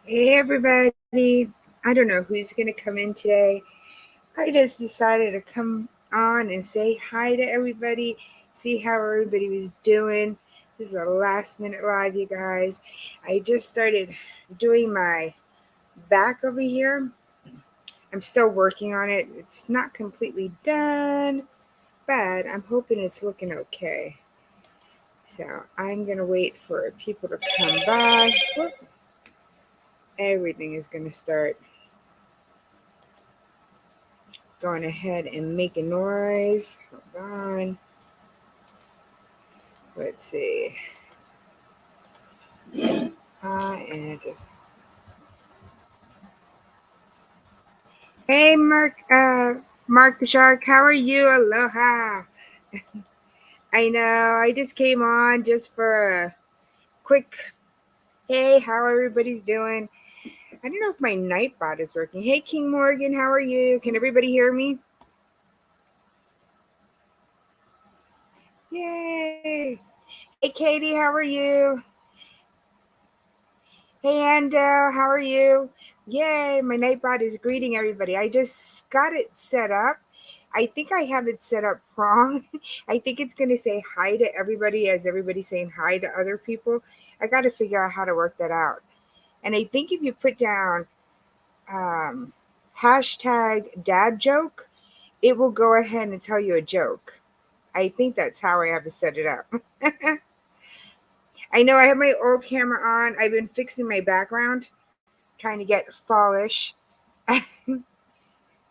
Hey everybody. I don't know who's going to come in today. I just decided to come on and say hi to everybody, see how everybody was doing. This is a last minute live, you guys. I just started doing my back over here. I'm still working on it. It's not completely done, but I'm hoping it's looking okay. So I'm going to wait for people to come by. Whoop. Everything is going to start going ahead and making noise. Hold on. Let's see. And hey, Mark the Shark, how are you? Aloha. I know. I just came on just for a quick. Hey, how everybody's doing? I don't know if my Nightbot is working. Hey, King Morgan, how are you? Can everybody hear me? Yay! Hey, Katie, how are you? Hey, Ando, how are you? Yay, my Nightbot is greeting everybody. I just got it set up. I think I have it set up wrong. I think it's going to say hi to everybody as everybody's saying hi to other people. I got to figure out how to work that out. And I think if you put down um, hashtag dad joke, it will go ahead and tell you a joke. I think that's how I have to set it up. I know I have my old camera on. I've been fixing my background, trying to get fallish.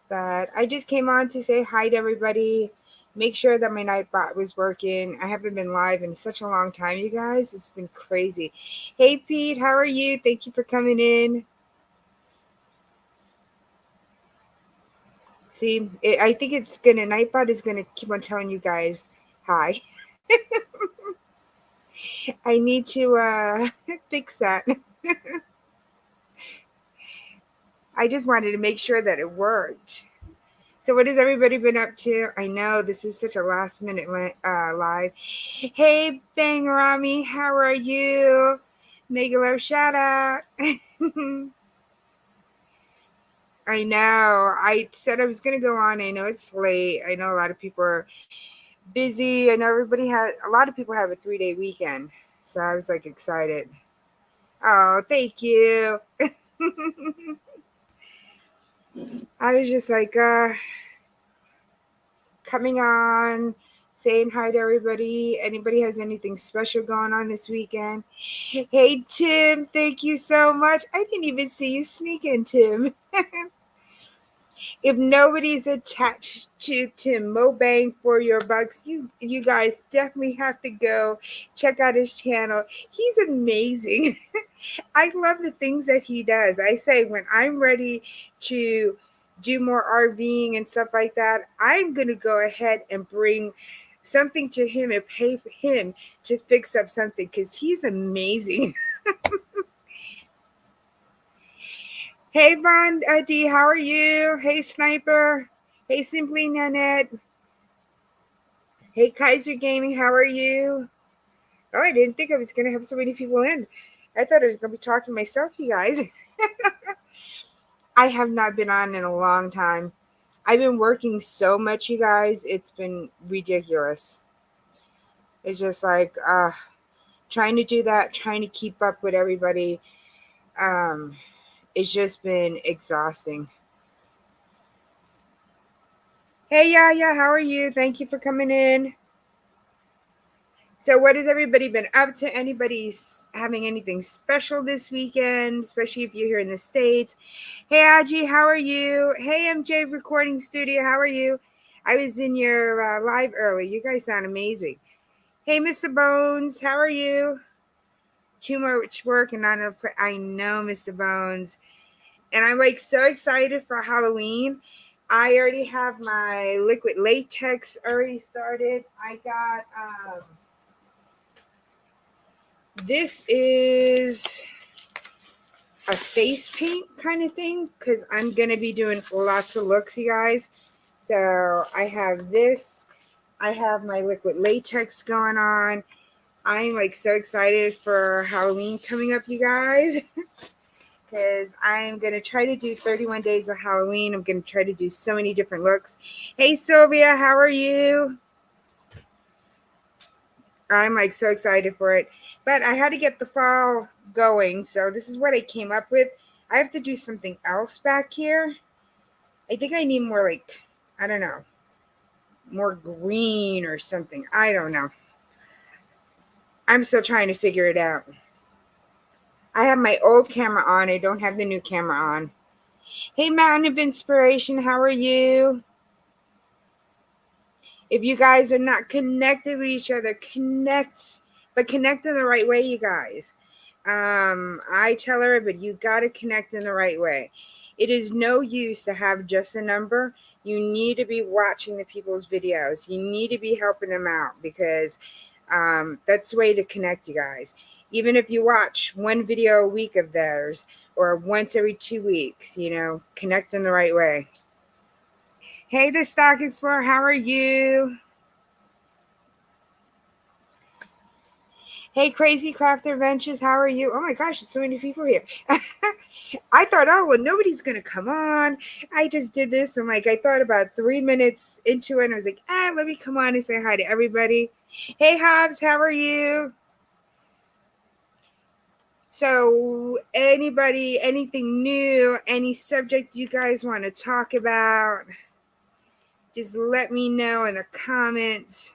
But I just came on to say hi to everybody, make sure that my Nightbot was working. I haven't been live in such a long time, you guys. It's been crazy. Hey, Pete, how are you? Thank you for coming in. See, I think it's gonna, Nightbot is gonna keep on telling you guys hi. I need to fix that. I just wanted to make sure that it worked. So, what has everybody been up to? I know this is such a last minute live. Hey, Bang Rami, how are you? Megalo shout out. I know. I said I was going to go on. I know it's late. I know a lot of people are busy. I know a lot of people have a 3-day weekend. So I was like excited. Oh, thank you. I was just like, coming on, saying hi to everybody. Anybody has anything special going on this weekend? Hey, Tim, thank you so much. I didn't even see you sneak in, Tim. If nobody's attached to Tim Mobang for your bucks, you guys definitely have to go check out his channel. He's amazing. I love the things that he does. I say when I'm ready to do more RVing and stuff like that, I'm going to go ahead and bring something to him and pay for him to fix up something because he's amazing. Hey, Von D, how are you? Hey, Sniper. Hey, Simply Nanette. Hey, Kaiser Gaming, how are you? Oh, I didn't think I was going to have so many people in. I thought I was going to be talking to myself, you guys. I have not been on in a long time. I've been working so much, you guys. It's been ridiculous. It's just like trying to do that, trying to keep up with everybody. Um, it's just been exhausting. Hey, yeah, how are you? Thank you for coming in. So, what has everybody been up to? Anybody's having anything special this weekend, especially if you're here in the States? Hey, Aji, how are you? Hey, MJ Recording Studio, how are you? I was in your live early. You guys sound amazing. Hey, Mr. Bones, how are you? Too much work and not enough play. I know, Mr. Bones. And I'm like so excited for Halloween. I already have my liquid latex already started. I got this is a face paint kind of thing because I'm going to be doing lots of looks, you guys. So I have this. I have my liquid latex going on. I'm like so excited for Halloween coming up, you guys. because I'm going to try to do 31 days of Halloween. I'm going to try to do so many different looks. Hey, Sylvia, how are you? I'm like so excited for it. But I had to get the file going. So this is what I came up with. I have to do something else back here. I think I need more like, I don't know, more green or something. I don't know. I'm still trying to figure it out. I have my old camera on. I don't have the new camera on. Hey, Mountain of Inspiration, how are you? If you guys are not connected with each other, connect, but connect in the right way, you guys. I tell her, but you got to connect in the right way. It is no use to have just a number. You need to be watching the people's videos. You need to be helping them out because that's the way to connect, you guys. Even if you watch one video a week of theirs or once every 2 weeks, connect in the right way. Hey, the Stock Explorer, how are you? Hey, Crazy Crafter Ventures, how are you? Oh my gosh, there's so many people here. I thought, oh, well, nobody's going to come on. I just did this. And I thought about 3 minutes into it. And I was like, let me come on and say hi to everybody. Hey, Hobbs, how are you? So anybody, anything new, any subject you guys want to talk about, just let me know in the comments.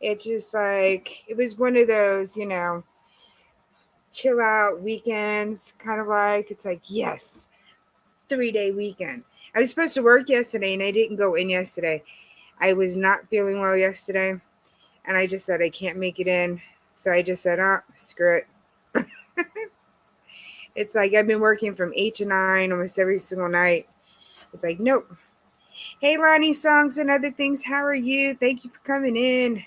It's just it was one of those, chill out weekends, kind of it's yes, 3-day weekend. I was supposed to work yesterday and I didn't go in yesterday. I was not feeling well yesterday and I just said I can't make it in. So I just said, screw it. It's I've been working from 8 to 9 almost every single night. It's nope. Hey, Lonnie Songs and Other Things, how are you? Thank you for coming in.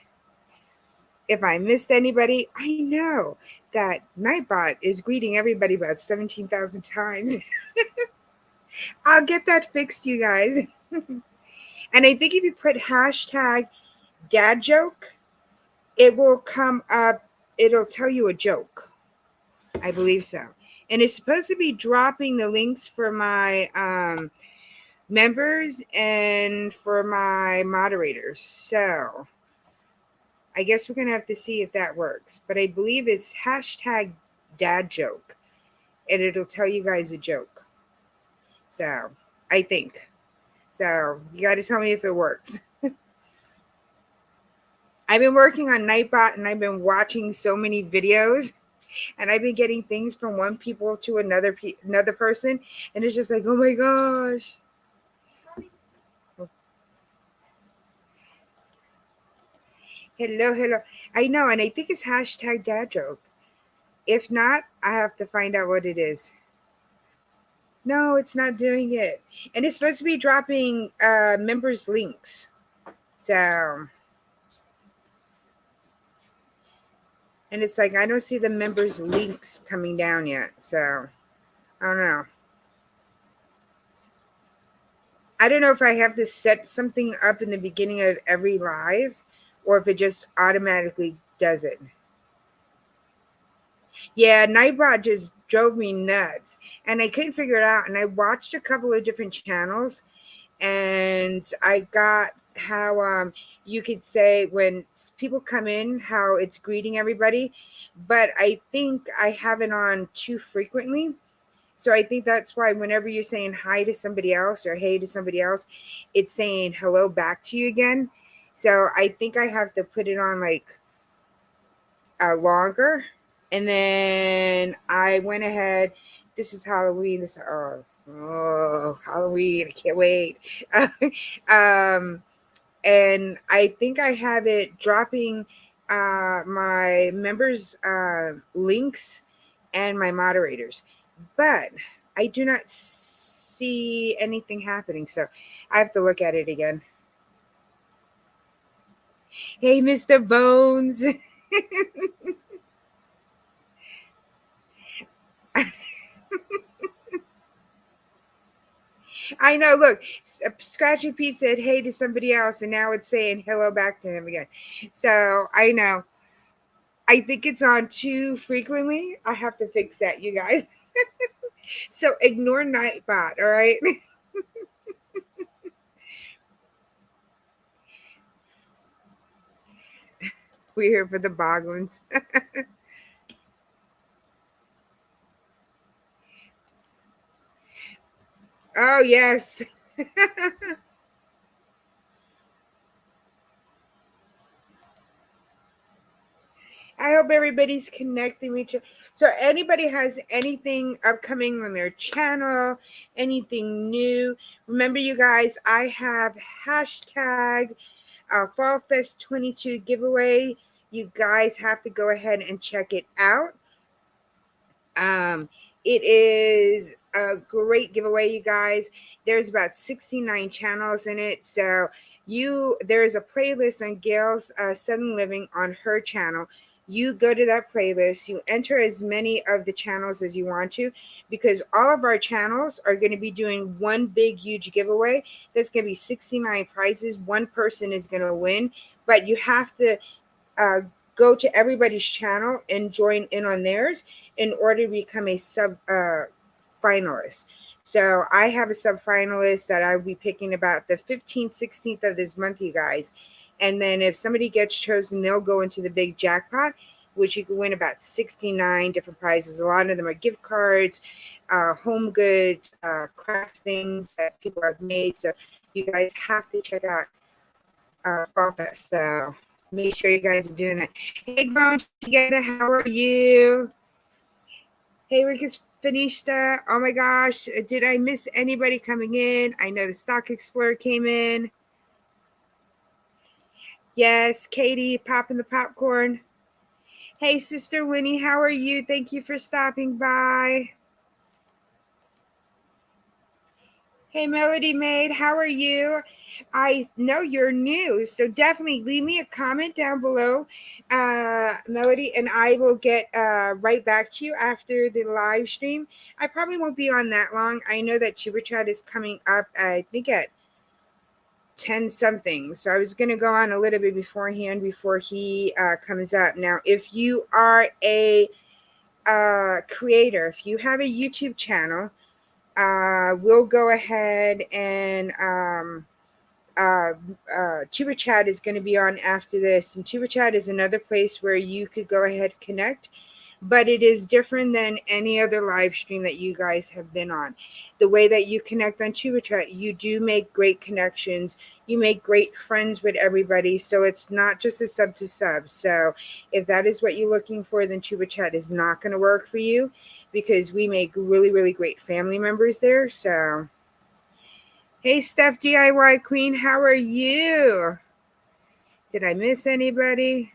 If I missed anybody, I know that Nightbot is greeting everybody about 17,000 times. I'll get that fixed, you guys. And I think if you put hashtag dad joke, it will come up. It'll tell you a joke. I believe so. And it's supposed to be dropping the links for my members and for my moderators. So I guess we're going to have to see if that works. But I believe it's hashtag dad joke. And it'll tell you guys a joke. So I think. So you got to tell me if it works. I've been working on Nightbot and I've been watching so many videos. And I've been getting things from one people to another person. And it's just oh my gosh. Hello. I know. And I think it's hashtag dad joke. If not, I have to find out what it is. No, it's not doing it. And it's supposed to be dropping members links. So. And it's I don't see the members links coming down yet. So. I don't know. I don't know if I have to set something up in the beginning of every live or if it just automatically does it. Yeah, Nightbot just drove me nuts and I couldn't figure it out. And I watched a couple of different channels and I got how you could say when people come in, how it's greeting everybody. But I think I have it on too frequently. So I think that's why whenever you're saying hi to somebody else or hey to somebody else, it's saying hello back to you again. So I think I have to put it on longer. And then I went ahead. This is Halloween. Halloween. I can't wait. And I think I have it dropping my members' links and my moderators. But I do not see anything happening. So I have to look at it again. Hey, Mr. Bones. I know. Look, Scratchy Pete said hey to somebody else, and now it's saying hello back to him again. So I know. I think it's on too frequently. I have to fix that, you guys. So ignore Nightbot, all right? We're here for the Boglins. Oh, yes. I hope everybody's connecting with each other. So, anybody has anything upcoming on their channel, anything new? Remember, you guys, I have hashtag Fall Fest 22 giveaway. You guys have to go ahead and check it out. It is a great giveaway, you guys. There's about 69 channels in it. So there's a playlist on Gail's Southern Living on her channel. You go to that playlist, you enter as many of the channels as you want to, because all of our channels are going to be doing one big, huge giveaway. There's going to be 69 prizes. One person is going to win, but you have to uh, go to everybody's channel and join in on theirs in order to become a sub finalist. So I have a sub finalist that I'll be picking about the 15th, 16th of this month, you guys. And then if somebody gets chosen, they'll go into the big jackpot, which you can win about 69 different prizes. A lot of them are gift cards, home goods, craft things that people have made. So you guys have to check out Fall Fest. So make sure you guys are doing that. Hey, Grown Together, how are you? Hey, Ricus Finista. Oh my gosh, did I miss anybody coming in? I know the Stock Explorer came in. Yes, Katie, popping the popcorn. Hey, Sister Winnie, how are you? Thank you for stopping by. Hey, Melody Maid, how are you? I know you're new, so definitely leave me a comment down below, Melody, and I will get right back to you after the live stream. I probably won't be on that long. I know that Chuba Chat is coming up, I think, at 10 something. So I was going to go on a little bit beforehand before he comes up. Now, if you are a creator, if you have a YouTube channel, we'll go ahead and Tuba Chat is going to be on after this. And Tuba Chat is another place where you could go ahead and connect, but it is different than any other live stream that you guys have been on. The way that you connect on Tuba Chat, you do make great connections. You make great friends with everybody. So it's not just a sub to sub. So if that is what you're looking for, then Tuba Chat is not going to work for you, because we make really, really great family members there. So, hey, Steph DIY Queen, how are you? Did I miss anybody?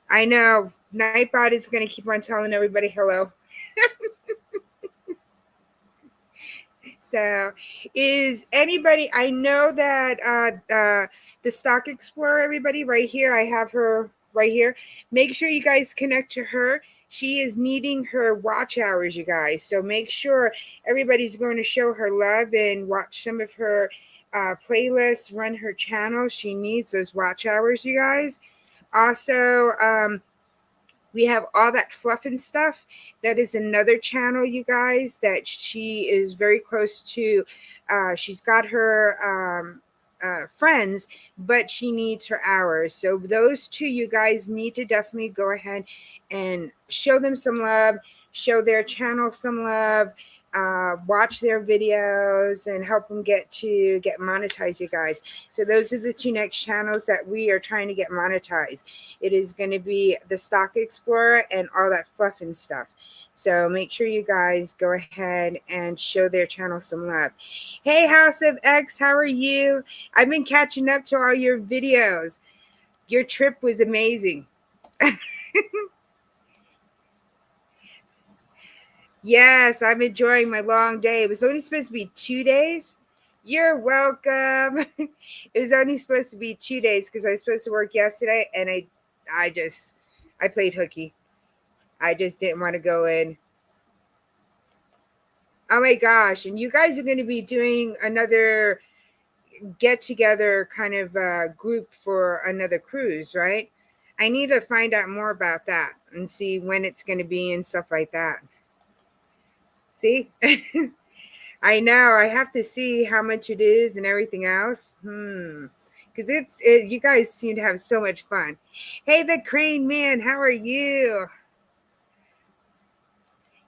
I know Nightbot is going to keep on telling everybody hello. So, is anybody? I know that the Stock Explorer, everybody, right here. I have her right here. Make sure you guys connect to her. She is needing her watch hours, you guys. So make sure everybody's going to show her love and watch some of her playlists, run her channel. She needs those watch hours, you guys. Also, we have all that fluff and stuff. That is another channel, you guys, that she is very close to. She's got her friends, but she needs her hours. So those two, you guys need to definitely go ahead and show them some love, show their channel some love, watch their videos, and help them get monetized, you guys. So those are the two next channels that we are trying to get monetized. It is going to be the Stock Explorer and all that fluff and stuff. So make sure you guys go ahead and show their channel some love. Hey, House of X, how are you? I've been catching up to all your videos. Your trip was amazing. Yes, I'm enjoying my long day. It was only supposed to be 2 days. You're welcome. It was only supposed to be 2 days because I was supposed to work yesterday, and I played hooky. I just didn't want to go in. Oh my gosh. And you guys are going to be doing another get together kind of group for another cruise, right? I need to find out more about that and see when it's going to be and stuff like that. See? I know. I have to see how much it is and everything else. Because you guys seem to have so much fun. Hey, the Crane Man, how are you?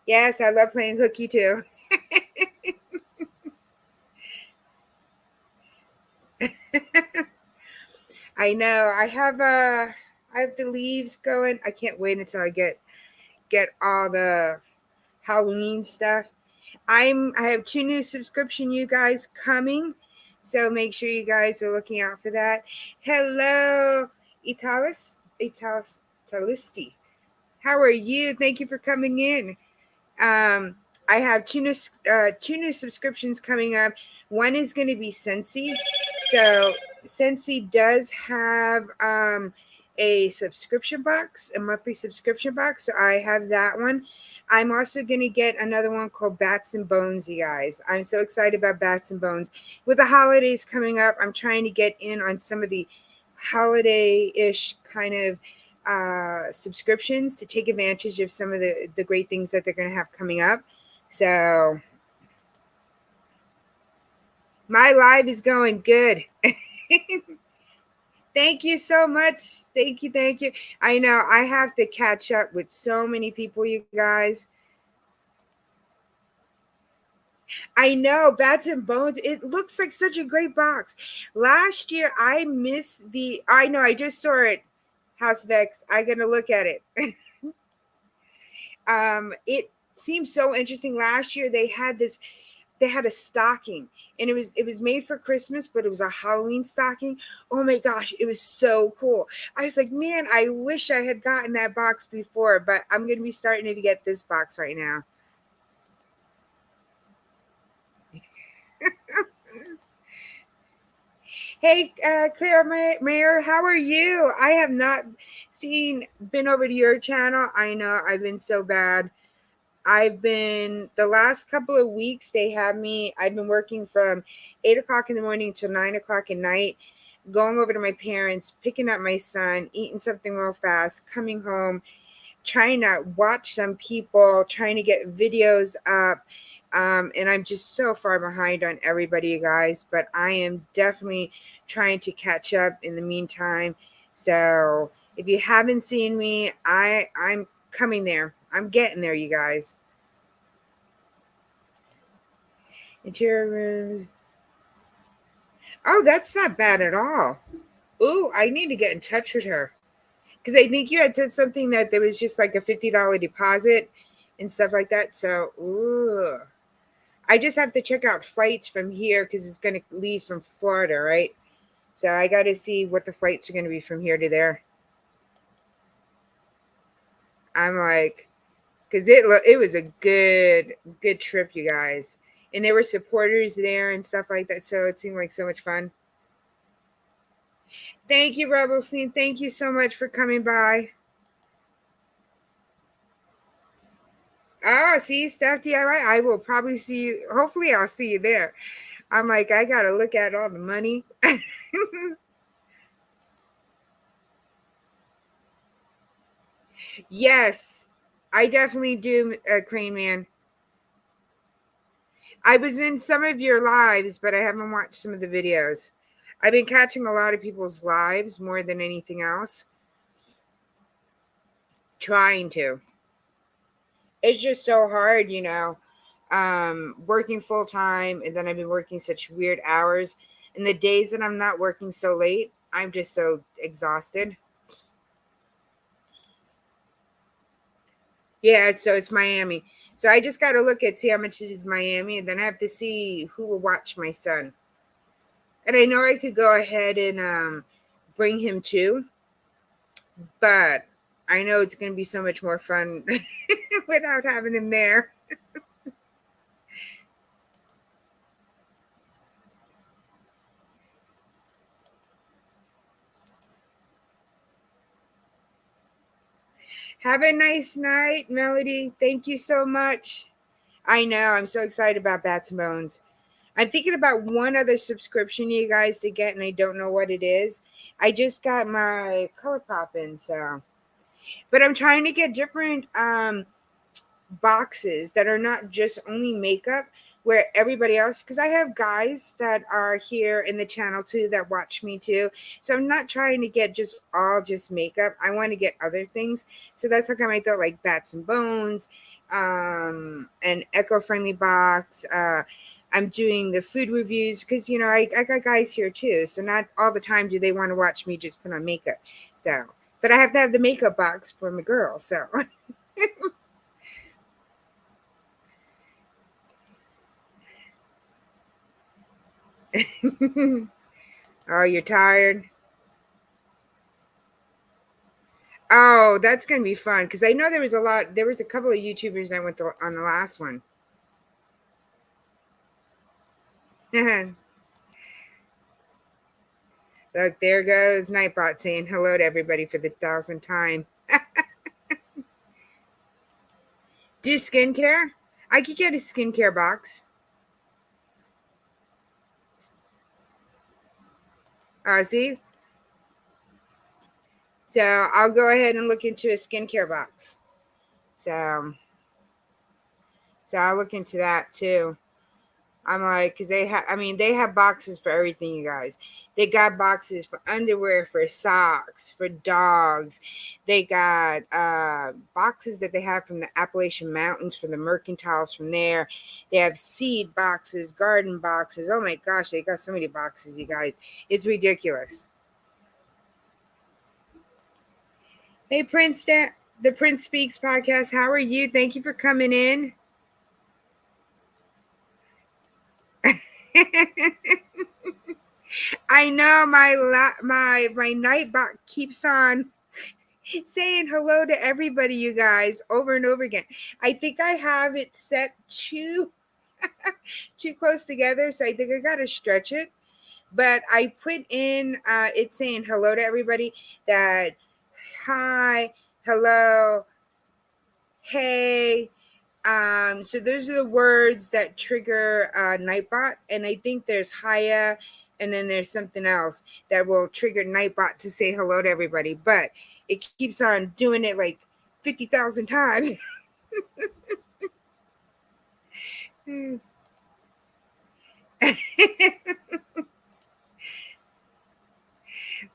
Yes, I love playing hooky too. I know. I have the leaves going. I can't wait until I get all the Halloween stuff. I have 2 new subscription you guys coming. So make sure you guys are looking out for that. Hello, Italisti. How are you? Thank you for coming in. Um, I have 2 new subscriptions coming up. One is going to be Sensi. So Sensi does have a subscription box, a monthly subscription box. So I have that one. I'm also going to get another one called Bats and Bones, you guys. I'm so excited about Bats and Bones. With the holidays coming up, I'm trying to get in on some of the holiday-ish kind of subscriptions to take advantage of some of the great things that they're going to have coming up. So my live is going good. Thank you so much. Thank you. Thank you. I know I have to catch up with so many people, you guys. I know Bats and Bones. It looks like such a great box. Last year, I missed the. I know. I just saw it. House of X. I gotta look at it. It seems so interesting. Last year, they had this. They had a stocking, and it was made for Christmas, but it was a Halloween stocking. Oh my gosh, it was so cool. I was like, man, I wish I had gotten that box before, but I'm gonna be starting to get this box right now. Hey, Claire Mayer, how are you? I have not been over to your channel. I know I've been so bad. I've been the last couple of weeks. I've been working from 8 o'clock in the morning till 9 o'clock at night, going over to my parents, picking up my son, eating something real fast, coming home, trying to watch some people, trying to get videos up. And I'm just so far behind on everybody, you guys, but I am definitely trying to catch up in the meantime. So if you haven't seen me, I'm coming there. I'm getting there, you guys. Interior rooms. Oh, that's not bad at all. Ooh, I need to get in touch with her. Because I think you had said something that there was just like a $50 deposit and stuff like that. So, ooh. I just have to check out flights from here because it's going to leave from Florida, right? So I got to see what the flights are going to be from here to there. I'm like, because it was a good trip, you guys, and there were supporters there and stuff like that. So it seemed like so much fun. Thank you, Rebel Scene. Thank you so much for coming by. Oh, see, Staff DIY. I will probably see you. Hopefully, I'll see you there. I'm like, I got to look at all the money. Yes, I definitely do, Crane Man. I was in some of your lives, but I haven't watched some of the videos. I've been catching a lot of people's lives more than anything else. Trying to. It's just so hard, working full time, and then I've been working such weird hours. And the days that I'm not working so late, I'm just so exhausted. Yeah, so it's Miami. So I just got to see how much it is Miami, and then I have to see who will watch my son. And I know I could go ahead and bring him too, but I know it's going to be so much more fun without having him there. Have a nice night, Melody. Thank you so much. I know. I'm so excited about Bats and Bones. I'm thinking about one other subscription you guys to get, and I don't know what it is. I just got my ColourPop in, so. But I'm trying to get different boxes that are not just only makeup, where everybody else, because I have guys that are here in the channel too that watch me too, so I'm not trying to get just makeup. I want to get other things, so that's how come I thought like Bats and Bones, an eco-friendly box. I'm doing the food reviews because I got guys here too, so not all the time do they want to watch me just put on makeup. So but I have to have the makeup box for my girl, so oh, you're tired? Oh, that's gonna be fun because I know there was a couple of YouTubers that went on the last one. Look, there goes Nightbot saying hello to everybody for the 1000th time. Do skincare? I could get a skincare box. See? So I'll go ahead and look into a skincare box. So, so I'll look into that too. I'm like, because they have boxes for everything, you guys. They got boxes for underwear, for socks, for dogs. They got boxes that they have from the Appalachian Mountains, from the Mercantiles from there. They have seed boxes, garden boxes. Oh my gosh, they got so many boxes, you guys. It's ridiculous. Hey, Prince, the Prince Speaks podcast. How are you? Thank you for coming in. I know my Nightbot keeps on saying hello to everybody, you guys, over and over again. I think I have it set too close together, so I think I gotta stretch it. But I put in it saying hello to everybody. That hi, hello, hey. So those are the words that trigger Nightbot, and I think there's Haya, and then there's something else that will trigger Nightbot to say hello to everybody. But it keeps on doing it like 50,000 times. Oh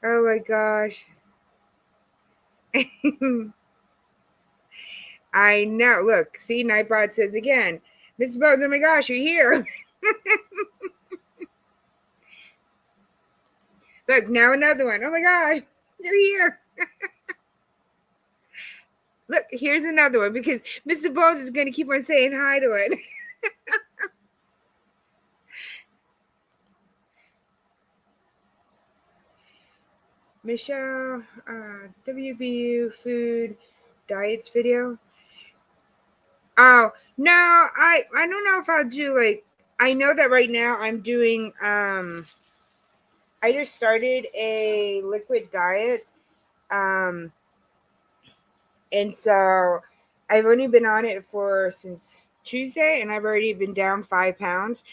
my gosh. I know. Look, see, Nightbot says again, Mrs. Bones, oh my gosh, you're here. Look, now another one. Oh my gosh, you're here. Look, here's another one because Mr. Bones is going to keep on saying hi to it. Michelle, WBU food diets video. Oh no, I don't know if I'll do like. I know that right now I'm doing. I just started a liquid diet. Um, and so I've only been on it for since Tuesday, and I've already been down 5 pounds.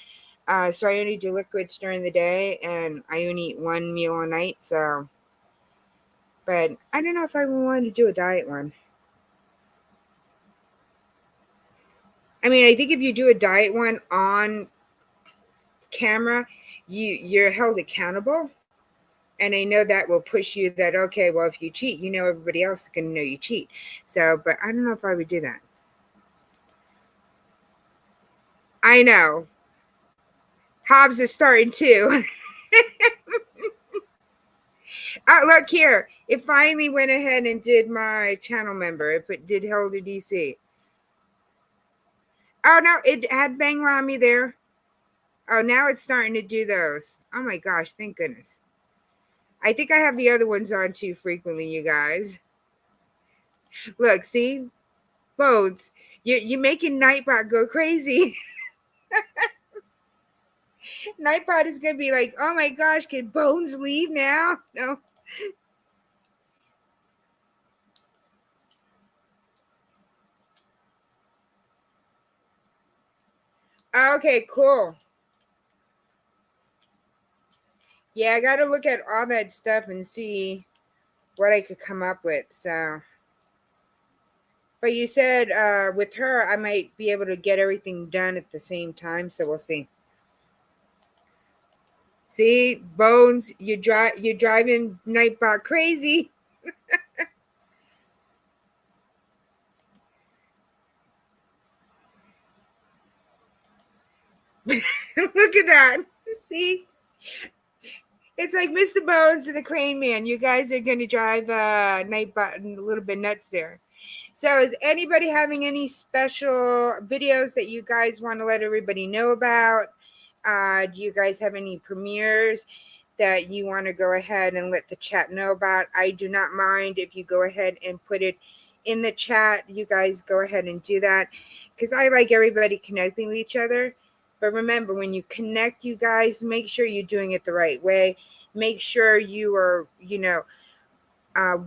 So I only do liquids during the day, and I only eat one meal a night. So, but I don't know if I want to do a diet one. I mean, I think if you do a diet one on camera, you're held accountable. And I know that will push you that, okay, well, if you cheat, everybody else is going to know you cheat. So, but I don't know if I would do that. I know. Hobbs is starting too. Look here. It finally went ahead and did my channel member. Did Helder DC. Oh, no, it had Bang Rami there. Oh, now it's starting to do those. Oh my gosh, thank goodness. I think I have the other ones on too frequently, you guys. Look, see? Bones, you're making Nightbot go crazy. Nightbot is going to be like, oh my gosh, can Bones leave now? No. Okay, cool. Yeah, I got to look at all that stuff and see what I could come up with. So, but you said with her, I might be able to get everything done at the same time. So we'll see. See, Bones, you're driving Nightbot crazy. Look at that. See, it's like Mr. Bones and the Crane Man. You guys are going to drive Nightbot a little bit nuts there. So, is anybody having any special videos that you guys want to let everybody know about? Do you guys have any premieres that you want to go ahead and let the chat know about? I do not mind if you go ahead and put it in the chat. You guys go ahead and do that because I like everybody connecting with each other. But remember, when you connect, you guys, make sure you're doing it the right way. Make sure you are,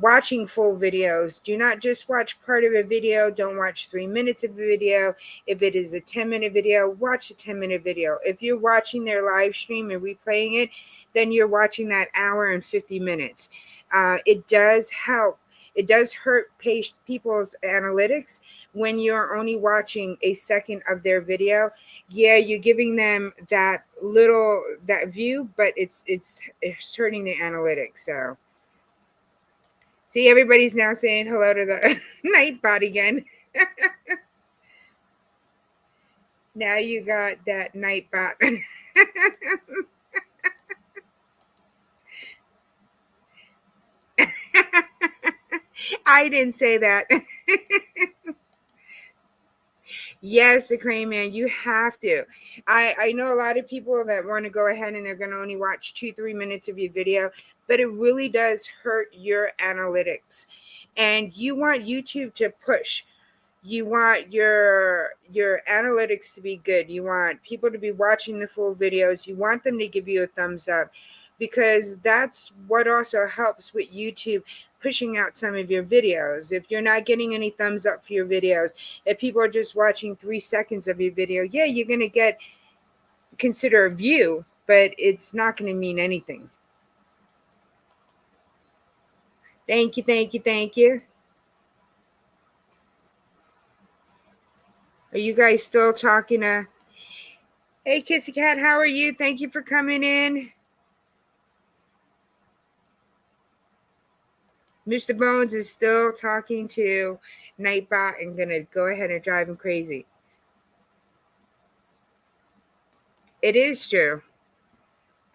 watching full videos. Do not just watch part of a video. Don't watch 3 minutes of a video. If it is a 10-minute video, watch a 10-minute video. If you're watching their live stream and replaying it, then you're watching that hour and 50 minutes. It does help. It does hurt people's analytics when you're only watching a second of their video. Yeah, you're giving them that view, but it's hurting the analytics. So see, everybody's now saying hello to the Nightbot again. Now you got that Nightbot. I didn't say that. Yes, the Crane Man, you have to. I know a lot of people that want to go ahead and they're going to only watch 2-3 minutes of your video, but it really does hurt your analytics. And you want YouTube to push. You want your analytics to be good. You want people to be watching the full videos. You want them to give you a thumbs up because that's what also helps with YouTube pushing out some of your videos. If you're not getting any thumbs up for your videos, if people are just watching 3 seconds of your video, yeah, you're going to get consider a view, but it's not going to mean anything. Thank you, thank you, thank you. Are you guys still talking to? Hey, Kissy Cat, how are you? Thank you for coming in. Mr. Bones is still talking to Nightbot and gonna go ahead and drive him crazy. It is true.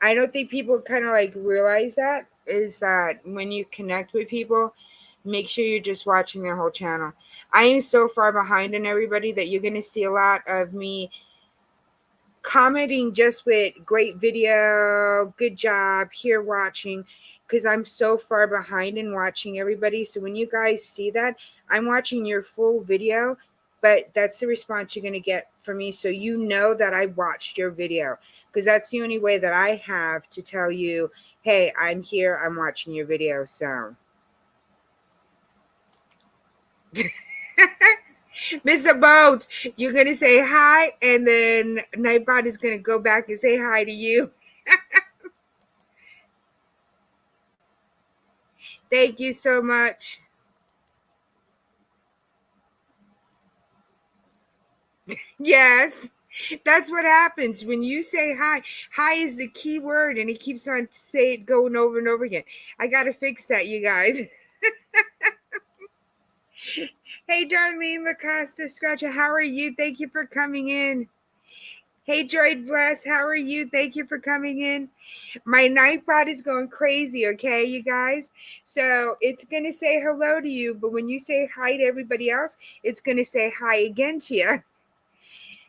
I don't think people kind of like realize that is that when you connect with people, make sure you're just watching their whole channel. I am so far behind on everybody that you're gonna see a lot of me commenting just with great video, good job, here watching, because I'm so far behind in watching everybody. So when you guys see that, I'm watching your full video, but that's the response you're going to get from me. So you know that I watched your video, because that's the only way that I have to tell you, hey, I'm here, I'm watching your video. So Mr. Bones, you're going to say hi, and then Nightbot is going to go back and say hi to you. Thank you so much. Yes, that's what happens when you say hi. Hi is the key word, and he keeps on saying going over and over again. I got to fix that, you guys. Hey, Darlene Lacosta Scratcher, how are you? Thank you for coming in. Hey, Droid Bless, how are you? Thank you for coming in. My Nightbot is going crazy, okay, you guys? So it's going to say hello to you, but when you say hi to everybody else, it's going to say hi again to you.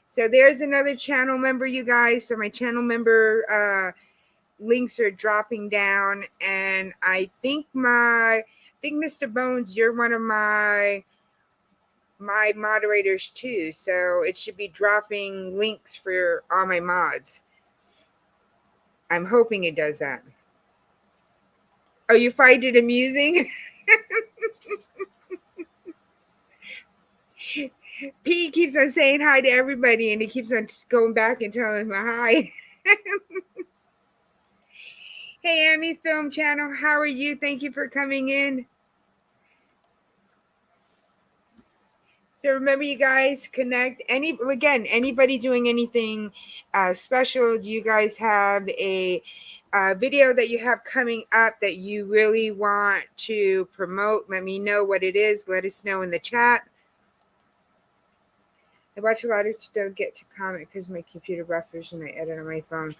So there's another channel member, you guys. So my channel member links are dropping down, and I think Mr. Bones, you're one of my moderators too. So it should be dropping links for all my mods. I'm hoping it does that. Oh, you find it amusing? P keeps on saying hi to everybody, and he keeps on going back and telling them hi. Hey, Amy Film Channel, how are you? Thank you for coming in. So remember, you guys, connect. Anybody doing anything special? Do you guys have a video that you have coming up that you really want to promote? Let me know what it is. Let us know in the chat. I watch a lot of don't get to comment because my computer buffers and I edit on my phone.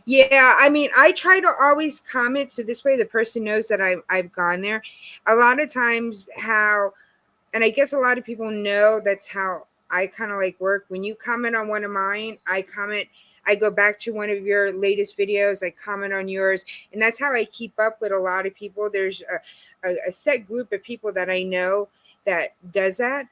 Yeah, I mean, I try to always comment so this way the person knows that I've gone there. A lot of times, and I guess a lot of people know that's how I kind of like work. When you comment on one of mine, I go back to one of your latest videos, I comment on yours, and that's how I keep up with a lot of people. There's a set group of people that I know that does that.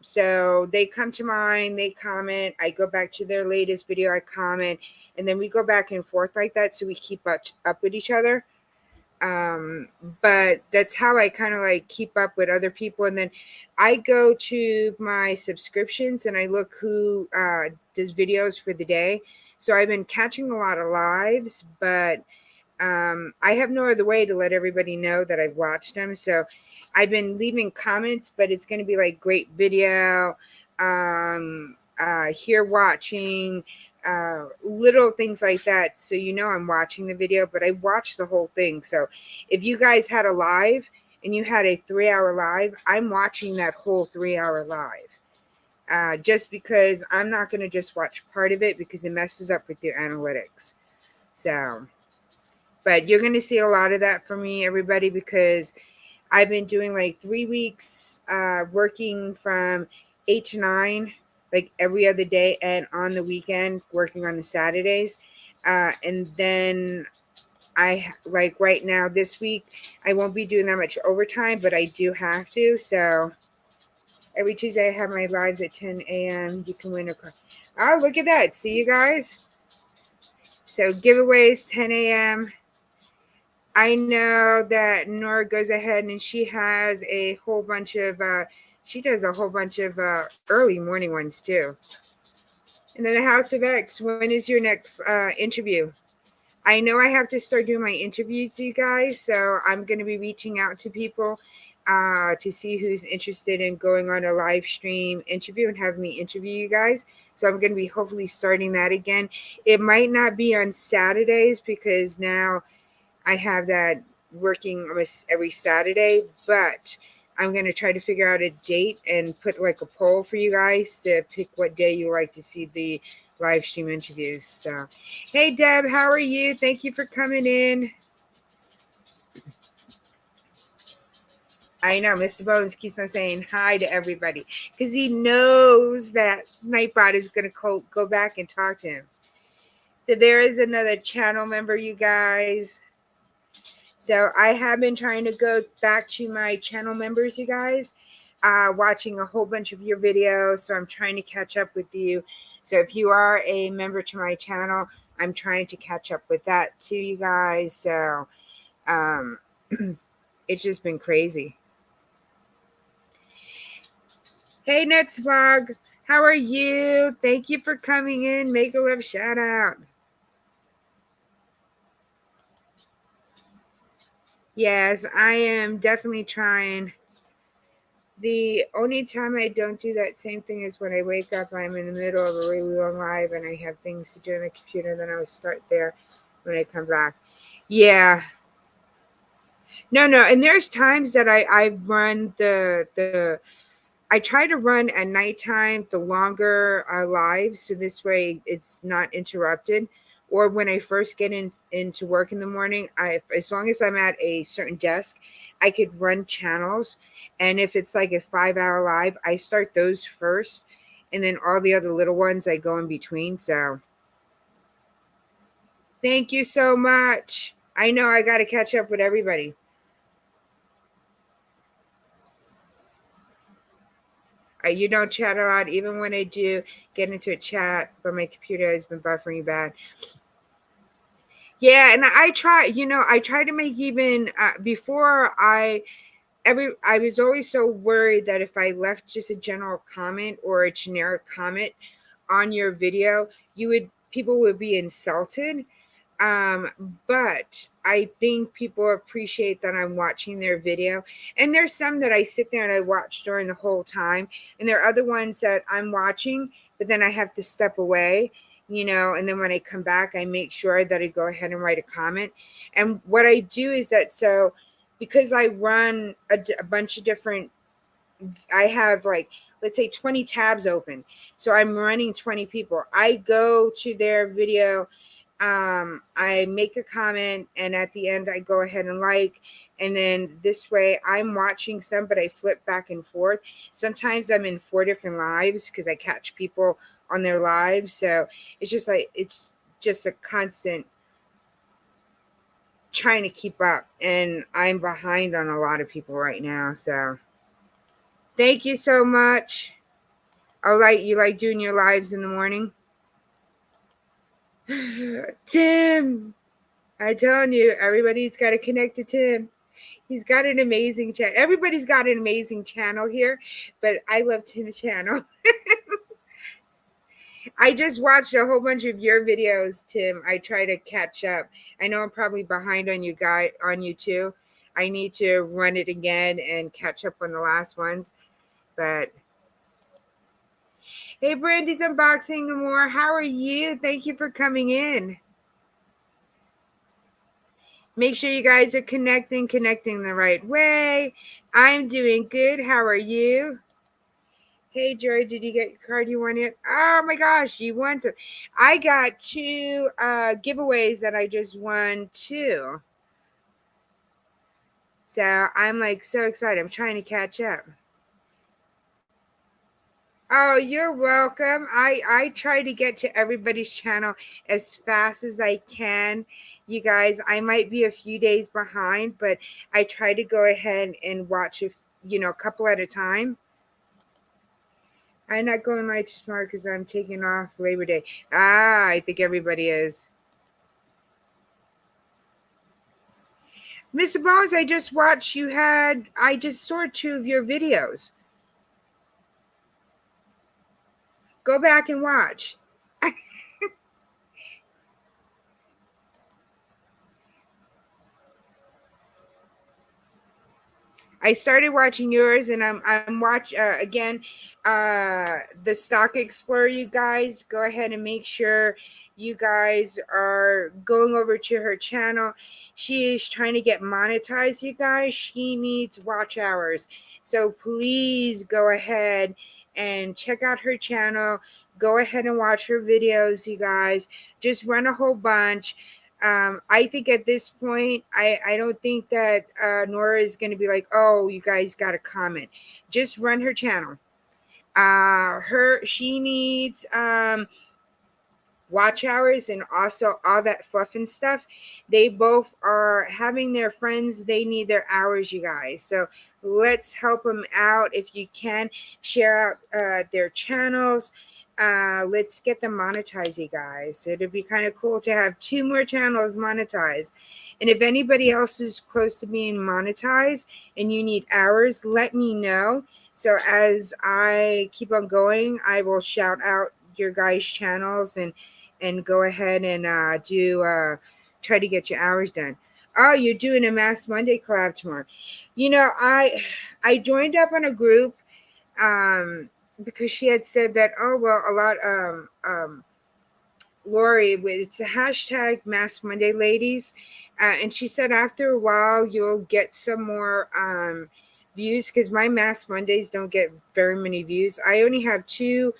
So they come to mine, they comment, I go back to their latest video, I comment, and then we go back and forth like that. So we keep up with each other. Um, but that's how I kind of like keep up with other people. And then I go to my subscriptions and I look who does videos for the day. So I've been catching a lot of lives, but I have no other way to let everybody know that I've watched them. So I've been leaving comments, but it's going to be like great video, here watching, little things like that. So you know I'm watching the video, but I watched the whole thing. So if you guys had a live and you had a 3-hour live, I'm watching that whole 3-hour live. Just because I'm not going to just watch part of it because it messes up with your analytics. So, but you're going to see a lot of that from me, everybody, because I've been doing like 3 weeks working from 8 to 9, like every other day, and on the weekend working on the Saturdays. And then I like right now this week, I won't be doing that much overtime, but I do have to. So every Tuesday I have my lives at 10 a.m. You can win a car. Oh, look at that. See you guys. So giveaways 10 a.m. I know that Nora goes ahead and she has a whole bunch of she does a whole bunch of early morning ones too. And then the House of X, when is your next interview? I know I have to start doing my interviews, you guys, so I'm going to be reaching out to people to see who's interested in going on a live stream interview and having me interview you guys. So I'm going to be hopefully starting that again. It might not be on Saturdays because now I have that working almost every Saturday, but I'm going to try to figure out a date and put like a poll for you guys to pick what day you like to see the live stream interviews. So, hey, Deb, how are you? Thank you for coming in. I know Mr. Bones keeps on saying hi to everybody because he knows that Nightbot is going to go back and talk to him. So there is another channel member, you guys. So I have been trying to go back to my channel members, you guys, watching a whole bunch of your videos. So I'm trying to catch up with you. So if you are a member to my channel, I'm trying to catch up with that too, you guys. So it's just been crazy. Hey, Nets Vlog, how are you? Thank you for coming in. Make a love shout out. Yes, I am definitely trying. The only time I don't do that same thing is when I wake up, I'm in the middle of a really long live and I have things to do on the computer, and then I will start there when I come back. Yeah. No. And there's times that I run I try to run at nighttime, the longer lives, so this way it's not interrupted. Or when I first get into work in the morning, as long as I'm at a certain desk, I could run channels. And if it's like a 5-hour live, I start those first, and then all the other little ones I go in between. So thank you so much. I know I got to catch up with everybody. You don't chat a lot, even when I do get into a chat, but my computer has been buffering bad. Yeah, and I try to make even before I was always so worried that if I left just a general comment or a generic comment on your video, people would be insulted. But I think people appreciate that I'm watching their video. And there's some that I sit there and I watch during the whole time. And there are other ones that I'm watching, but then I have to step away, and then when I come back, I make sure that I go ahead and write a comment. And what I do is that, so because I run a bunch of different, I have like, let's say 20 tabs open. So I'm running 20 people. I go to their video, I make a comment, and at the end I go ahead and like, and then this way I'm watching some, but I flip back and forth. Sometimes I'm in 4 different lives because I catch people on their lives. So it's just a constant trying to keep up, and I'm behind on a lot of people right now. So thank you so much. You like doing your lives in the morning? Tim, I telling you, everybody's got to connect to Tim. He's got an amazing channel. Everybody's got an amazing channel here, but I love Tim's channel. I just watched a whole bunch of your videos, Tim. I try to catch up. I know I'm probably behind on you too. I need to run it again and catch up on the last ones. But hey, Brandy's unboxing more. How are you? Thank you for coming in. Make sure you guys are connecting the right way. I'm doing good. How are you? Hey, Jerry, did you get your card you won yet? Oh my gosh, you won some. I got 2 giveaways that I just won too. So I'm like so excited. I'm trying to catch up. Oh, you're welcome. I try to get to everybody's channel as fast as I can. You guys, I might be a few days behind, but I try to go ahead and watch a couple at a time. I'm not going live tomorrow because I'm taking off Labor Day. I think everybody is. Mr. Bones, I just watched I just saw 2 of your videos. Go back and watch. I started watching yours, and I'm watch again the Stock Explorer. You guys go ahead and make sure you guys are going over to her channel. She is trying to get monetized, you guys. She needs watch hours, so please go ahead and check out her channel. Go ahead and watch her videos, you guys. Just run a whole bunch. I think at this point, I don't think that Nora is going to be like, oh, you guys got to comment. Just run her channel. She needs watch hours and also all that fluff and stuff. They both are having their friends. They need their hours, you guys. So let's help them out. If you can share out their channels, let's get them monetized, you guys. It'd be kind of cool to have 2 more channels monetized. And if anybody else is close to being monetized and you need hours, let me know. So as I keep on going, I will shout out your guys' channels and go ahead and try to get your hours done. Oh, you're doing a Mass Monday collab tomorrow. I joined up on a group because she had said that, oh well, a lot Lori, it's a hashtag Mass Monday ladies, and she said after a while you'll get some more views because my Mass Mondays don't get very many views. I only have 2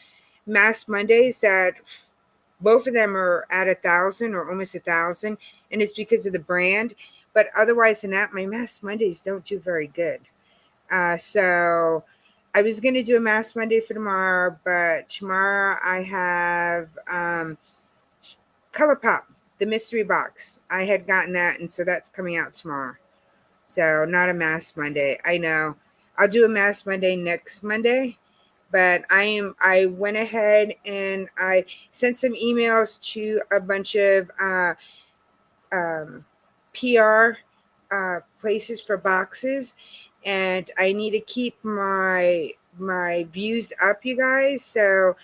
Mass Mondays that both of them are at 1,000 or almost 1,000, and it's because of the brand. But otherwise than that, my Mass Mondays don't do very good. So I was going to do a Mass Monday for tomorrow, but tomorrow I have ColourPop, the mystery box. I had gotten that, and so that's coming out tomorrow. So not a Mass Monday. I know. I'll do a Mass Monday next Monday. But I went ahead and I sent some emails to a bunch of PR places for boxes, and I need to keep my views up, you guys. So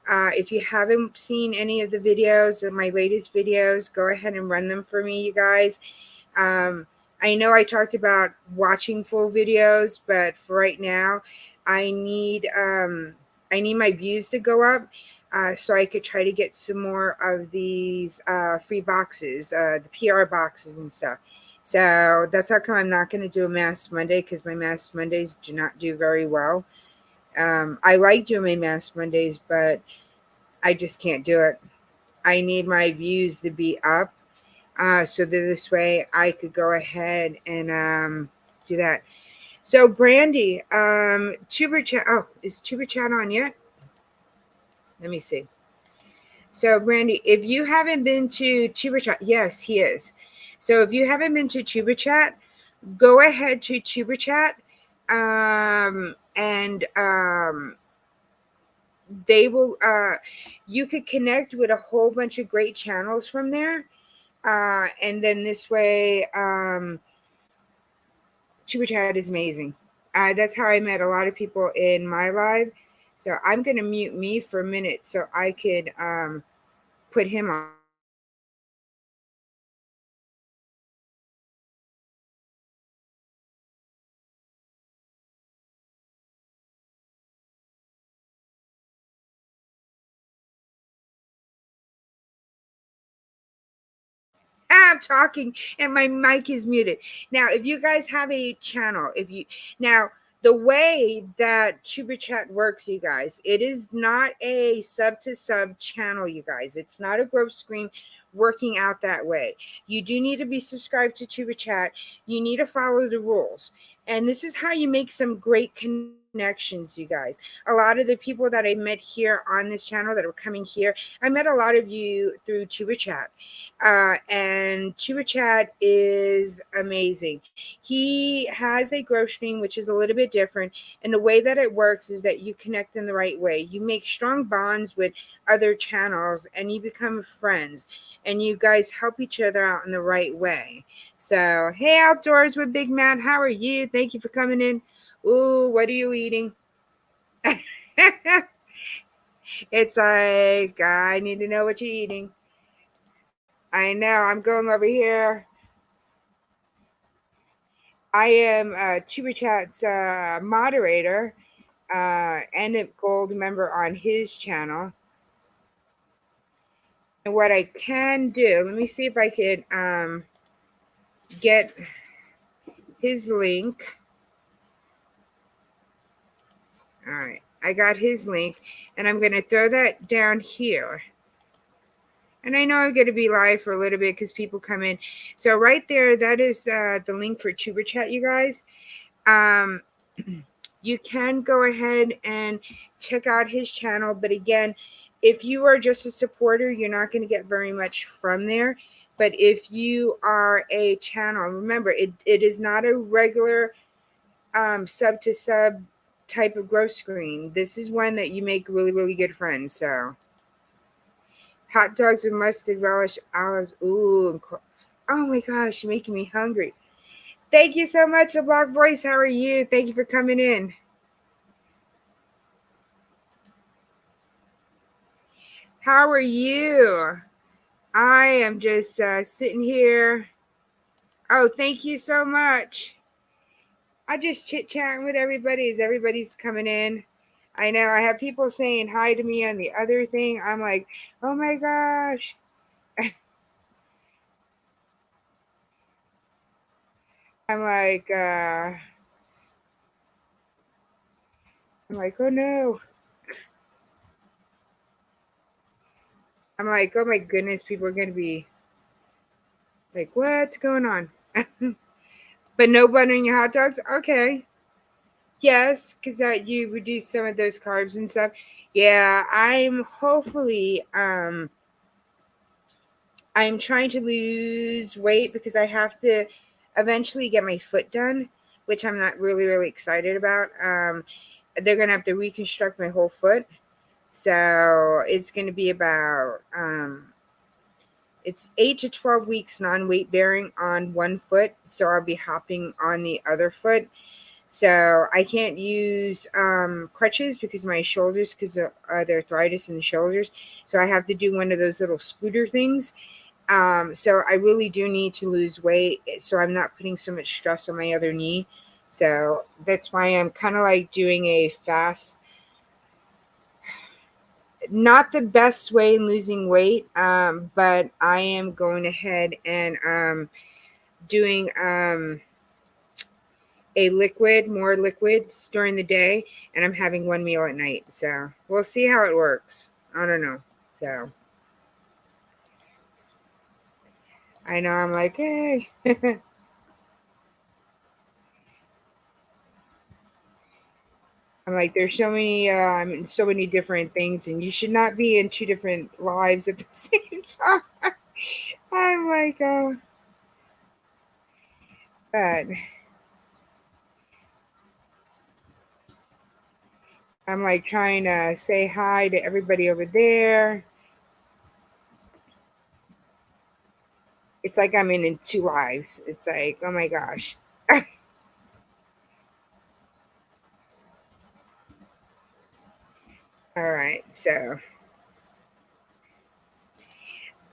If you haven't seen any of the videos of my latest videos, go ahead and run them for me, you guys. I know I talked about watching full videos, but for right now, I need my views to go up, so I could try to get some more of these free boxes, the PR boxes and stuff. So that's how come I'm not going to do a Mask Monday, because my Mask Mondays do not do very well. I like doing my Mask Mondays, but I just can't do it. I need my views to be up, so that this way I could go ahead and do that. So Brandy, Tuber Chat. Oh, is Tuber Chat on yet? Let me see. So Brandy, if you haven't been to Tuber Chat, yes, he is. So if you haven't been to Tuber Chat, go ahead to Tuber Chat, and they will. You could connect with a whole bunch of great channels from there, and then this way, Tuber Chat is amazing. That's how I met a lot of people in my live. So I'm gonna mute me for a minute so I could put him on. I'm talking and my mic is muted. Now, if you guys have a channel, if you now the way that Tuber Chat works, you guys, it is not a sub to sub channel, you guys. It's not a growth screen working out that way. You do need to be subscribed to Tuber Chat. You need to follow the rules. And this is how you make some great connections, you guys. A lot of the people that I met here on this channel that are coming here, I met a lot of you through Tuber Chat. And Chuba Chat is amazing. He has a growth stream, which is a little bit different. And the way that it works is that you connect in the right way. You make strong bonds with other channels and you become friends. And you guys help each other out in the right way. So, hey, Outdoors with Big Matt, how are you? Thank you for coming in. Ooh, what are you eating? It's like, I need to know what you're eating. I know, I'm going over here. I am Tuber Chat's moderator and a gold member on his channel. And what I can do, let me see if I could get his link. All right, I got his link, and I'm going to throw that down here. And I know I'm going to be live for a little bit because people come in. So right there, that is the link for Tuber Chat, you guys. You can go ahead and check out his channel. But again, if you are just a supporter, you're not going to get very much from there. But if you are a channel, remember, it is not a regular sub to sub type of growth screen. This is one that you make really, really good friends. So hot dogs with mustard, relish, olives. Ooh, oh my gosh, you're making me hungry. Thank you so much, The Block Voice. How are you? Thank you for coming in. How are you? I am just sitting here. Oh, thank you so much. I just chit chatting with everybody as everybody's coming in. I know I have people saying hi to me on the other thing. I'm like, oh my gosh. I'm like, oh no. I'm like, oh my goodness, people are gonna be like, what's going on? But no butter in your hot dogs? Okay. Yes, because you reduce some of those carbs and stuff. Yeah, I'm trying to lose weight because I have to eventually get my foot done, which I'm not really, really excited about. They're gonna have to reconstruct my whole foot. So it's gonna be about it's 8 to 12 weeks non-weight bearing on one foot. So I'll be hopping on the other foot. So I can't use crutches because my shoulders, because of the arthritis in the shoulders. So I have to do one of those little scooter things. So I really do need to lose weight, so I'm not putting so much stress on my other knee. So that's why I'm kind of like doing a fast, not the best way in losing weight, but I am going ahead and doing a liquid, more liquids during the day, and I'm having one meal at night. So we'll see how it works. I don't know. So I know I'm like, hey. I'm like, there's so many different things, and you should not be in two different lives at the same time. I'm like, oh, but I'm like trying to say hi to everybody over there. It's like I'm in two lives. It's like, oh my gosh. All right, so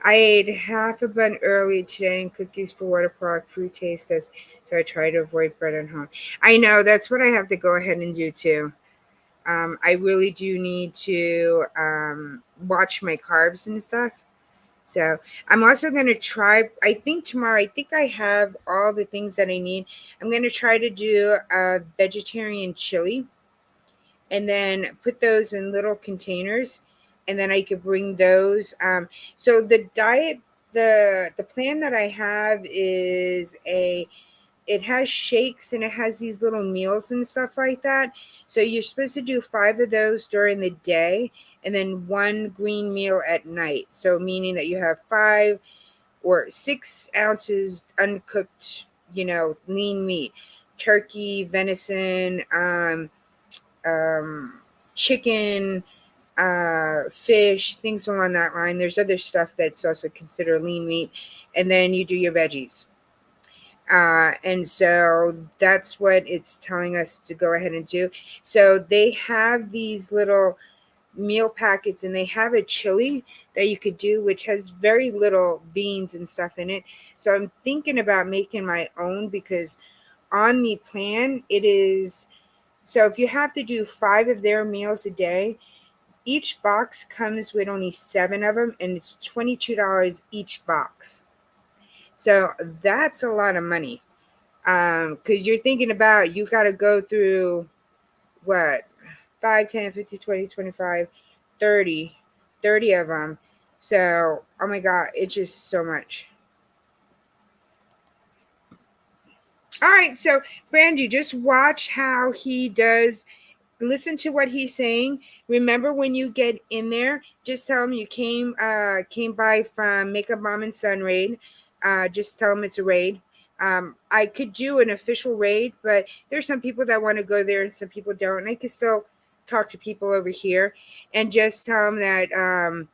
I ate half a bun early today and cookies for Water Park fruit taste test. So I try to avoid bread at home. I know that's what I have to go ahead and do too. I really do need to watch my carbs and stuff. So I'm also going to try, I think tomorrow, I think I have all the things that I need. I'm going to try to do a vegetarian chili and then put those in little containers. And then I could bring those. So the diet, the plan that I have is it has shakes and it has these little meals and stuff like that. So you're supposed to do 5 of those during the day and then one green meal at night. So meaning that you have 5 or 6 ounces uncooked, lean meat, turkey, venison, um, chicken, fish, things along that line. There's other stuff that's also considered lean meat. And then you do your veggies. And so that's what it's telling us to go ahead and do. So they have these little meal packets and they have a chili that you could do, which has very little beans and stuff in it. So I'm thinking about making my own because on the plan, it is so if you have to do 5 of their meals a day, each box comes with only 7 of them and it's $22 each box. So that's a lot of money because you're thinking about you got to go through what 5, 10, 50, 20, 25, 30, 30 of them. So oh my god, it's just so much. All right, so Brandy, just watch how he does. Listen to what he's saying. Remember, when you get in there, just tell him you came by from Makeup Mom and Son raid. Just tell him it's a raid. I could do an official raid, but there's some people that want to go there and some people don't. And I can still talk to people over here and just tell them that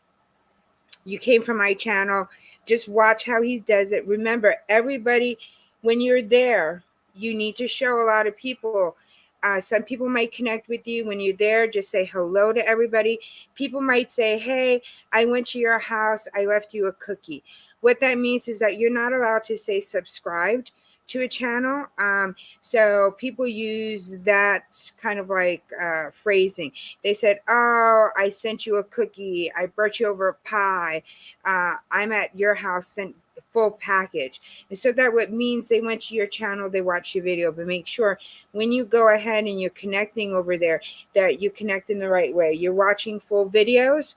you came from my channel. Just watch how he does it. Remember, everybody, when you're there, you need to show a lot of people. Some people might connect with you when you're there. Just say hello to everybody. People might say, hey, I went to your house. I left you a cookie. What that means is that you're not allowed to say subscribed to a channel. So people use that kind of like phrasing. They said, oh, I sent you a cookie. I brought you over a pie. I'm at your house, sent full package. And so that what means they went to your channel, they watched your video. But make sure when you go ahead and you're connecting over there that you connect in the right way. You're watching full videos.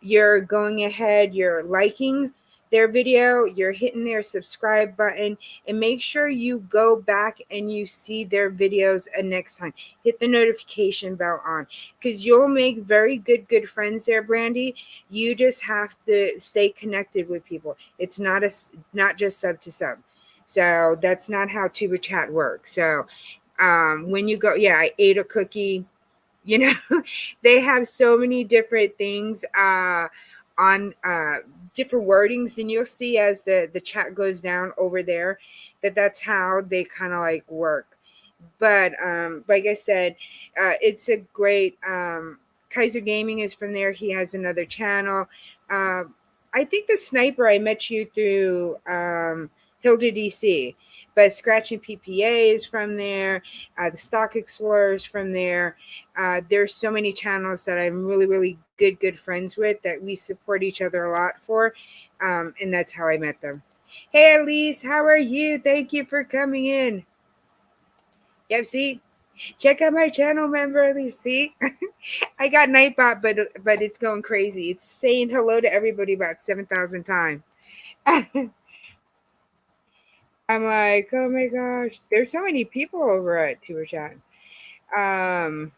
You're going ahead, you're liking their video, you're hitting their subscribe button, and make sure you go back and you see their videos next time. Hit the notification bell on because you'll make very good friends there, Brandy. You just have to stay connected with people. It's not just sub to sub. So that's not how Tuba Chat works. So when you go, yeah, I ate a cookie. You know, they have so many different things on different wordings, and you'll see as the chat goes down over there that that's how they kind of like work. But like I said, it's a great Kaiser Gaming is from there. He has another channel. I think the sniper I met you through Hilda DC, but Scratching PPA is from there. The Stock Explorer is from there. There's so many channels that I'm really, really good friends with that we support each other a lot for, and that's how I met them. Hey, Elise, how are you? Thank you for coming in. Yep, see, check out my channel, member. Elise. See, I got Nightbot, but it's going crazy. It's saying hello to everybody about 7,000 times. I'm like, oh my gosh, there's so many people over at Tour Chat. Um,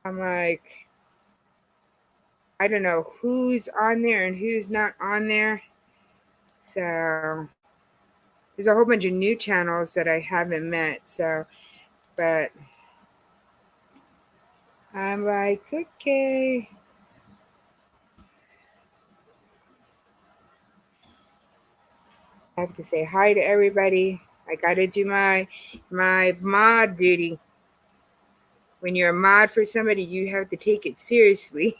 I'm like, I don't know who's on there and who's not on there. So there's a whole bunch of new channels that I haven't met. So, but I'm like, okay. I have to say hi to everybody. I gotta do my mod duty. When you're a mod for somebody, you have to take it seriously.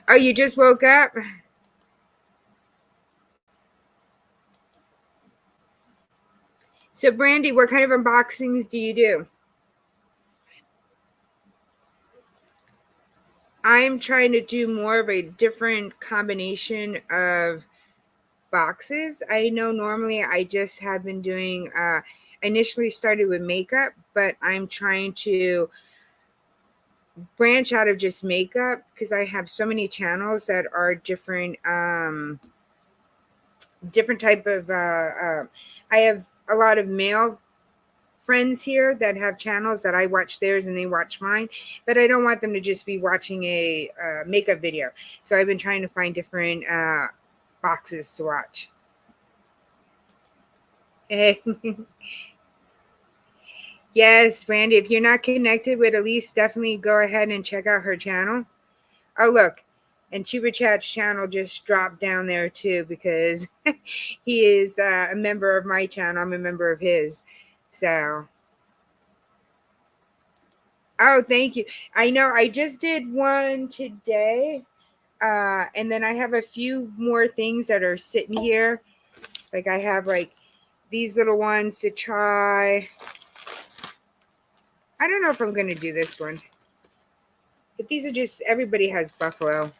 Oh, you just woke up? So, Brandy, what kind of unboxings do you do? I'm trying to do more of a different combination of boxes. I know normally I just have been doing, initially started with makeup, but I'm trying to branch out of just makeup because I have so many channels that are different type of I have a lot of male friends here that have channels that I watch theirs and they watch mine, but I don't want them to just be watching a makeup video. So I've been trying to find different boxes to watch. Yes, Brandy, if you're not connected with Elise, definitely go ahead and check out her channel. Oh, look, and Chuba Chat's channel just dropped down there too because he is a member of my channel. I'm a member of his. So, oh, thank you. I know I just did one today. And then I have a few more things that are sitting here. Like I have like these little ones to try. I don't know if I'm going to do this one. But these are just, everybody has buffalo.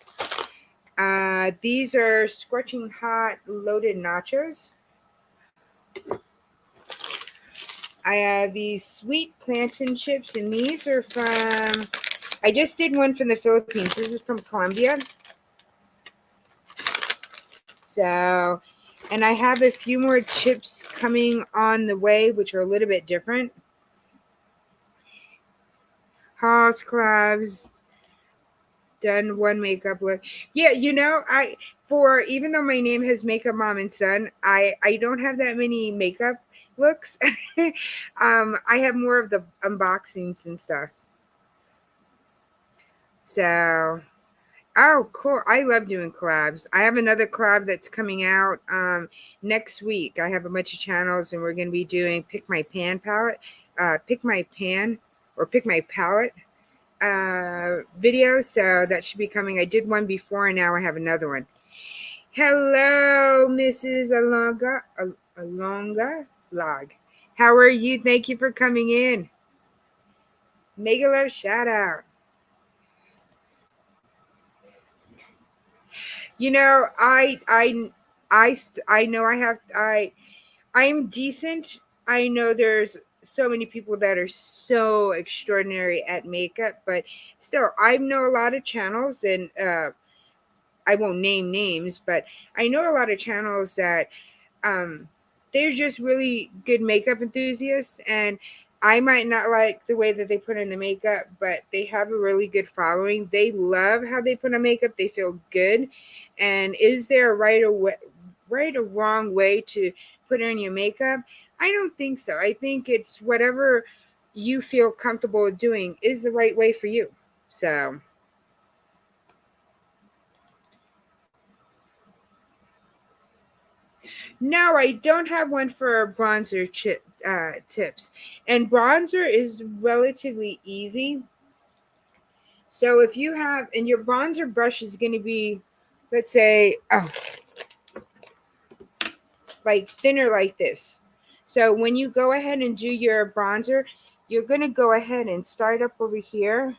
These are scorching hot loaded nachos. I have these sweet plantain chips, and these are from, I just did one from the Philippines. This is from Colombia. So, and I have a few more chips coming on the way, which are a little bit different. Haas Clubs, done one makeup look. Yeah, for even though my name has Makeup Mom and Son, I don't have that many makeup looks. I have more of the unboxings and stuff. So, oh, cool. I love doing collabs. I have another collab that's coming out next week. I have a bunch of channels and we're going to be doing Pick My Pan palette, Pick My Pan or Pick My Palette video. So that should be coming. I did one before and now I have another one. Hello, Mrs. Alonga Log. How are you? Thank you for coming in. Mega love shout out. You know, I know I'm decent. I know there's so many people that are so extraordinary at makeup, but still, I know a lot of channels, and I won't name names, but I know a lot of channels that um, they're just really good makeup enthusiasts, and I might not like the way that they put in the makeup, but they have a really good following. They love how they put on makeup. They feel good. And is there a right or wrong way to put on your makeup? I don't think so. I think it's whatever you feel comfortable doing is the right way for you. So, No, I don't have one for bronzer tips. And bronzer is relatively easy. So if you have, and your bronzer brush is going to be, let's say, like thinner like this. So when you go ahead and do your bronzer, you're going to go ahead and start up over here.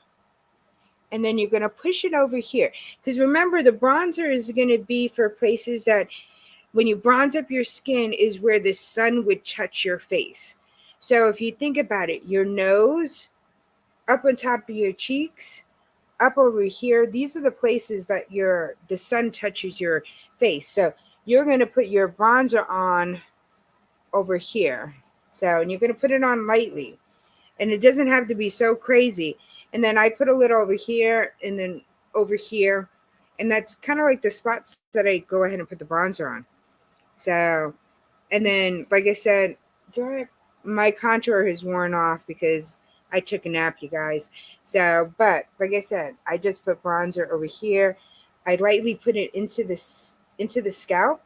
And then you're going to push it over here. Because remember, the bronzer is going to be for places that when you bronze up your skin is where the sun would touch your face. So if you think about it, your nose, up on top of your cheeks, up over here, these are the places that the sun touches your face. So you're going to put your bronzer on over here. So, and you're going to put it on lightly. And it doesn't have to be so crazy. And then I put a little over here and then over here. And that's kind of like the spots that I go ahead and put the bronzer on. So, and then, like I said, my contour has worn off because I took a nap, you guys. So, but like I said, I just put bronzer over here. I lightly put it into the scalp,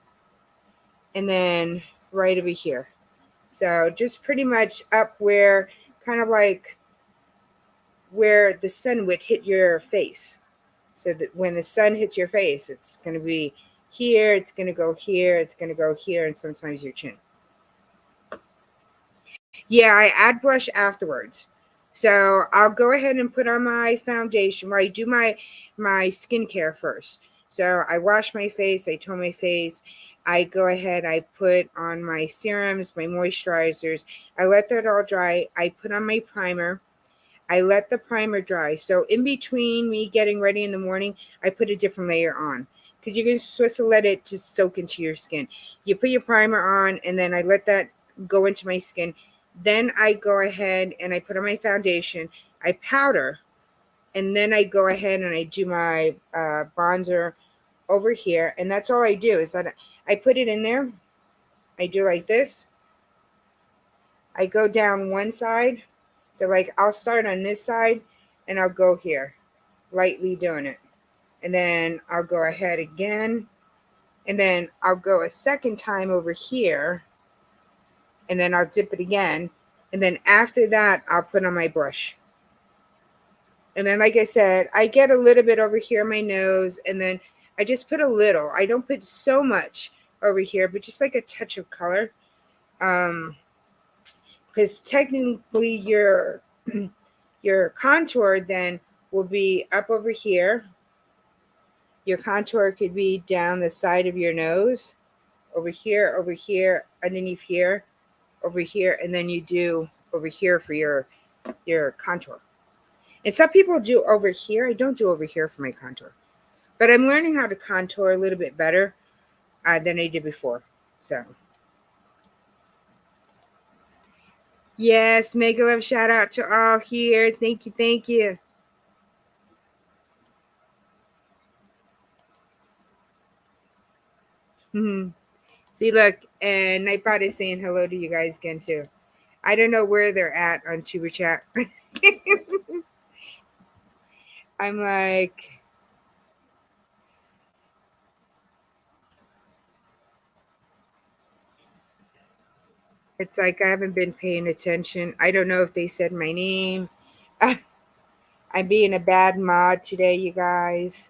and then right over here. So just pretty much up where, kind of like where the sun would hit your face. So that when the sun hits your face, it's going to be here, it's going to go here, it's going to go here, and sometimes your chin. Yeah, I add blush afterwards. So I'll go ahead and put on my foundation. Well, I do my skincare first. So I wash my face, I tone my face. I go ahead, I put on my serums, my moisturizers. I let that all dry. I put on my primer. I let the primer dry. So in between me getting ready in the morning, I put a different layer on because you're supposed to let it just soak into your skin. You put your primer on, and then I let that go into my skin. Then I go ahead and I put on my foundation. I powder, and then I go ahead and I do my bronzer over here. And that's all I do is that I put it in there. I do like this. I go down one side. So like I'll start on this side and I'll go here, lightly doing it. And then I'll go ahead again. And then I'll go a second time over here. And then I'll dip it again. And then after that, I'll put on my brush. And then, like I said, I get a little bit over here on my nose. And then I just put a little. I don't put so much over here, but just like a touch of color. Because technically your contour then will be up over here. Your contour could be down the side of your nose, over here, underneath here, over here, and then you do over here for your contour. And some people do over here. I don't do over here for my contour. But I'm learning how to contour a little bit better than I did before. So, yes, mega love shout out to all here. Thank you, thank you. See, look, and Nightbot is saying hello to you guys again too. I don't know where they're at on Tuber Chat. I'm like, it's like I haven't been paying attention. I don't know if they said my name. I'm being a bad mod today, you guys.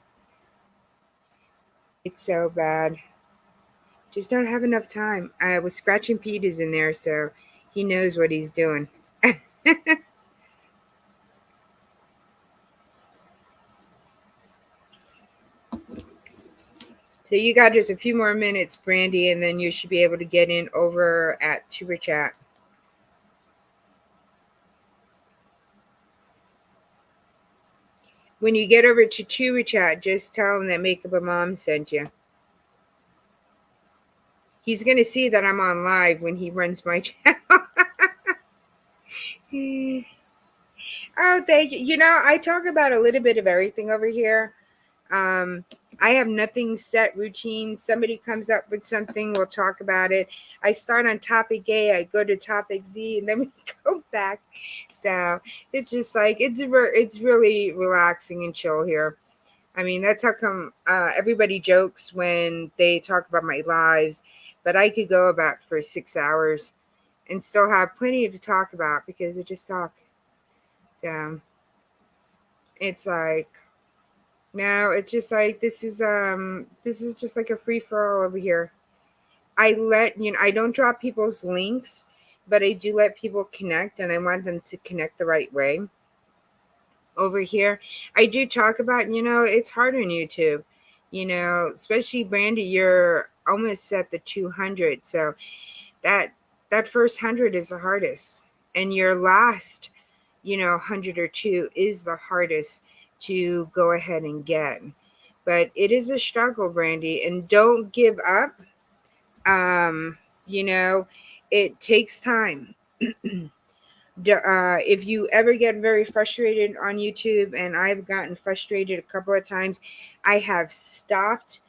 It's so bad. Just don't have enough time. I was scratching Pete is in there, so he knows what he's doing. So you got just a few more minutes, Brandy, and then you should be able to get in over at Tuber Chat. When you get over to Tuber Chat, just tell him that Makeup a Mom sent you. He's going to see that I'm on live when he runs my channel. Oh, thank you. You know, I talk about a little bit of everything over here. I have nothing set routine. Somebody comes up with something, we'll talk about it. I start on topic A, I go to topic Z, and then we go back. So it's just like it's really relaxing and chill here. I mean, that's how come everybody jokes when they talk about my lives, but I could go about for 6 hours and still have plenty to talk about because I just talk. So it's like, no, it's just like this is just like a free for all over here. I don't drop people's links, but I do let people connect, and I want them to connect the right way. Over here, I do talk about, it's hard on YouTube, especially Brandy, you're almost at the 200. So that that first 100 is the hardest, and your last, 100 or two is the hardest to go ahead and get. But it is a struggle, Brandy, and don't give up. um you know it takes time. If you ever get very frustrated on YouTube, and I've gotten frustrated a couple of times, I have stopped,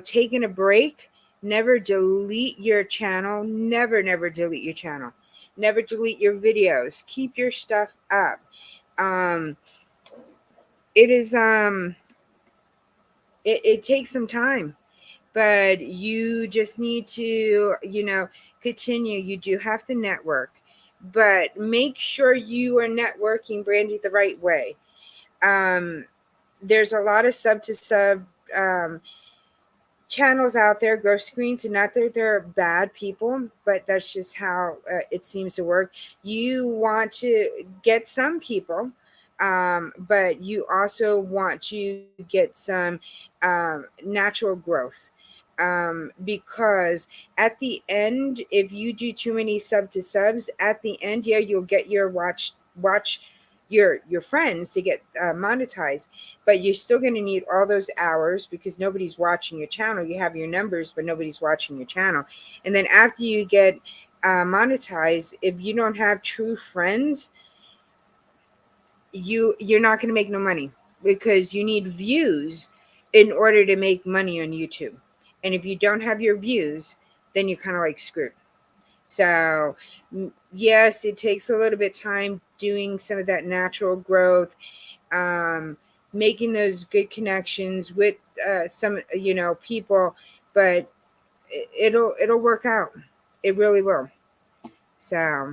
taken a break. Never delete your channel. Never, never delete your channel. Never delete your videos. Keep your stuff up. Um, it is, it takes some time, but you just need to, continue. You do have to network, but make sure you are networking, Brandy, the right way. Um, there's a lot of sub to sub channels out there, growth screens, and not that they're bad people, but that's just how it seems to work. You want to get some people, but you also want to get some natural growth. Because at the end, if you do too many sub to subs, at the end, yeah, you'll get your watch your friends to get monetized, but you're still going to need all those hours because nobody's watching your channel. You have your numbers, but nobody's watching your channel. And then after you get monetized, if you don't have true friends, you're not going to make no money, because you need views in order to make money on YouTube. And if you don't have your views, then you're kind of like screwed. So yes, it takes a little bit of time doing some of that natural growth, um, making those good connections with some, people, but it'll work out. It really will. So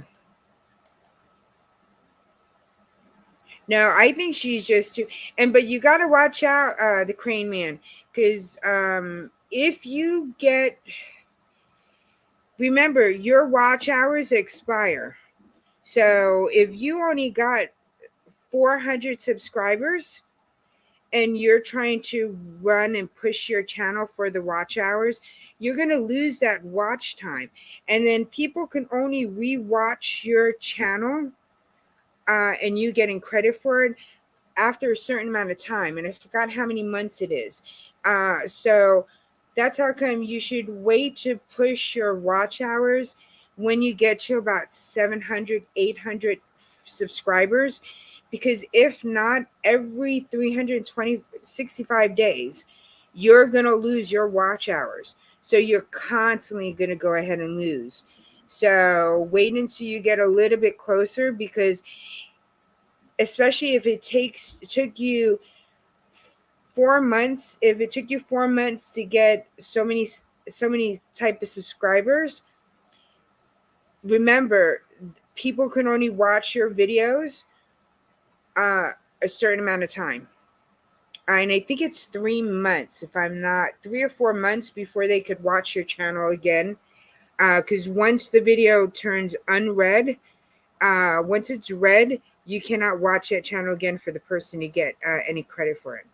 no, I think she's just too. And but you got to watch out, the Crane Man, because if you get, remember, your watch hours expire. So if you only got 400 subscribers and you're trying to run and push your channel for the watch hours, you're going to lose that watch time. And then people can only rewatch your channel, and you getting credit for it after a certain amount of time. And I forgot how many months it is. So that's how come you should wait to push your watch hours when you get to about 700, 800 subscribers. Because if not, every 320, 65 days, you're going to lose your watch hours. So you're constantly going to go ahead and lose. So wait until you get a little bit closer, because especially if it took you 4 months, if it took you 4 months to get so many type of subscribers, remember, people can only watch your videos uh, a certain amount of time. And I think it's 3 months, if I'm not 3 or 4 months, before they could watch your channel again. Because once the video turns unread, once it's read, you cannot watch that channel again for the person to get any credit for it.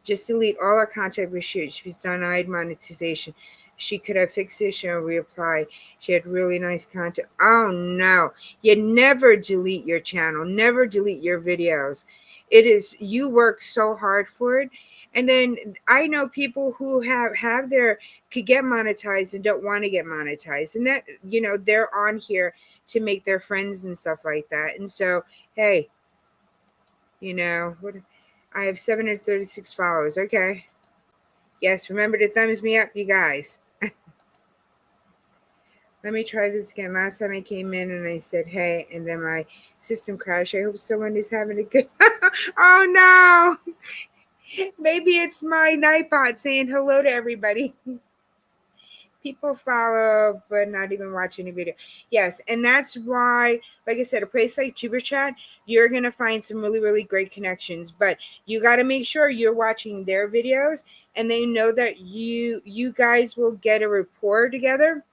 Just delete all our contact with she. She was denied monetization. She could have fixed it. She'll reapply. She had really nice content. Oh no. You never delete your channel. Never delete your videos. It is, you work so hard for it. And then I know people who have their, could get monetized and don't want to get monetized. And that, they're on here to make their friends and stuff like that. And so, hey, what, I have 736 followers. Okay. Yes, remember to thumbs me up, you guys. Let me try this again. Last time I came in and I said, hey, and then my system crashed. I hope someone is having a good. Oh no. Maybe it's my Nightbot saying hello to everybody. People follow but not even watch any video. Yes, and that's why, like I said, a place like Tuber Chat, you're gonna find some really, really great connections. But you got to make sure you're watching their videos, and they know that you guys will get a rapport together.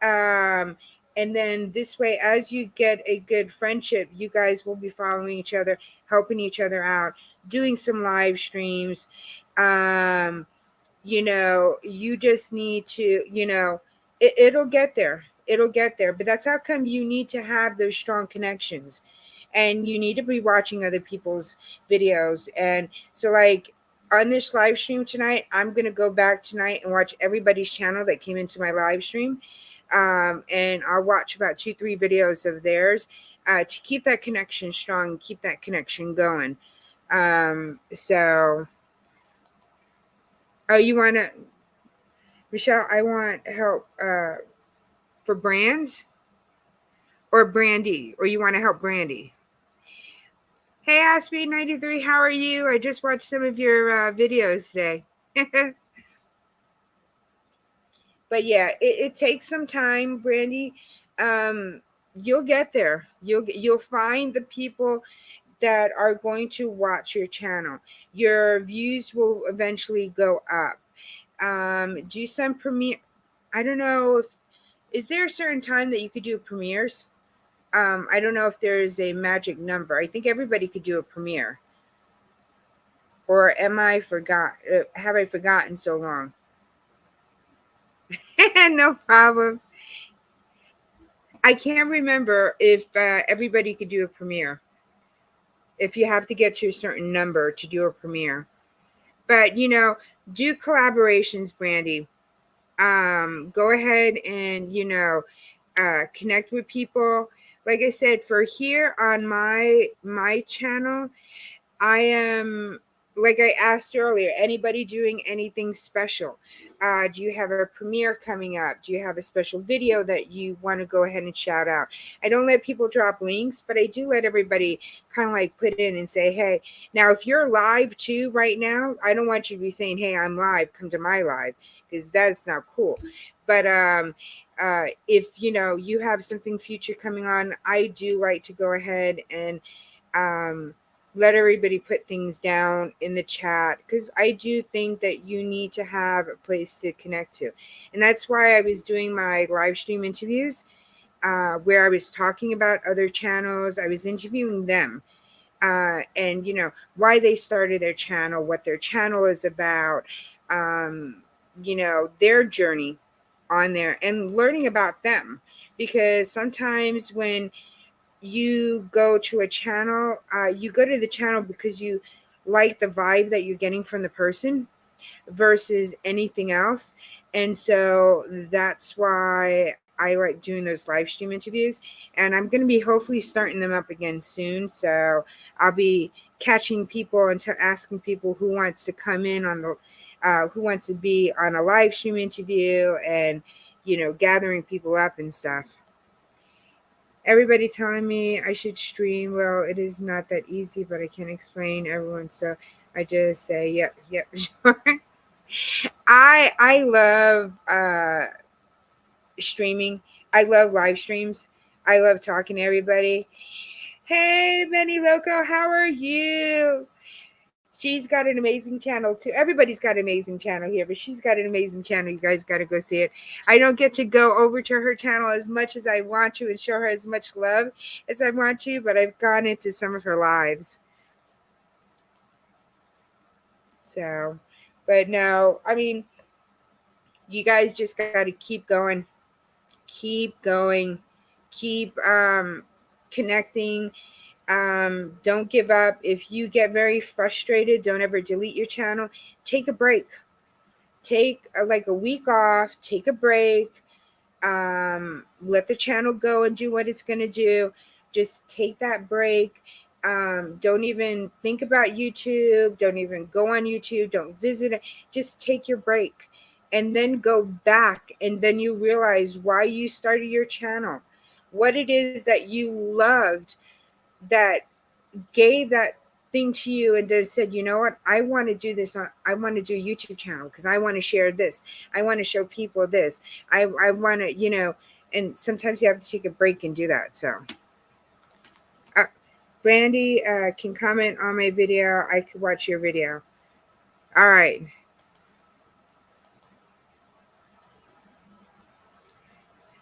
Um, and then this way, as you get a good friendship, you guys will be following each other, helping each other out, doing some live streams. Um, you just need to, it'll get there. It'll get there. But that's how come you need to have those strong connections, and you need to be watching other people's videos. And so, like, on this live stream tonight, I'm going to go back tonight and watch everybody's channel that came into my live stream. And I'll watch about 2, 3 videos of theirs to keep that connection strong, keep that connection going. So, oh, you want to, Michelle, I want help for brands or Brandy, or you want to help Brandy? Hey, Aspie93, how are you? I just watched some of your videos today. But yeah, it takes some time, Brandy. You'll get there. You'll find the people that are going to watch your channel. Your views will eventually go up. Do some premiere. I don't know if is there a certain time that you could do premieres. I don't know if there is a magic number. I think everybody could do a premiere. Or am I forgot? Have I forgotten so long? No problem. I can't remember if everybody could do a premiere. If you have to get to a certain number to do a premiere, but do collaborations, Brandy. Go ahead and connect with people. Like I said, for here on my channel, I am, like I asked earlier, anybody doing anything special? Do you have a premiere coming up? Do you have a special video that you want to go ahead and shout out? I don't let people drop links, but I do let everybody kind of like put in and say, hey, now if you're live too right now, I don't want you to be saying, hey, I'm live, come to my live, because that's not cool. But if you have something future coming on, I do like to go ahead and let everybody put things down in the chat, because I do think that you need to have a place to connect to. And that's why I was doing my live stream interviews where I was talking about other channels. I was interviewing them and why they started their channel, what their channel is about, their journey on there, and learning about them. Because sometimes when you go to a channel, you go to the channel because you like the vibe that you're getting from the person versus anything else. And so that's why I like doing those live stream interviews. And I'm going to be hopefully starting them up again soon. So I'll be catching people and asking people who wants to come in on who wants to be on a live stream interview, and, gathering people up and stuff. Everybody telling me I should stream. Well, it is not that easy, but I can't explain everyone. So I just say, yep, sure. I love streaming. I love live streams. I love talking to everybody. Hey, Benny Loco, how are you? She's got an amazing channel too. Everybody's got an amazing channel here, but she's got an amazing channel. You guys got to go see it. I don't get to go over to her channel as much as I want to and show her as much love as I want to, but I've gone into some of her lives. So, but no, I mean, you guys just got to keep going, keep connecting. Don't give up. If you get very frustrated, don't ever delete your channel. Take a break. Take like a week off. Take a break. Let the channel go and do what it's going to do. Just take that break. Don't even think about YouTube. Don't even go on YouTube. Don't visit it. Just take your break and then go back, and then you realize why you started your channel, what it is that you loved that gave that thing to you, and then said, you know what, I want to do this I want to do a YouTube channel because I want to share this, I want to show people this, I want to, and sometimes you have to take a break and do that. So uh, Brandy can comment on my video, I could watch your video. All right.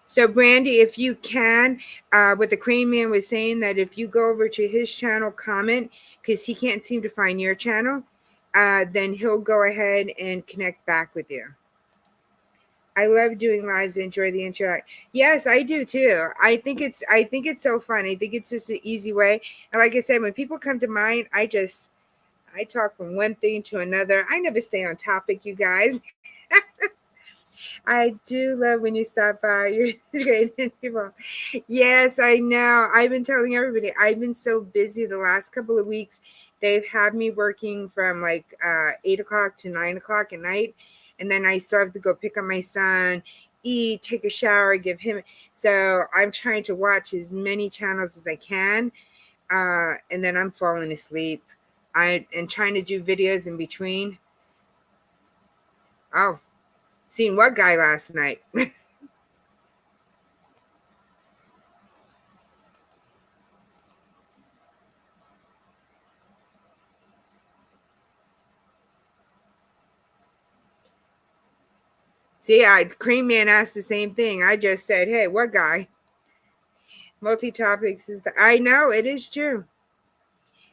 So Brandy, if you can, what the Crane Man was saying, that if you go over to his channel, comment, because he can't seem to find your channel, then he'll go ahead and connect back with you. I love doing lives, enjoy the interact. Yes, I do too. I think it's so fun. I think it's just an easy way. And like I said, when people come to mind, I talk from one thing to another. I never stay on topic, you guys. I do love when you stop by. You're great people. Yes, I know. I've been telling everybody, I've been so busy the last couple of weeks. They've had me working from like 8 o'clock to 9 o'clock at night. And then I still have to go pick up my son, eat, take a shower, give him. So I'm trying to watch as many channels as I can. And then I'm falling asleep. And trying to do videos in between. Oh, seen what guy last night? See, Cream Man asked the same thing. I just said, hey, what guy? Multi topics is the. I know, it is true.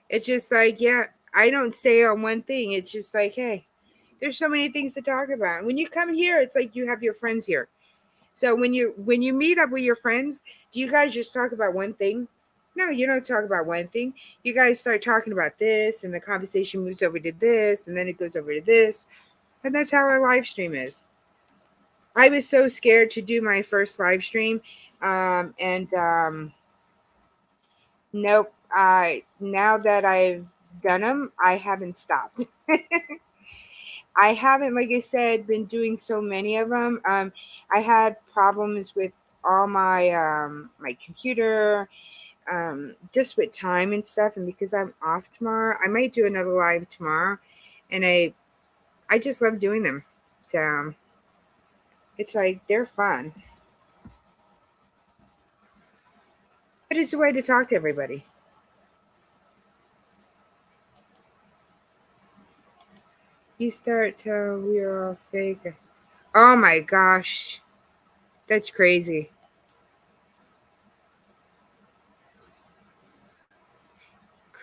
It's just like, yeah, I don't stay on one thing. It's just like, hey, there's so many things to talk about. When you come here, it's like you have your friends here. So when you meet up with your friends, do you guys just talk about one thing? No, you don't talk about one thing. You guys start talking about this, and the conversation moves over to this, and then it goes over to this. And that's how our live stream is. I was so scared to do my first live stream. And nope. Now that I've done them, I haven't stopped. I haven't, like I said, been doing so many of them. I had problems with all my computer, just with time and stuff. And because I'm off tomorrow, I might do another live tomorrow. And I just love doing them. So it's like they're fun, but it's a way to talk to everybody. You start to we're all fake. Oh my gosh. That's crazy.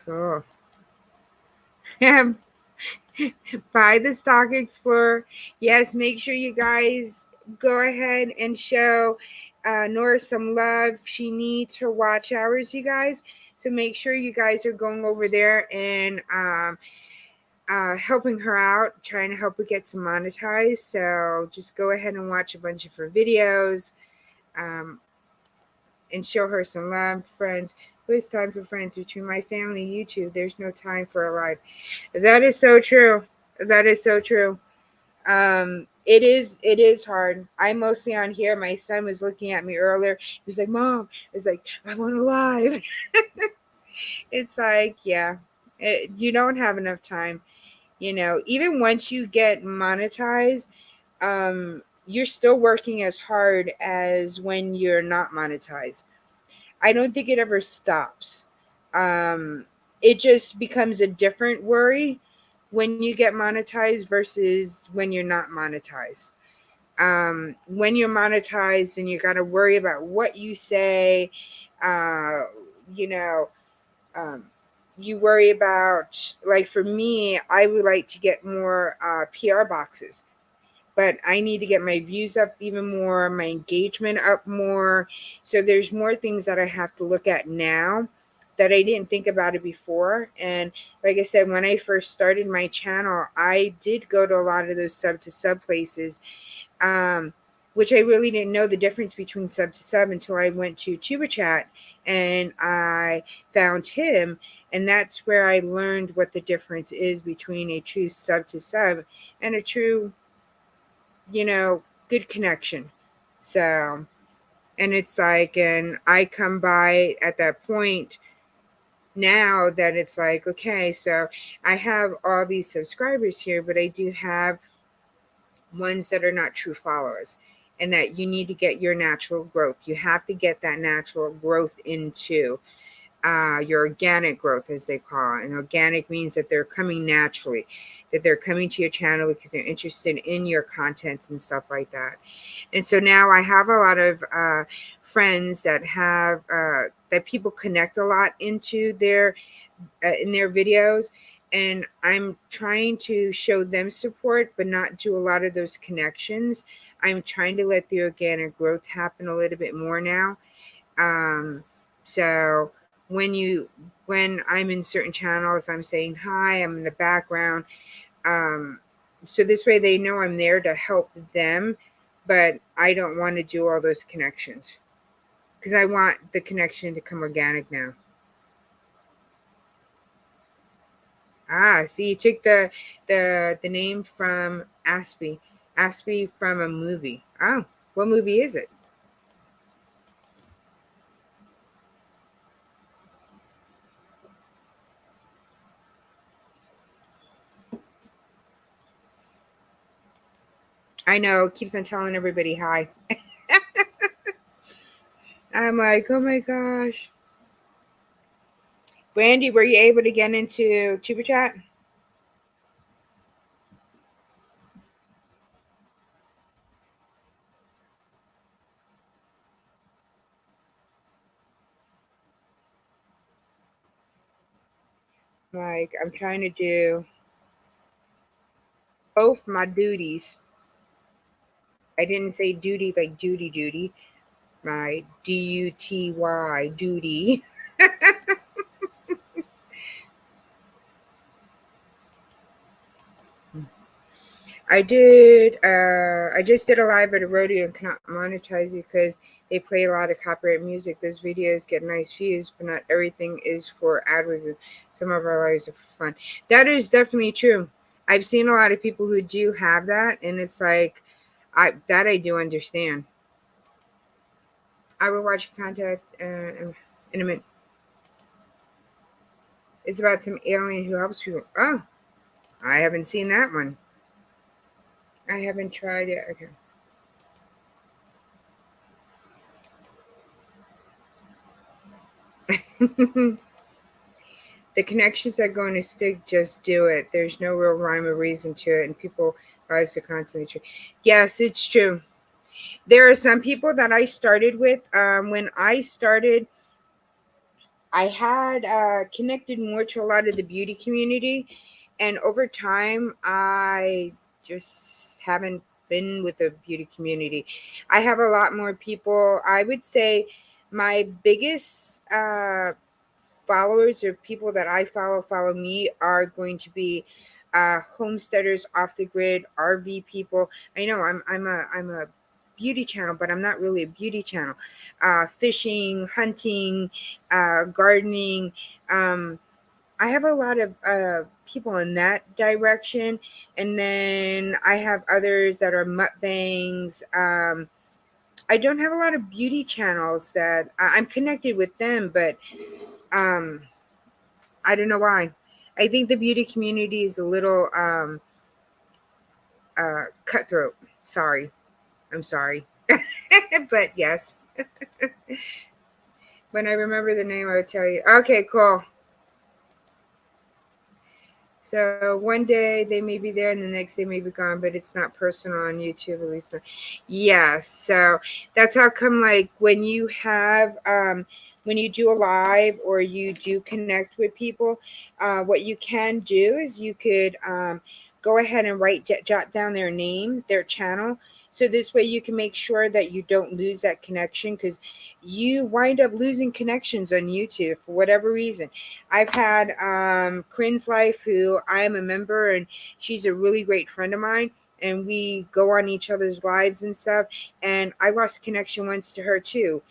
Cool. Buy the Stock Explorer. Yes, make sure you guys go ahead and show Nora some love. She needs her watch hours, you guys. So make sure you guys are going over there and helping her out, trying to help her get some monetized. So just go ahead and watch a bunch of her videos. And show her some love, friends. Who has time for friends? Between my family and YouTube, there's no time for a life. That is so true. That is so true. It is hard. I'm mostly on here. My son was looking at me earlier. He was like, Mom, it's like, I want a live. It's like, yeah, you don't have enough time. Even once you get monetized, you're still working as hard as when you're not monetized. I don't think it ever stops. Um, it just becomes a different worry when you get monetized versus when you're not monetized. When you're monetized and you got to worry about what you say, uh, you know, um, you worry about, like for me, I would like to get more PR boxes, but I need to get my views up even more, my engagement up more. So there's more things that I have to look at now that I didn't think about it before. And like I said, when I first started my channel, I did go to a lot of those sub to sub places, um, which I really didn't know the difference between sub to sub until I went to Tuba Chat and I found him. And that's where I learned what the difference is between a true sub to sub and a true good connection. So, and it's like, and I come by at that point now that it's like, okay, so I have all these subscribers here, but I do have ones that are not true followers, and that you need to get your natural growth. You have to get that natural growth into your organic growth, as they call it. And organic means that they're coming naturally, that they're coming to your channel because they're interested in your contents and stuff like that. And so now I have a lot of friends that have that people connect a lot into their in their videos, and I'm trying to show them support but not do a lot of those connections. I'm trying to let the organic growth happen a little bit more now. So when I'm in certain channels, I'm saying hi, I'm in the background. um, so this way they know I'm there to help them, but I don't want to do all those connections because I want the connection to come organic now. See, you took the name from Aspie. Aspie from a movie. Oh, what movie is it? I know, keeps on telling everybody hi. I'm like, oh my gosh. Brandy, were you able to get into Chupa Chat? Like, I'm trying to do both my duties. I didn't say duty like duty. My duty duty. I just did a live at a rodeo and cannot monetize it because they play a lot of copyright music. Those videos get nice views, but not everything is for ad review. Some of our lives are for fun. That is definitely true. I've seen a lot of people who do have that, and it's like, I do understand. I will watch Contact in a minute. It's about some alien who helps people. Oh, I haven't seen that one. I haven't tried it. Okay. The connections are going to stick. Just do it. There's no real rhyme or reason to it, and people lives are constantly true. Yes, it's true. There are some people that I started with. When I started, I had connected more to a lot of the beauty community, and over time, I just haven't been with the beauty community. I have a lot more people. I would say my biggest followers or people that I follow me are going to be homesteaders, off the grid, RV people. I know I'm a beauty channel, but I'm not really a beauty channel. Fishing, hunting, gardening. Um, I have a lot of people in that direction, and then I have others that are mukbangs. I don't have a lot of beauty channels that I'm connected with them, but um, I don't know why. I think the beauty community is a little cutthroat. Sorry, I'm sorry, but yes. When I remember the name, I would tell you. Okay, cool. So one day they may be there and the next day may be gone, but it's not personal on YouTube, at least. Yeah, so that's how come, like, when you do a live or you do connect with people, what you can do is you could go ahead and jot down their name, their channel. So this way you can make sure that you don't lose that connection, because you wind up losing connections on YouTube for whatever reason. I've had Corinne's Life, who I am a member, and she's a really great friend of mine. And we go on each other's lives and stuff. And I lost connection once to her too.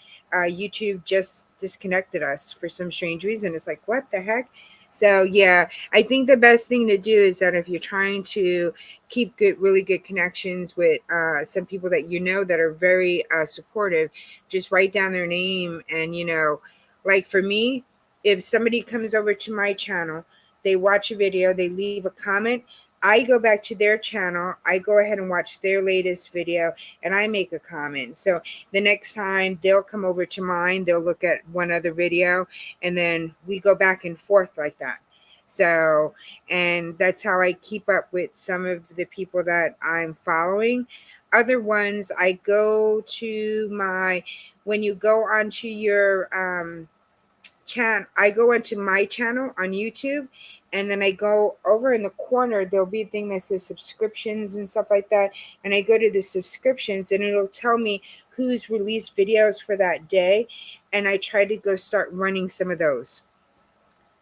YouTube just disconnected us for some strange reason. It's like, what the heck? So yeah, I think the best thing to do is that if you're trying to keep really good connections with some people that you know that are very supportive, just write down their name. And like for me, if somebody comes over to my channel, they watch a video, they leave a comment, I go back to their channel, I go ahead and watch their latest video, and I make a comment. So the next time they'll come over to mine, they'll look at one other video, and then we go back and forth like that. So, and that's how I keep up with some of the people that I'm following. Other ones, I go to my, when you go onto your I go into my channel on YouTube, and then I go over in the corner, there'll be a thing that says subscriptions and stuff like that, and I go to the subscriptions, and it'll tell me who's released videos for that day, and I try to go start running some of those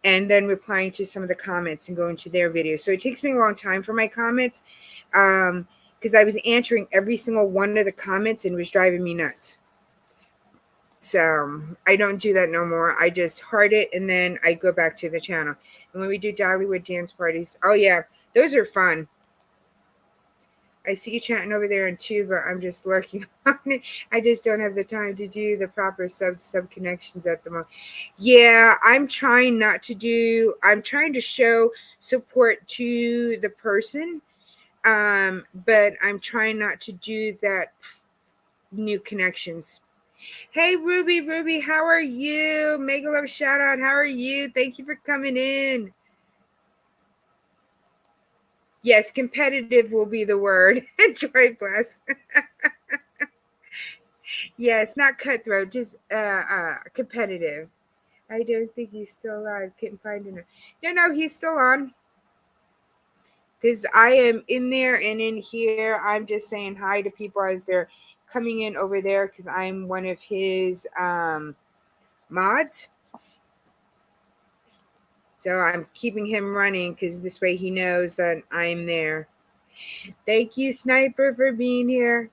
and then replying to some of the comments and going to their videos. So it takes me a long time for my comments, because I was answering every single one of the comments and it was driving me nuts. So I don't do that no more. I just heart it and then I go back to the channel. And when we do Dollywood dance parties, oh yeah, those are fun. I see you chatting over there in too, but I'm just lurking on it. I just don't have the time to do the proper sub connections at the moment. Yeah, I'm trying not to do. I'm trying to show support to the person, but I'm trying not to do that new connections. Hey, Ruby, how are you? Mega love shout out. How are you? Thank you for coming in. Yes, competitive will be the word. Joy bless. Yes, not cutthroat, just competitive. I don't think he's still alive. Couldn't find him. No, he's still on. Because I am in there and in here. I'm just saying hi to people as they're coming in over there because I'm one of his mods. So I'm keeping him running because this way he knows that I'm there. Thank you, Sniper, for being here.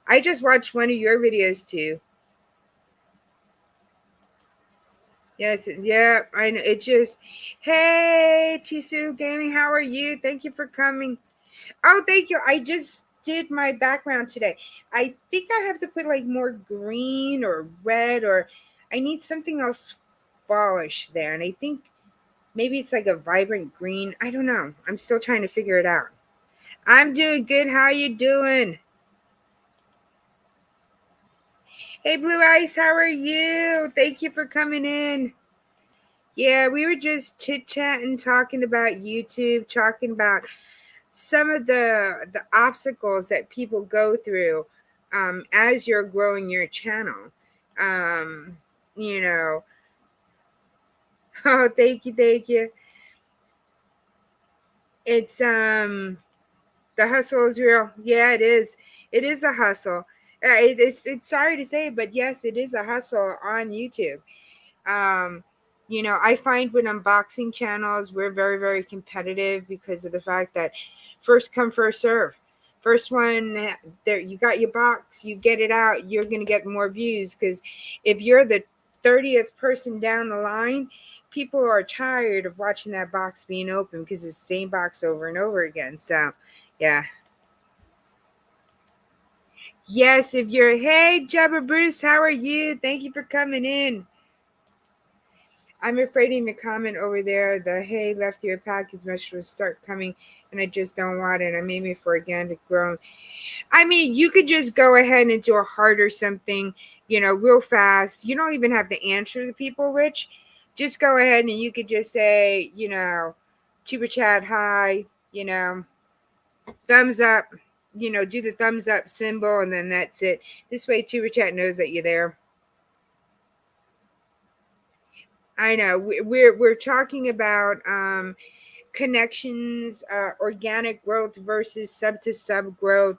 I just watched one of your videos too. Yes, yeah, I know. It just, hey, Tisu Gaming, how are you? Thank you for coming. Oh, thank you. I just did my background today. I think I have to put like more green or red, or I need something else fallish there. And I think maybe it's like a vibrant green. I don't know. I'm still trying to figure it out. I'm doing good. How you doing? Hey, Blue Ice, how are you? Thank you for coming in. Yeah, we were just chit-chatting, talking about YouTube, talking about some of the obstacles that people go through as you're growing your channel. Um, you know, oh, thank you. It's the hustle is real. Yeah, it is. It is a hustle. It's sorry to say, but yes, it is a hustle on YouTube. Um, I find with unboxing channels, we're very, very competitive because of the fact that first come, first serve. First one there, you got your box, you get it out, you're gonna get more views. Because if you're the 30th person down the line, people are tired of watching that box being open because it's the same box over and over again. So, yeah. Yes, if you're, hey, Jabba Bruce, how are you? Thank you for coming in. I'm afraid in the comment over there, the hey, left your package message will start coming and I just don't want it. I made me for organic grown. I mean, you could just go ahead and do a heart or something, real fast. You don't even have to answer the people, Rich. Just go ahead and you could just say, Tuba Chat, hi, thumbs up, do the thumbs up symbol, and then that's it. This way, Tuba Chat knows that you're there. I know we're talking about connections, organic growth versus sub to sub growth.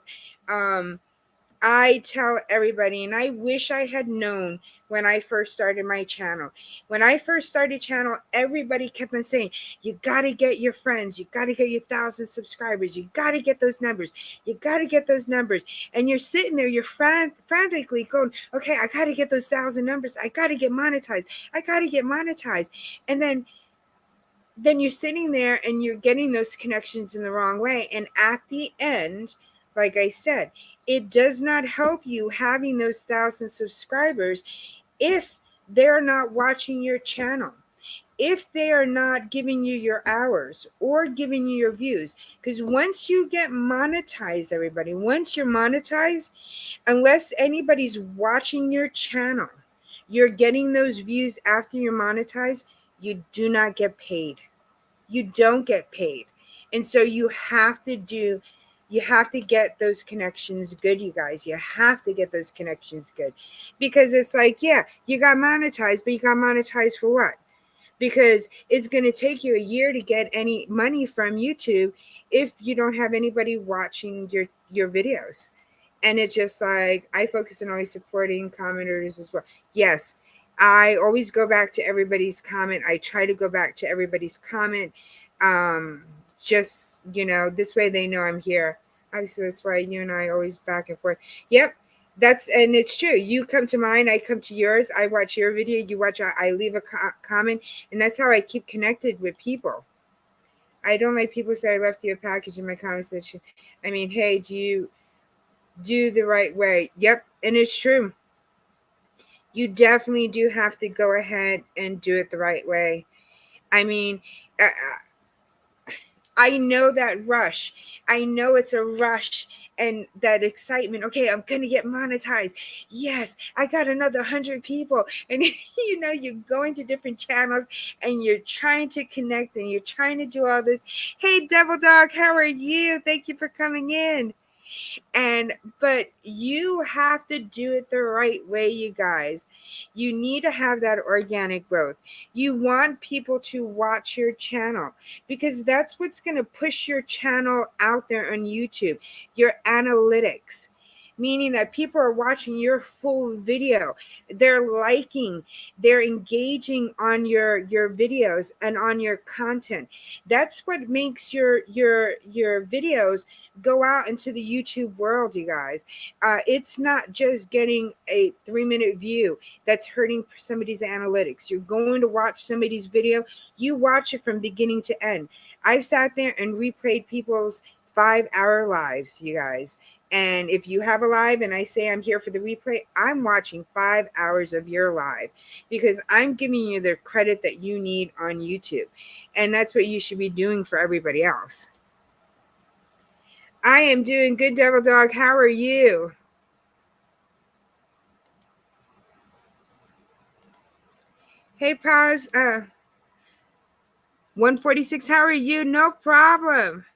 I tell everybody, and I wish I had known when I first started my channel. When I first started channel, everybody kept on saying, you got to get your friends. You got to get your 1,000 subscribers. You got to get those numbers. You got to get those numbers. And you're sitting there, you're frantically going, okay, I got to get those 1,000 numbers. I got to get monetized. I got to get monetized. And then you're sitting there and you're getting those connections in the wrong way. And at the end, like I said, it does not help you having those 1,000 subscribers if they're not watching your channel, if they are not giving you your hours or giving you your views. Because once you get monetized, everybody, once you're monetized, unless anybody's watching your channel, you're getting those views after you're monetized, you do not get paid. You don't get paid. And so you have to get those connections good, you guys. You have to get those connections good. Because it's like, yeah, you got monetized, but you got monetized for what? Because it's going to take you a year to get any money from YouTube if you don't have anybody watching your videos. And it's just like, I focus on always supporting commenters as well. Yes, I always go back to everybody's comment. I try to go back to everybody's comment. Um, just, this way they know I'm here. Obviously, that's why you and I always back and forth. Yep. And it's true. You come to mine, I come to yours. I watch your video, you watch, I leave a comment. And that's how I keep connected with people. I don't like people say I left you a package in my comment section. I mean, hey, do you do the right way? Yep. And it's true. You definitely do have to go ahead and do it the right way. I mean, I know that rush. I know it's a rush and that excitement. Okay, I'm going to get monetized. Yes, I got another 100 people. And you're going to different channels and you're trying to connect and you're trying to do all this. Hey, Devil Dog, how are you? Thank you for coming in. But you have to do it the right way, you guys. You need to have that organic growth. You want people to watch your channel because that's what's going to push your channel out there on YouTube. Your analytics, meaning that people are watching your full video. They're liking, they're engaging on your videos and on your content. That's what makes your videos go out into the YouTube world, you guys. It's not just getting a 3-minute view that's hurting somebody's analytics. You're going to watch somebody's video, you watch it from beginning to end. I've sat there and replayed people's 5-hour lives, you guys. And if you have a live and I say I'm here for the replay, I'm watching 5 hours of your live because I'm giving you the credit that you need on YouTube. And that's what you should be doing for everybody else. I am doing good, Devil Dog. How are you? Hey, Pause. 146. How are you? No problem.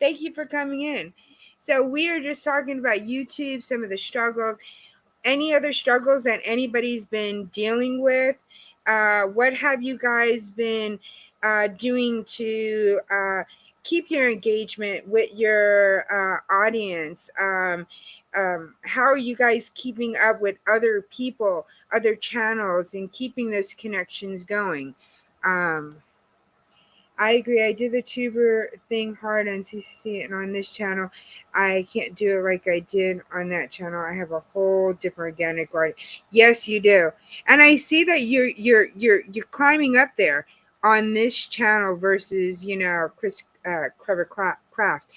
Thank you for coming in. So we are just talking about YouTube, some of the struggles, any other struggles that anybody's been dealing with. What have you guys been doing to keep your engagement with your audience? How are you guys keeping up with other people, other channels, and keeping those connections going? I agree. I did the tuber thing hard on CCC, and on this channel, I can't do it like I did on that channel. I have a whole different organic garden. Yes, you do, and I see that you're climbing up there on this channel versus Chris Clever Craft.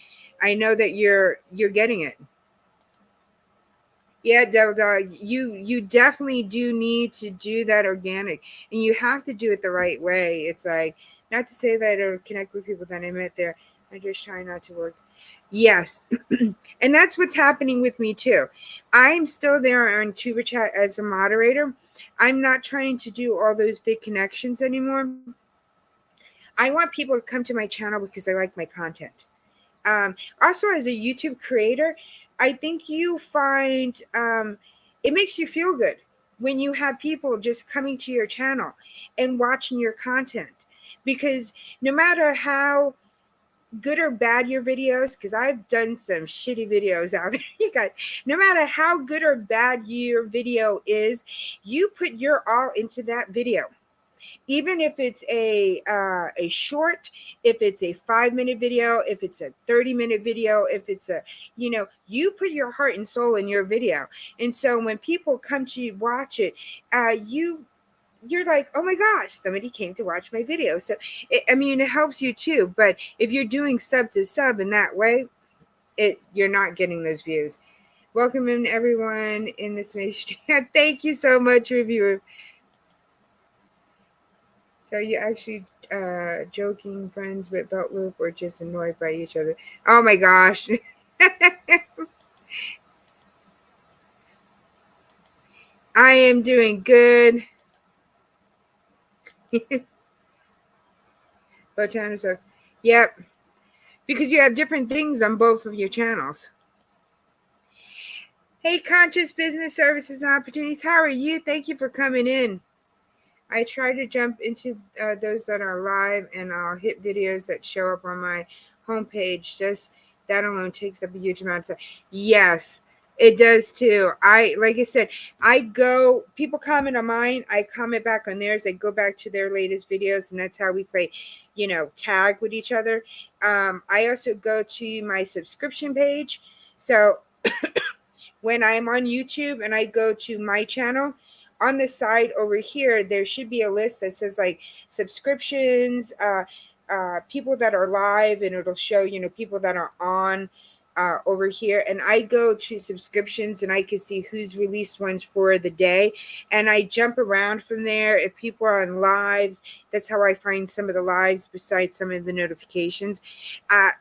I know that you're getting it. Yeah, Devil Dog, you definitely do need to do that organic, and you have to do it the right way. It's like, not to say that I don't connect with people that I met there. I just try not to work. Yes, and that's what's happening with me too. I'm still there on Tuber Chat as a moderator. I'm not trying to do all those big connections anymore. I want people to come to my channel because they like my content. Also, as a YouTube creator, I think you find it makes you feel good when you have people just coming to your channel and watching your content. Because no matter how good or bad your videos, because I've done some shitty videos out there, you guys, no matter how good or bad your video is, you put your all into that video. Even if it's a short, if it's a 5-minute video, if it's a 30-minute video, if it's a, you put your heart and soul in your video. And so when people come to watch it, you're like, oh my gosh, somebody came to watch my video. So it helps you too. But if you're doing sub to sub in that way, you're not getting those views. Welcome in everyone in this ministry. Thank you so much, reviewer. So you actually joking friends with Belt Loop or just annoyed by each other? Oh my gosh. I am doing good. Both channels are, yep. Because you have different things on both of your channels. Hey, Conscious Business Services and Opportunities. How are you? Thank you for coming in. I try to jump into those that are live, and I'll hit videos that show up on my homepage. Just that alone takes up a huge amount of time. Yes, it does too. Like I said, people comment on mine, I comment back on theirs, I go back to their latest videos, and that's how we play, tag with each other. I also go to my subscription page. So when I'm on YouTube and I go to my channel, on the side over here, there should be a list that says like subscriptions, people that are live, and it'll show, people that are on over here. And I go to subscriptions and I can see who's released ones for the day. And I jump around from there. If people are on lives, that's how I find some of the lives besides some of the notifications.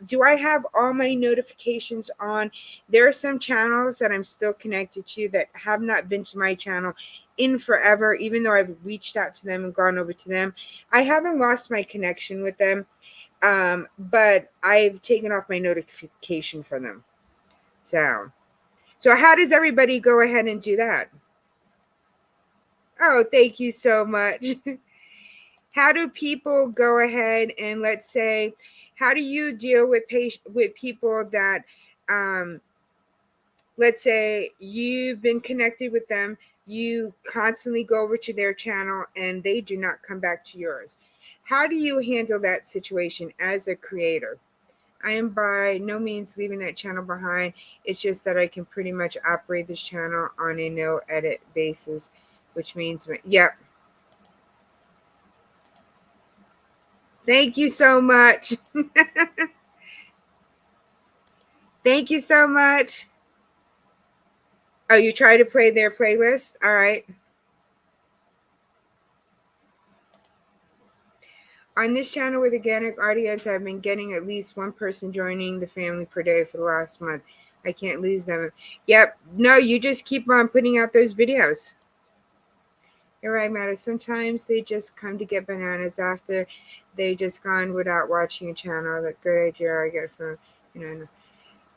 Do I have all my notifications on? There are some channels that I'm still connected to that have not been to my channel in forever, even though I've reached out to them and gone over to them. I haven't lost my connection with them, but I've taken off my notification for them. So how does everybody go ahead and do that? Oh, thank you so much. How do people go ahead and, let's say, how do you deal with people that, let's say you've been connected with them, you constantly go over to their channel and they do not come back to yours? How do you handle that situation as a creator? I am by no means leaving that channel behind. It's just that I can pretty much operate this channel on a no edit basis, which means, yep. Thank you so much. Thank you so much. Oh, you try to play their playlist? All right. On this channel with Organic Audience, I've been getting at least one person joining the family per day for the last month. I can't lose them. Yep. No, you just keep on putting out those videos. You're right, Matter. Sometimes they just come to get bananas after they just gone without watching a channel. That great idea I get from,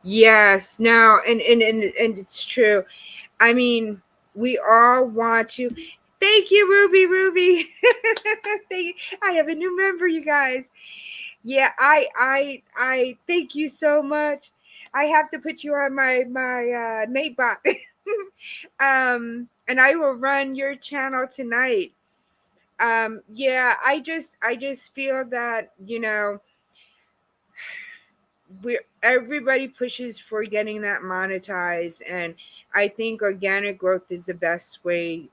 Yes, no, and it's true. I mean, we all want to. Thank you, Ruby. Thank you. I have a new member, you guys. Yeah, I thank you so much. I have to put you on my Natebot. And I will run your channel tonight. Yeah, I just feel that, everybody pushes for getting that monetized, and I think organic growth is the best way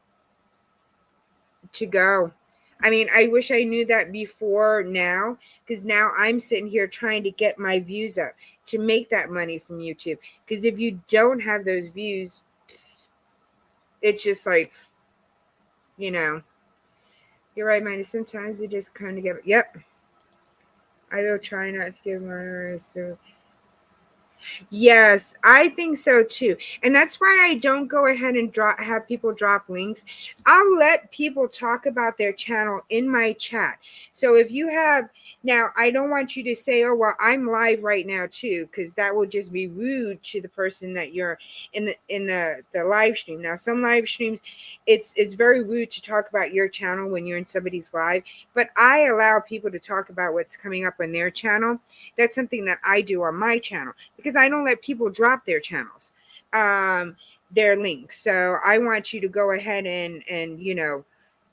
to go. I mean, I wish I knew that before now, because now I'm sitting here trying to get my views up to make that money from YouTube. Because if you don't have those views, it's just like, you're right, man. Sometimes they just kind of get, yep. I will try not to give my so. Yes, I think so too. And that's why I don't go ahead and have people drop links. I'll let people talk about their channel in my chat. So if you have, now I don't want you to say, "Oh, well, I'm live right now too," because that will just be rude to the person that you're in the live stream. Now, some live streams, it's very rude to talk about your channel when you're in somebody's live, but I allow people to talk about what's coming up on their channel. That's something that I do on my channel because I don't let people drop their channels, their links. So I want you to go ahead and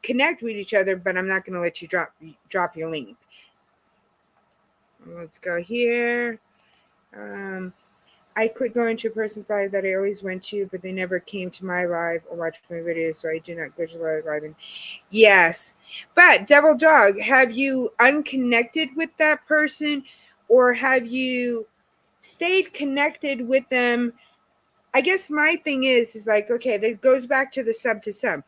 connect with each other, but I'm not going to let you drop your link. Let's go here. Um, I quit going to a person's live that I always went to, but they never came to my live or watched my videos, so I do not go to the live. And yes, but Devil Dog, have you unconnected with that person, or have you stayed connected with them? I guess my thing is like, okay, that goes back to the sub to sub.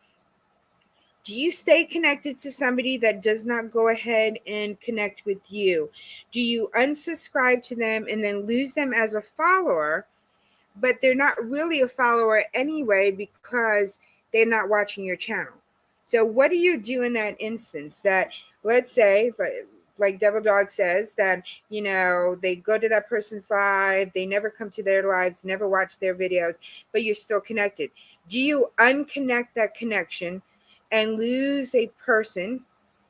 Do you stay connected to somebody that does not go ahead and connect with you? Do you unsubscribe to them and then lose them as a follower, but they're not really a follower anyway because they're not watching your channel? So what do you do in that instance? That, let's say, like Devil Dog says, that they go to that person's live, they never come to their lives, never watch their videos, but you're still connected. Do you unconnect that connection and lose a person,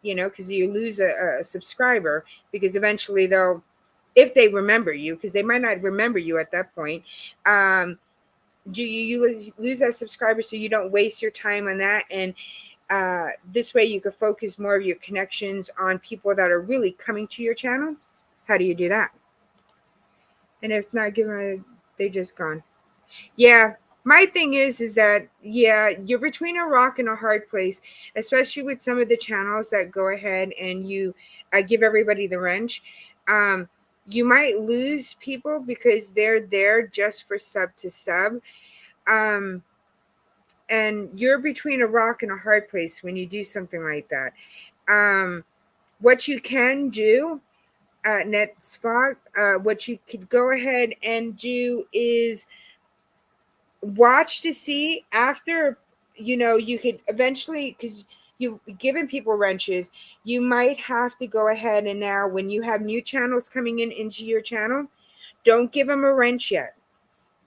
because you lose a subscriber, because eventually they'll, if they remember you, because they might not remember you at that point, do you lose that subscriber so you don't waste your time on that? And this way you could focus more of your connections on people that are really coming to your channel. How do you do that? And if not given, they just gone. Yeah, my thing is that, yeah, you're between a rock and a hard place, especially with some of the channels that go ahead and you give everybody the wrench. You might lose people because they're there just for sub to sub. And you're between a rock and a hard place when you do something like that. What you can do, NetSpot, what you could go ahead and do is watch to see after, you could eventually, because you've given people wrenches, you might have to go ahead and now when you have new channels coming into your channel, don't give them a wrench yet.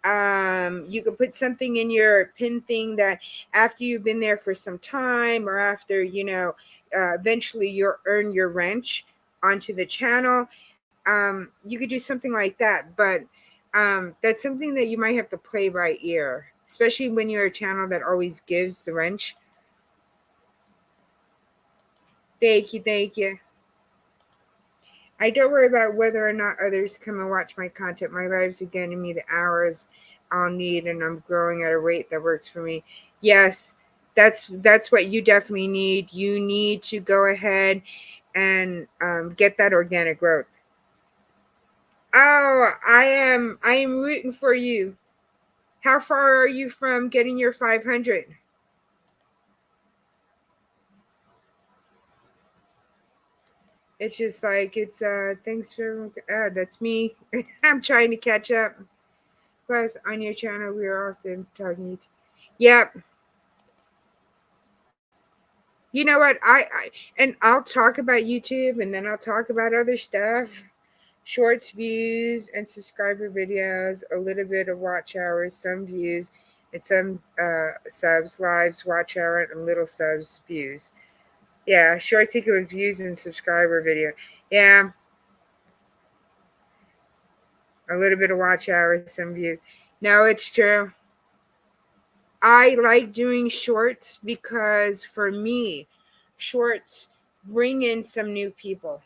You could put something in your pin thing that after you've been there for some time, or after eventually you'll earn your wrench onto the channel. You could do something like that, but that's something that you might have to play by ear, especially when you're a channel that always gives the wrench. Thank you. I don't worry about whether or not others come and watch my content. My lives are getting me the hours I'll need, and I'm growing at a rate that works for me. Yes, that's what you definitely need. You need to go ahead and get that organic growth. Oh, I am rooting for you. How far are you from getting your 500? It's just like it's thanks for that's me. I'm trying to catch up. Plus, on your channel, we are often talking. Yep. You know what? And I'll talk about YouTube, and then I'll talk about other stuff. Shorts, views, and subscriber videos. A little bit of watch hours, some views, and some subs, lives, watch hour, and little subs, views. Yeah, shorts equal views and subscriber video. Yeah, a little bit of watch hours, some views. No, it's true. I like doing shorts because for me, shorts bring in some new people.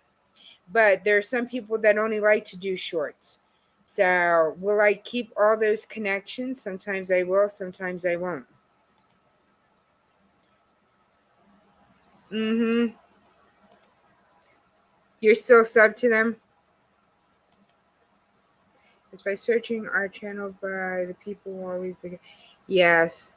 But there are some people that only like to do shorts. So will I keep all those connections? Sometimes I will, sometimes I won't. Mm-hmm. You're still sub to them? It's by searching our channel by the people who always begin. Yes.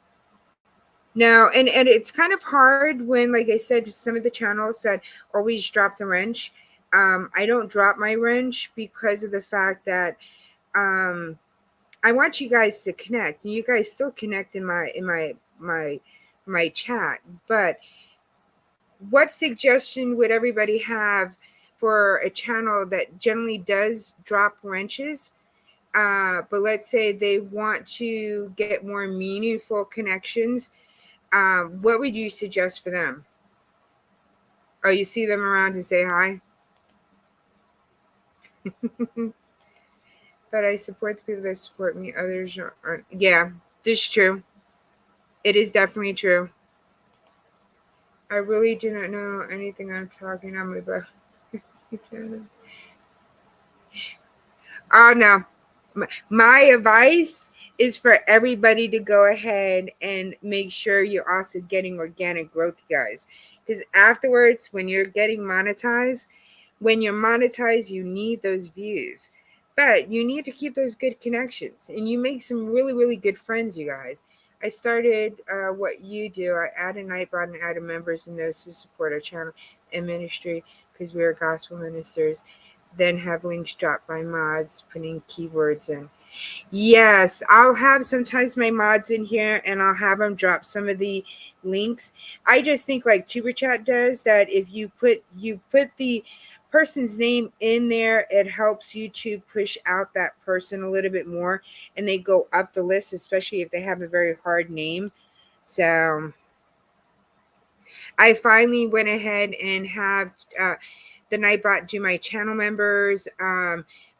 No, and it's kind of hard when, like I said, some of the channels that always drop the wrench. I don't drop my wrench because of the fact that I want you guys to connect. You guys still connect in my chat, but what suggestion would everybody have for a channel that generally does drop wrenches? But let's say they want to get more meaningful connections. What would you suggest for them? Oh, you see them around and say hi? But I support the people that support me. Others aren't. Yeah, this is true. It is definitely true. I really do not know anything I'm talking about. Oh no. My advice is for everybody to go ahead and make sure you're also getting organic growth, guys. Because afterwards, when you're monetized, you need those views. But you need to keep those good connections. And you make some really, really good friends, you guys. I started what you do. I added Nightbot and added members and those to support our channel and ministry because we are gospel ministers. Then have links dropped by mods, putting keywords in. Yes, I'll have sometimes my mods in here and I'll have them drop some of the links. I just think like Tuber Chat does that if you put the person's name in there, it helps YouTube push out that person a little bit more and they go up the list, especially if they have a very hard name. So I finally went ahead and have the Nightbot do my channel members.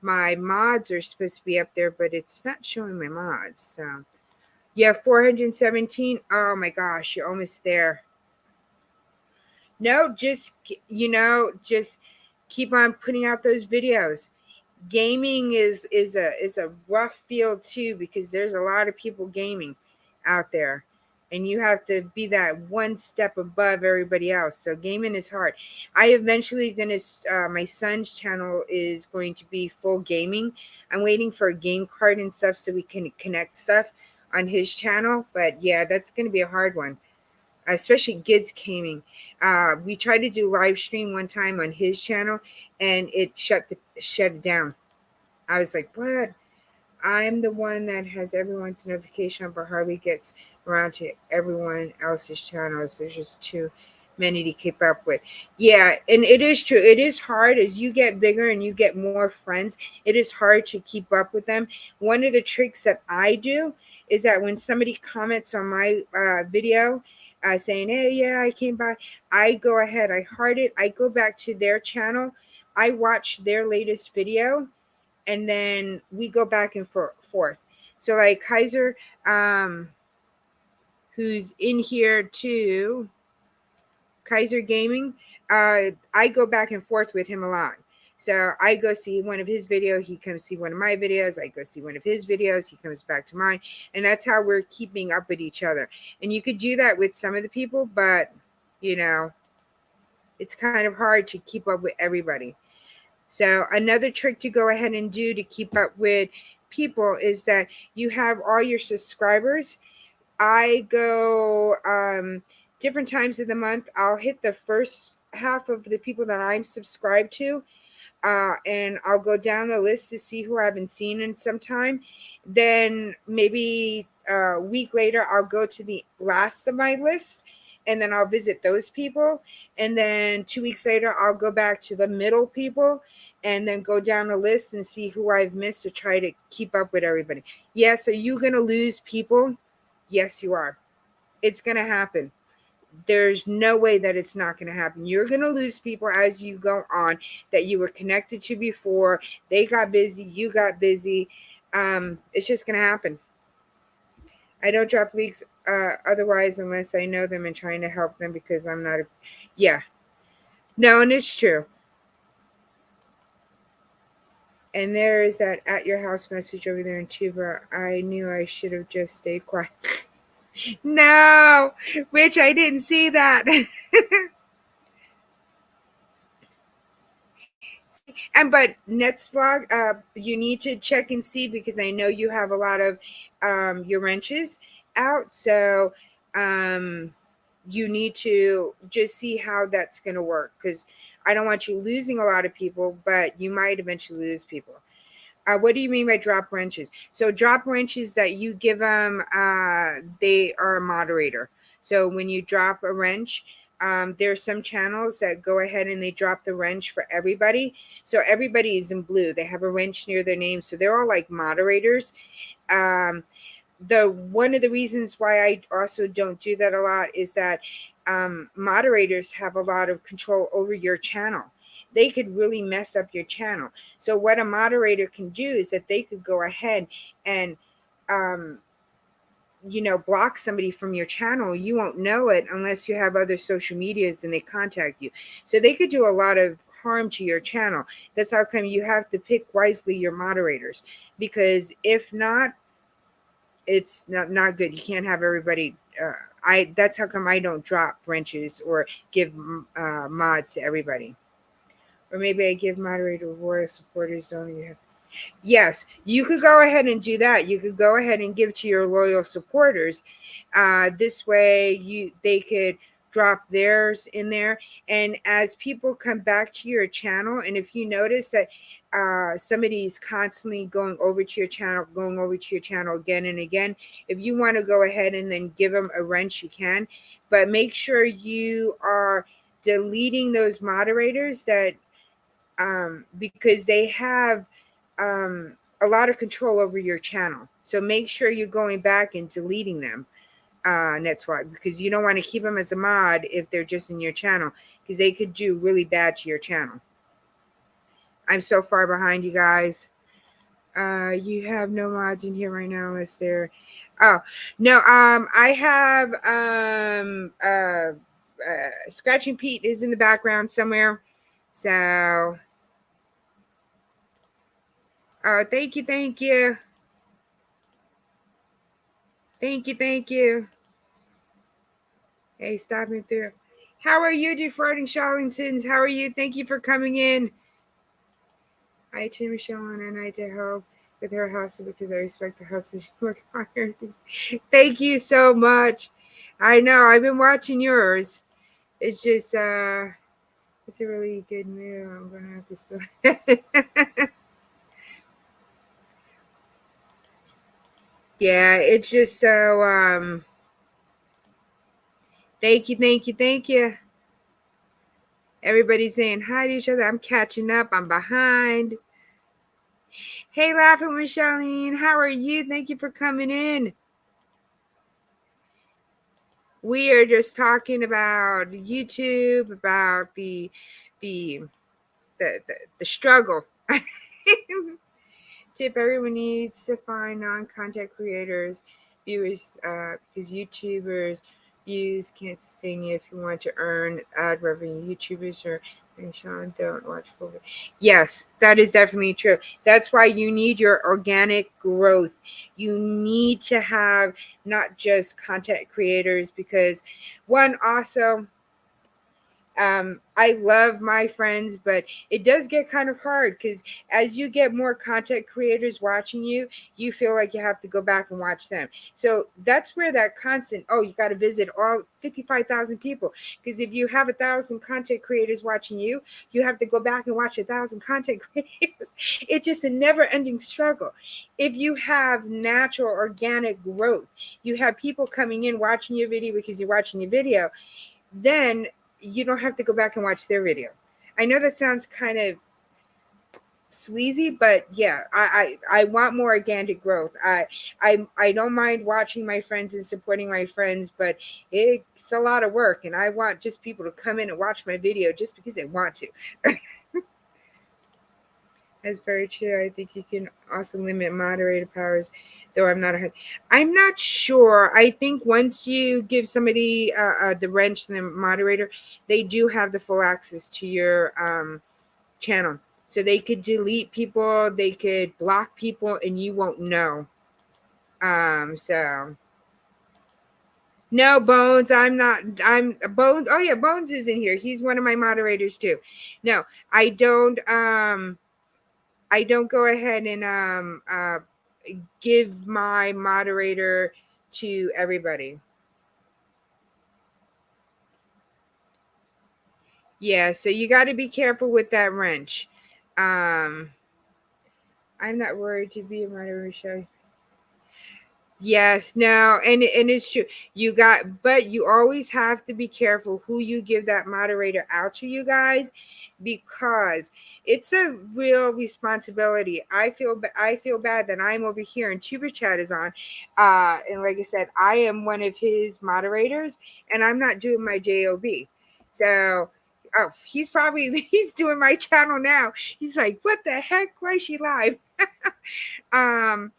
My mods are supposed to be up there, but it's not showing my mods. So yeah, 417. Oh my gosh, you're almost there. No, just keep on putting out those videos. Gaming is a rough field too because there's a lot of people gaming out there and you have to be that one step above everybody else. So gaming is hard. I eventually gonna my son's channel is going to be full gaming. I'm waiting for a game card and stuff so we can connect stuff on his channel, but yeah, that's gonna be a hard one, especially kids gaming. We tried to do live stream one time on his channel and it shut it down. I was like, what? I'm the one that has everyone's notification, but hardly gets around to everyone else's channels. There's just too many to keep up with. Yeah, and it is true. It is hard as you get bigger and you get more friends. It is hard to keep up with them. One of the tricks that I do is that when somebody comments on my video, saying, "Hey, yeah, I came by," I go ahead, I heart it, I go back to their channel, I watch their latest video and then we go back and forth. So like Kaiser, who's in here too, Kaiser Gaming, I go back and forth with him a lot. So I go see one of his videos, he comes see one of my videos, I go see one of his videos, he comes back to mine, and that's how we're keeping up with each other. And you could do that with some of the people, but you know, it's kind of hard to keep up with everybody. So another trick to go ahead and do to keep up with people is that you have all your subscribers. I go different times of the month. I'll hit the first half of the people that I'm subscribed to, and I'll go down the list to see who I haven't seen in some time. Then maybe a week later, I'll go to the last of my list and then I'll visit those people. And then 2 weeks later, I'll go back to the middle people and then go down the list and see who I've missed to try to keep up with everybody. Yes, are you going to lose people? Yes, you are. It's going to happen. There's no way that it's not going to happen. You're going to lose people as you go on that you were connected to before. They got busy. You got busy. It's just going to happen. I don't drop leaks otherwise unless I know them and trying to help them because I'm not yeah. No, and it's true. And there is that at your house message over there in Tuba. I knew I should have just stayed quiet. No, Rich, I didn't see that. But next vlog, you need to check and see because I know you have a lot of your wrenches out. So you need to just see how that's going to work because I don't want you losing a lot of people, but you might eventually lose people. What do you mean by drop wrenches? So drop wrenches that you give them, they are a moderator. So when you drop a wrench, there are some channels that go ahead and they drop the wrench for everybody. So everybody is in blue. They have a wrench near their name. So they're all like moderators. Um, the one of the reasons why I also don't do that a lot is that moderators have a lot of control over your channel. They could really mess up your channel. So what a moderator can do is that they could go ahead and um, block somebody from your channel. You won't know it unless you have other social medias and they contact you. So they could do a lot of harm to your channel. That's how come you have to pick wisely your moderators, because if not, it's not good. You can't have everybody. I That's how come I don't drop wrenches or give mods to everybody. Or maybe I give moderator royal supporters only. Yes, you could go ahead and do that. You could go ahead and give to your loyal supporters. This way, they could drop theirs in there. And as people come back to your channel, and if you notice that somebody's constantly going over to your channel, going over to your channel again and again, if you want to go ahead and then give them a wrench, you can. But make sure you are deleting those moderators that because they have a lot of control over your channel. So make sure you're going back and deleting them. That's why, because you don't want to keep them as a mod if they're just in your channel, because they could do really bad to your channel. I'm so far behind you guys. You have no mods in here right now, is there? Oh no, I have Scratching Pete is in the background somewhere. So thank you, thank you. Thank you, thank you. Hey, stop me through. How are you, defrauding Charlingtons? How are you? Thank you for coming in. I to Michelle and I to help with her hustle because I respect the hustle she worked on her. Thank you so much. I know I've been watching yours. It's just it's a really good move. I'm gonna have to still yeah, it's just so thank you, thank you, thank you. Everybody's saying hi to each other. I'm catching up. I'm behind. Hey, Laughing with Charlene. How are you? Thank you for coming in. We are just talking about YouTube, about the struggle. Tip: everyone needs to find non-content creators, viewers, because YouTubers views can't sustain you if you want to earn ad revenue. YouTubers are Sean, don't watch full. Yes, that is definitely true. That's why you need your organic growth. You need to have not just content creators, because one, also I love my friends, but it does get kind of hard because as you get more content creators watching you, you feel like you have to go back and watch them. So that's where that constant, oh, you got to visit all 55,000 people. Because if you have 1,000 content creators watching you, you have to go back and watch 1,000 content creators. It's just a never ending struggle. If you have natural organic growth, you have people coming in watching your video because you're watching your video, then you don't have to go back and watch their video. I know that sounds kind of sleazy, but yeah, I want more organic growth. I don't mind watching my friends and supporting my friends, but it's a lot of work, and I want just people to come in and watch my video just because they want to. That's very true. I think you can also limit moderator powers, though I'm not sure. I think once you give somebody the wrench and the moderator, they do have the full access to your channel. So they could delete people, they could block people, and you won't know. So no, Bones, I'm not. I'm Bones. Oh yeah, Bones is in here. He's one of my moderators too. No, I don't. I don't go ahead and give my moderator to everybody. Yeah, so you got to be careful with that wrench. Um, I'm not worried to be a moderator show. Yes, no, and it's true. But you always have to be careful who you give that moderator out to, you guys, because it's a real responsibility. I feel bad that I'm over here and Tuber Chat is on, and like I said, I am one of his moderators, and I'm not doing my job. So, oh, he's probably he's doing my channel now. He's like, "What the heck? Why is she live?" um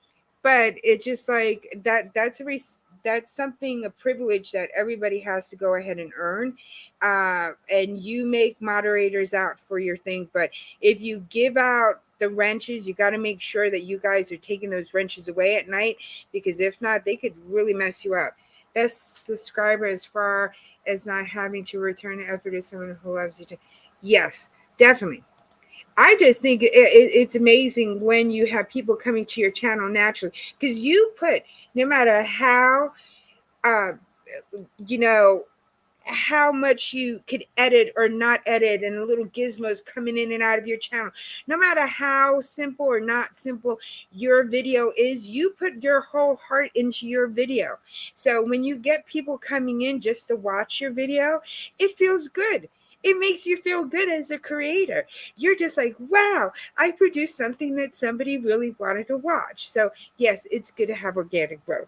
but it's just like that's something, a privilege that everybody has to go ahead and earn, and you make moderators out for your thing, but if you give out the wrenches, you got to make sure that you guys are taking those wrenches away at night, because if not, they could really mess you up. Best subscriber as far as not having to return the effort to someone who loves you. Yes, definitely. I just think it's amazing when you have people coming to your channel naturally, because you put, no matter how, uh, you know, how much you could edit or not edit, and the little gizmos coming in and out of your channel, no matter how simple or not simple your video is, you put your whole heart into your video. So when you get people coming in just to watch your video, it feels good. It makes you feel good as a creator. You're just like, wow, I produced something that somebody really wanted to watch. So yes, it's good to have organic growth.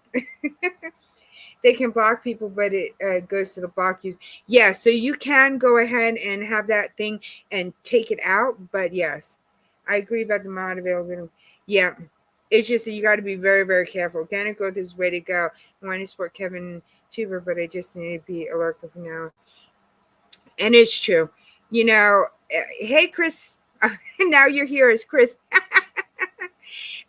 They can block people, but it goes to the block use. Yeah, so you can go ahead and have that thing and take it out. But yes, I agree about the mod availability. Yeah, it's just that you got to be very, very careful. Organic growth is the way to go. I want to support Kevin Tuber, but I just need to be alert for now. And it's true. Hey, Chris. Now you're here as Chris.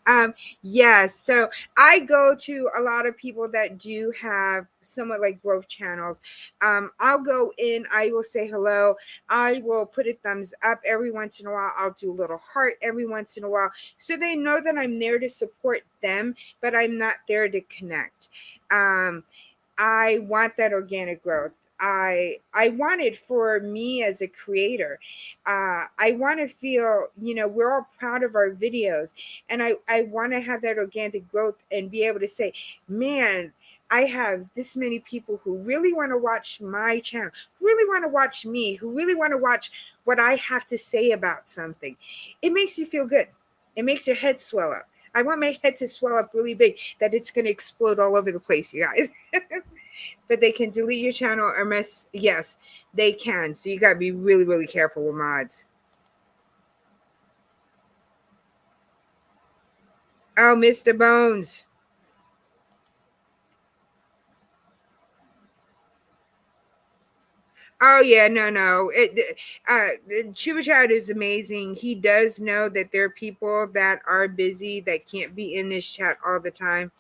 Um, yes. So I go to a lot of people that do have somewhat like growth channels. I'll go in, I will say hello. I will put a thumbs up every once in a while. I'll do a little heart every once in a while. So they know that I'm there to support them, but I'm not there to connect. Um, I want that organic growth. I want it for me as a creator. I want to feel, we're all proud of our videos, and I want to have that organic growth and be able to say, man, I have this many people who really want to watch my channel, really want to watch me, who really want to watch what I have to say about something. It makes you feel good. It makes your head swell up. I want my head to swell up really big that it's going to explode all over the place, you guys. But they can delete your channel or mess. Yes, they can. So you got to be really, really careful with mods. Oh, Mr. Bones. Oh yeah, no. Chuba Chat is amazing. He does know that there are people that are busy that can't be in this chat all the time.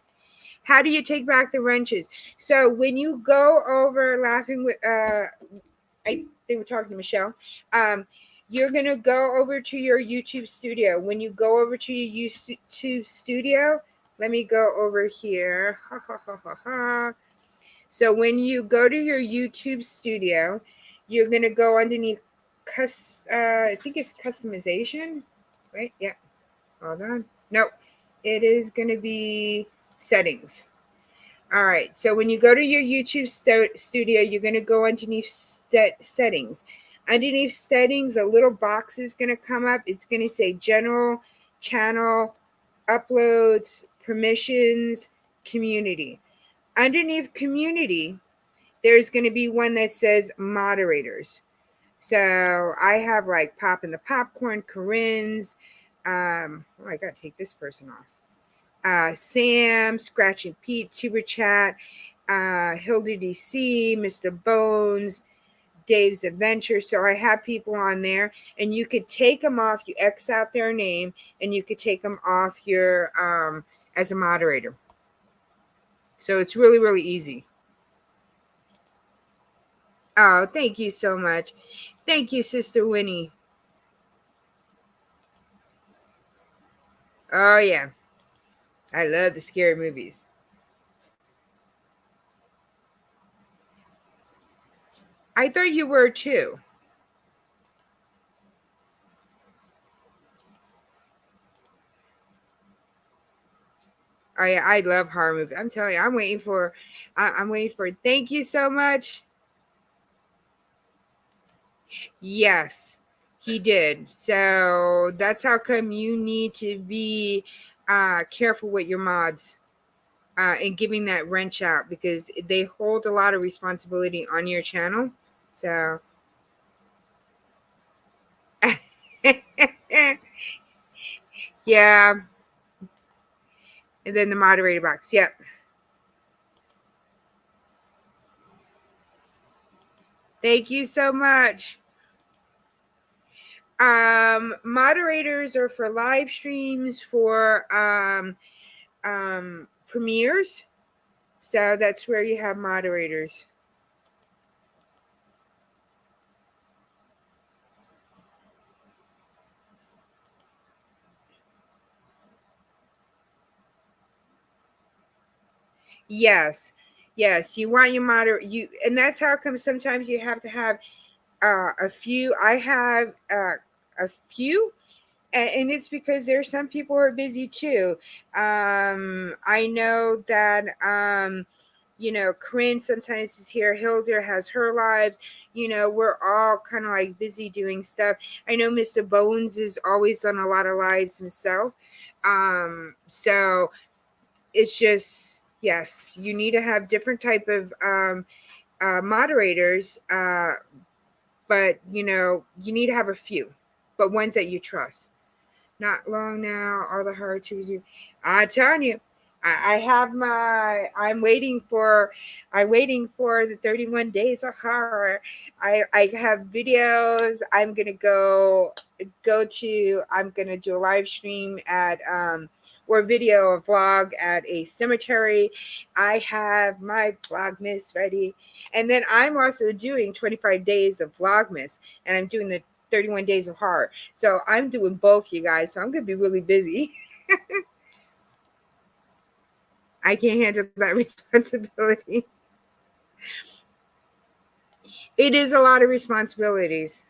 How do you take back the wrenches? So when you go over laughing with I think we're talking to Michelle. You're gonna go over to your YouTube studio. When you go over to your YouTube studio, let me go over here. Ha ha ha ha ha. So when you go to your YouTube studio, you're gonna go underneath I think it's customization. Right? Yeah. Hold on. No, it is gonna be settings. All right. So when you go to your YouTube studio, you're going to go underneath settings. Underneath settings, a little box is going to come up. It's going to say general, channel, uploads, permissions, community. Underneath community, there's going to be one that says moderators. So I have like Popping the Popcorn, Corinne's. I got to take this person off. Sam, Scratching Pete, Tuber Chat, Hilda DC, Mr. Bones, Dave's Adventure. So I have people on there, and you could take them off. You X out their name, and you could take them off your as a moderator. So it's really, really easy. Oh, thank you so much. Thank you, Sister Winnie. Oh yeah, I love the scary movies. I thought you were too. I love horror movies. I'm telling you, I'm waiting for it. Thank you so much. Yes, he did. So that's how come you need to be careful with your mods and giving that wrench out, because they hold a lot of responsibility on your channel. So yeah, and then the moderator box. Yep. Thank you so much. Moderators are for live streams, for premieres. So that's where you have moderators. Yes. Yes, you want your and that's how come sometimes you have to have a few. I have a few, and it's because there's some people who are busy too. I know that Corinne sometimes is here. Hilda has her lives. We're all kind of like busy doing stuff. I know Mr. Bones is always on a lot of lives himself. So it's just, yes, you need to have different type of moderators, but you need to have a few, but ones that you trust. Not long now, all the hard to do. I'm telling you, I have I'm waiting for the 31 days of horror. I have videos. I'm gonna do a live stream at or video or vlog at a cemetery. I have my Vlogmas ready. And then I'm also doing 25 days of Vlogmas, and I'm doing the 31 days of horror. So I'm doing both, you guys. So I'm going to be really busy. I can't handle that responsibility. It is a lot of responsibilities.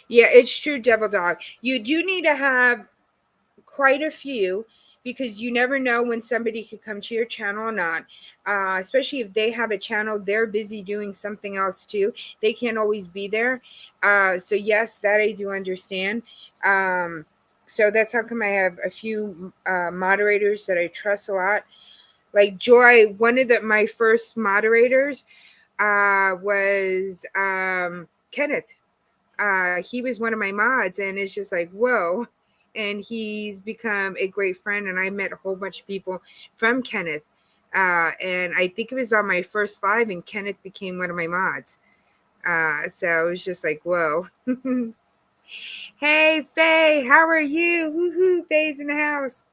Yeah, it's true, Devil Dog. You do need to have quite a few, because you never know when somebody could come to your channel or not. Especially if they have a channel, they're busy doing something else too. They can't always be there. So yes, that I do understand. So that's how come I have a few moderators that I trust a lot. Like Joy, one of my first moderators was Kenneth. He was one of my mods, and it's just like, whoa. And he's become a great friend, and I met a whole bunch of people from Kenneth. And I think it was on my first live, and Kenneth became one of my mods. So it was just like, whoa. Hey, Faye, how are you? Woohoo, Faye's in the house.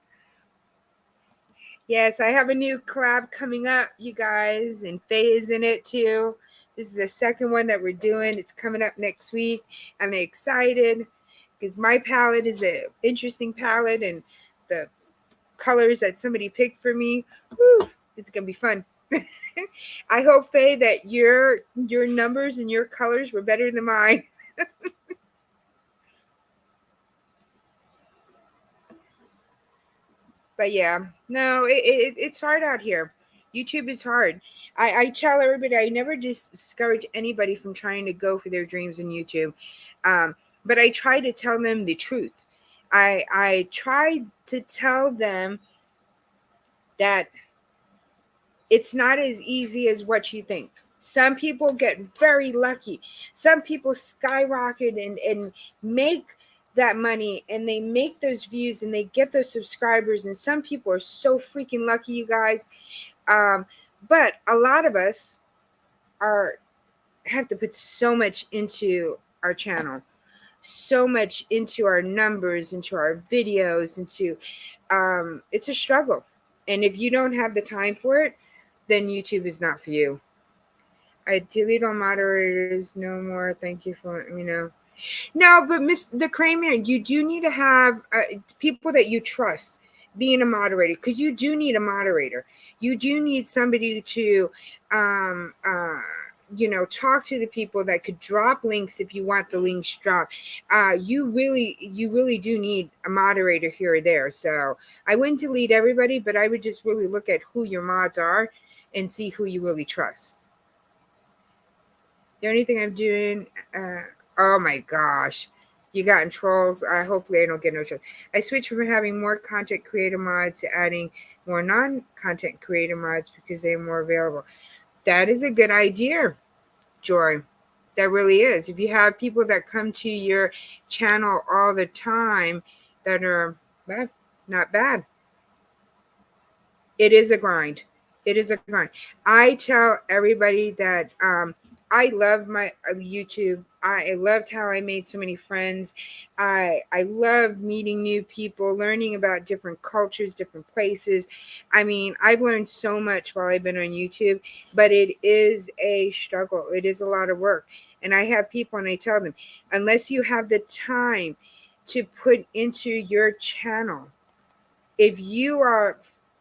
Yes, I have a new collab coming up, you guys, and Faye is in it too. This is the second one that we're doing. It's coming up next week. I'm excited because my palette is an interesting palette, and the colors that somebody picked for me, woo, it's gonna be fun. I hope, Faye, that your numbers and your colors were better than mine. But yeah, no, it's hard out here. YouTube is hard. I tell everybody, I never discourage anybody from trying to go for their dreams in YouTube. But I try to tell them the truth. I try to tell them that it's not as easy as what you think. Some people get very lucky. Some people skyrocket and make that money, and they make those views, and they get those subscribers. And some people are so freaking lucky, you guys. But a lot of us are have to put so much into our channel, so much into our numbers, into our videos, into it's a struggle. And if you don't have the time for it, then YouTube is not for you. I delete all moderators. No more. Thank you for letting me know. No, but Miss the Kramer, you do need to have people that you trust being a moderator, because you do need a moderator. You do need somebody to talk to the people that could drop links if you want the links dropped. You really do need a moderator here or there. So I wouldn't delete everybody, but I would just really look at who your mods are and see who you really trust. The only thing I'm doing, oh my gosh, you gotten trolls. Hopefully I don't get no trolls. I switched from having more content creator mods to adding more non-content creator mods because they're more available. That is a good idea, Joy. That really is. If you have people that come to your channel all the time that are not bad. It is a grind. It is a grind. I tell everybody that I love my YouTube. I loved how I made so many friends. I love meeting new people, learning about different cultures, different places. I mean, I've learned so much while I've been on YouTube, but it is a struggle. It is a lot of work. And I have people and I tell them, unless you have the time to put into your channel, if you are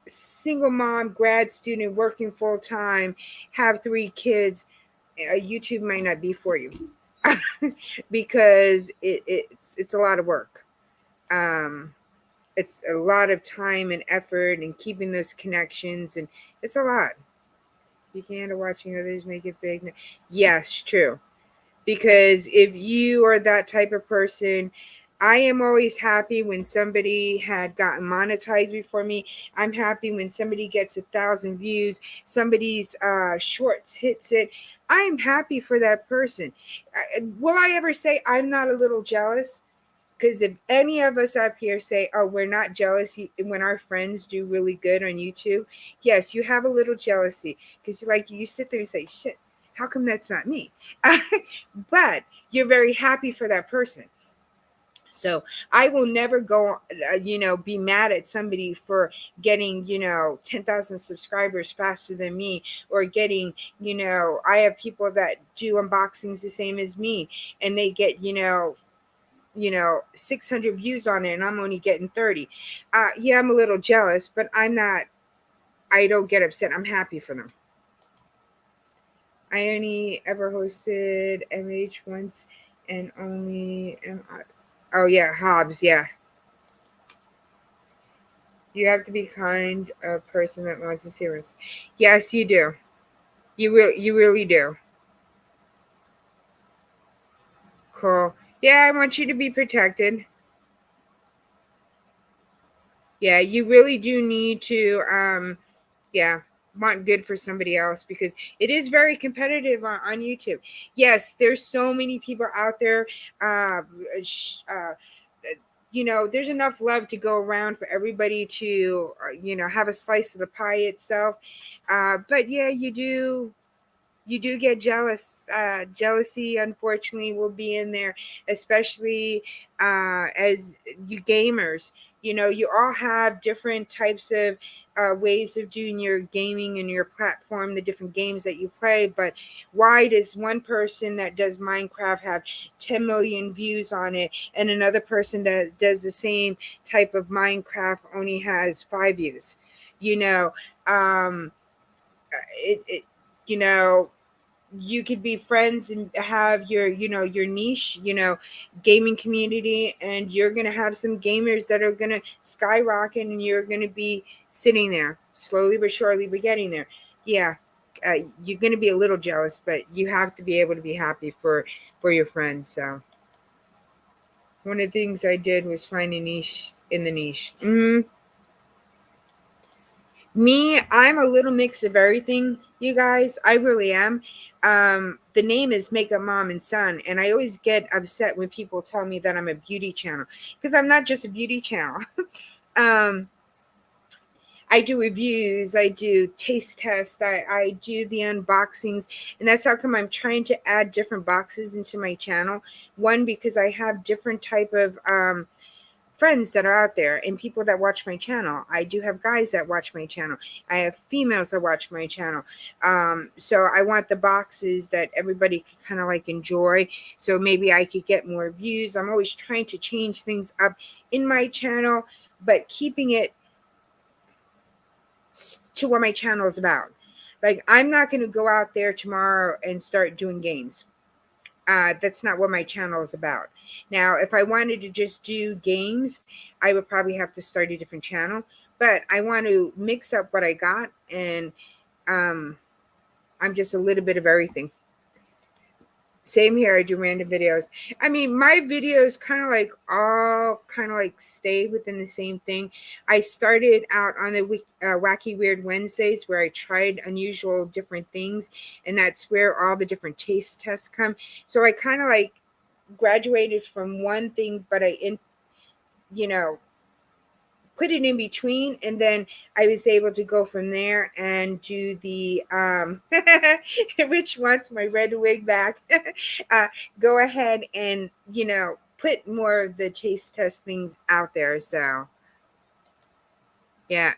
single mom, grad student, working full time, have 3 kids, YouTube might not be for you because it's a lot of work. It's a lot of time and effort and keeping those connections, and it's a lot. You can't handle watching others make it big. Yes, true. Because if you are that type of person, I am always happy when somebody had gotten monetized before me. I'm happy when somebody gets 1,000 views, somebody's shorts hits it. I am happy for that person. Will I ever say I'm not a little jealous? Because if any of us up here say, oh, we're not jealous when our friends do really good on YouTube, yes, you have a little jealousy. Because you sit there and say, shit, how come that's not me? But you're very happy for that person. So I will never go, be mad at somebody for getting, 10,000 subscribers faster than me, or getting, I have people that do unboxings the same as me, and they get, 600 views on it, and I'm only getting 30. Yeah, I'm a little jealous, but I don't get upset. I'm happy for them. I only ever hosted MH once and only oh yeah, Hobbs, yeah. You have to be kind a person that wants to see us. Yes, you do. You really do. Cool. Yeah, I want you to be protected. Yeah, you really do need to yeah, want good for somebody else, because it is very competitive on YouTube. Yes, there's so many people out there. Uh, uh, there's enough love to go around for everybody to, have a slice of the pie itself. But yeah, you do get jealous. Jealousy, unfortunately, will be in there, especially as you gamers. You all have different types of ways of doing your gaming and your platform, the different games that you play. But why does one person that does Minecraft have 10 million views on it, and another person that does the same type of Minecraft only has 5 views? You know, um, it you know you could be friends and have your niche, gaming community, and you're going to have some gamers that are going to skyrocket, and you're going to be sitting there slowly but surely but getting there. Yeah, you're going to be a little jealous, but you have to be able to be happy for your friends. So one of the things I did was find a niche in the niche. Me, I'm a little mix of everything, you guys. I really am. The name is Makeup Mom and Son, and I always get upset when people tell me that I'm a beauty channel, because I'm not just a beauty channel. um, I do reviews, I do taste tests, I do the unboxings, and that's how come I'm trying to add different boxes into my channel. One, because I have different type of friends that are out there and people that watch my channel. I do have guys that watch my channel. I have females that watch my channel. So I want the boxes that everybody could kind of enjoy. So maybe I could get more views. I'm always trying to change things up in my channel, but keeping it to what my channel is about. Like, I'm not going to go out there tomorrow and start doing games. That's not what my channel is about. Now, if I wanted to just do games, I would probably have to start a different channel. But I want to mix up what I got, and um, I'm just a little bit of everything. Same here. I do random videos. I mean, my videos kind of like all kind of like stay within the same thing. I started out on the Wacky Weird Wednesdays where I tried unusual different things, and that's where all the different taste tests come. So I kind of like graduated from one thing, but you know, put it in between, and then I was able to go from there and do the Rich wants my red wig back. Go ahead and put more of the taste test things out there. So yeah,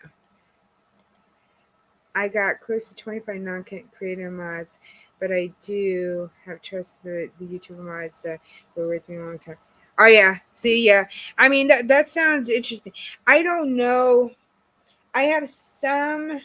I got close to 25 non-creator mods, but I do have trust the YouTuber mods that were with me a long time. Oh yeah, see, yeah, I mean that sounds interesting. I don't know. I have some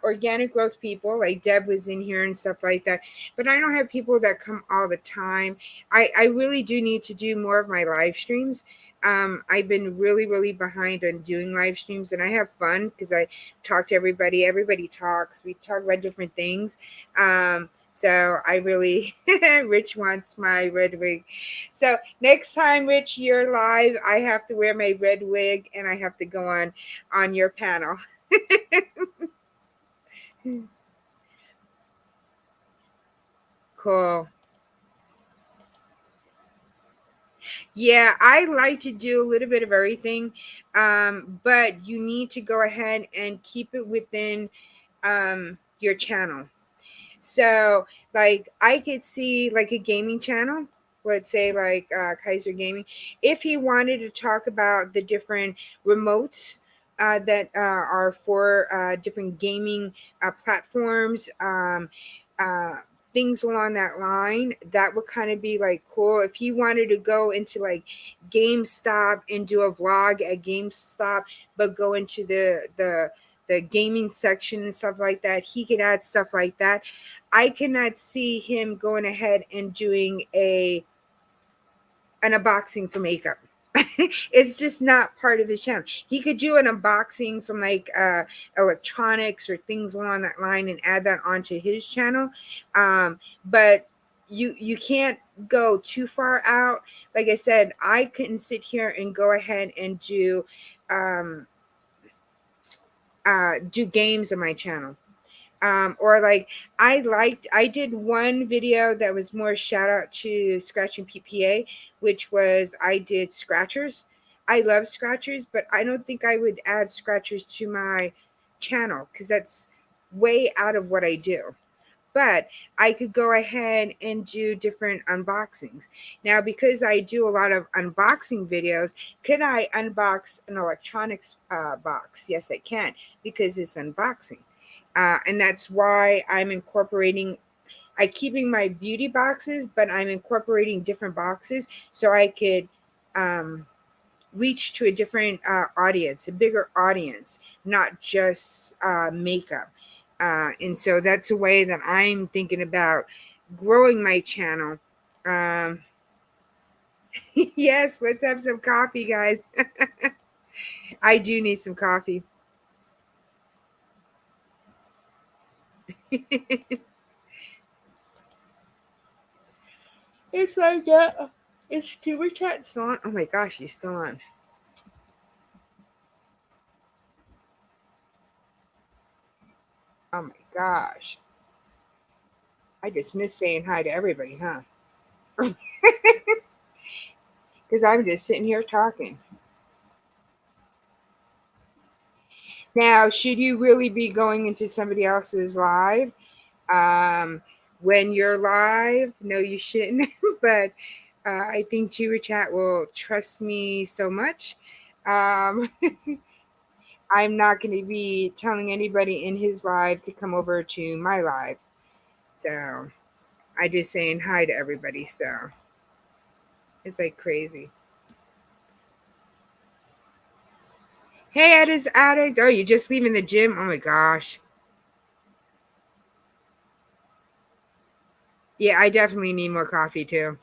organic growth people, like Deb was in here and stuff like that, but I don't have people that come all the time. I really do need to do more of my live streams. I've been really, really behind on doing live streams, and I have fun because I talk to everybody. Everybody talks. We talk about different things. So I really, Rich wants my red wig. So next time, Rich, you're live, I have to wear my red wig and I have to go on your panel. Cool. Yeah, I like to do a little bit of everything, but you need to go ahead and keep it within your channel. So, like, I could see like a gaming channel, let's say like Kaiser Gaming, if he wanted to talk about the different remotes that are for different gaming platforms, uh, things along that line, that would kind of be like cool. If he wanted to go into like GameStop and do a vlog at GameStop, but go into the gaming section and stuff like that, he could add stuff like that. I cannot see him going ahead and doing an unboxing for makeup. It's just not part of his channel. He could do an unboxing from like electronics or things along that line and add that onto his channel. But you can't go too far out. Like I said, I couldn't sit here and go ahead and um, do games on my channel. Or like I did one video that was more shout out to Scratching PPA, which was I did scratchers. I love scratchers, but I don't think I would add scratchers to my channel because that's way out of what I do. But I could go ahead and do different unboxings. Now, because I do a lot of unboxing videos, could I unbox an electronics box? Yes, I can, because it's unboxing. And that's why I'm incorporating, I keeping my beauty boxes, but I'm incorporating different boxes so I could um, reach to a different audience, a bigger audience, not just makeup. And so that's a way that I'm thinking about growing my channel. Um, yes, let's have some coffee, guys. I do need some coffee. It's like that. It's Tuber Chat still on. Oh my gosh, he's still on. Oh my gosh. I just miss saying hi to everybody, huh? Because I'm just sitting here talking. Now, should you really be going into somebody else's live? Um, when you're live, no, you shouldn't. But I think Tuber Chat will trust me so much. Um, I'm not going to be telling anybody in his live to come over to my live. So I just saying hi to everybody. So it's like crazy. Hey, Ed is addict. Oh, you're just leaving the gym? Oh my gosh. Yeah, I definitely need more coffee too.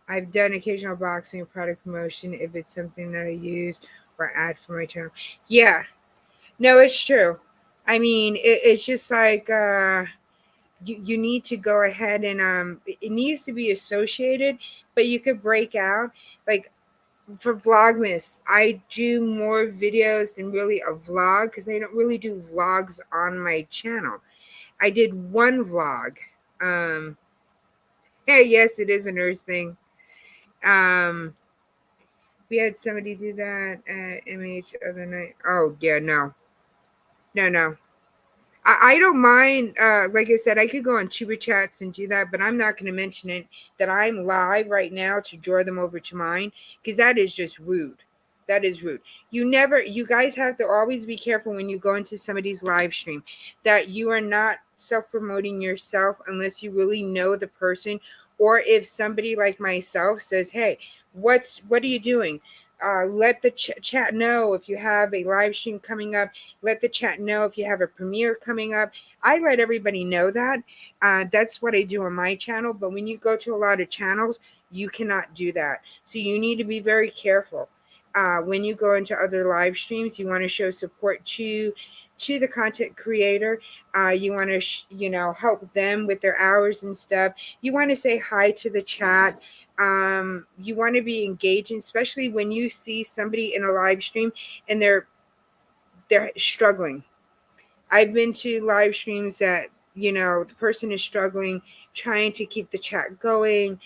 I've done occasional boxing or product promotion if it's something that I use or add for my channel. Yeah, no, it's true. I mean, it's just like you need to go ahead and it needs to be associated, but you could break out. Like for Vlogmas, I do more videos than really a vlog because I don't really do vlogs on my channel. I did one vlog. Um, yeah, yes, it is a nurse thing. Um, we had somebody do that at MH other night. Oh yeah, no, no, no. I don't mind. Like I said, I could go on Tuber Chats and do that, but I'm not going to mention it that I'm live right now to draw them over to mine because that is just rude. That is rude. You guys have to always be careful when you go into somebody's live stream that you are not self promoting yourself unless you really know the person, or if somebody like myself says, "Hey, what are you doing?" Let the chat know if you have a live stream coming up. Let the chat know if you have a premiere coming up. I let everybody know that. That's what I do on my channel. But when you go to a lot of channels, you cannot do that. So you need to be very careful. When you go into other live streams, you want to show support to the content creator. You want to help them with their hours and stuff. You want to say hi to the chat. You want to be engaging, especially when you see somebody in a live stream and they're struggling. I've been to live streams that, the person is struggling, trying to keep the chat going,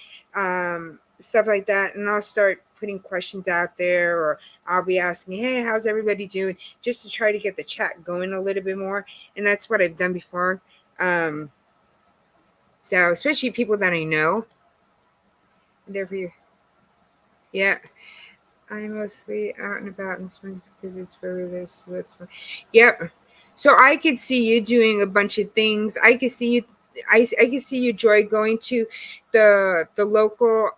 stuff like that. And I'll start putting questions out there, or I'll be asking, hey, how's everybody doing? Just to try to get the chat going a little bit more. And that's what I've done before. Um, so, especially people that I know. Therefore, yeah. I'm mostly out and about in spring because it's very loose, so that's fine. Yep. So I could see you doing a bunch of things. I could see you. I could see you, Joy, going to the local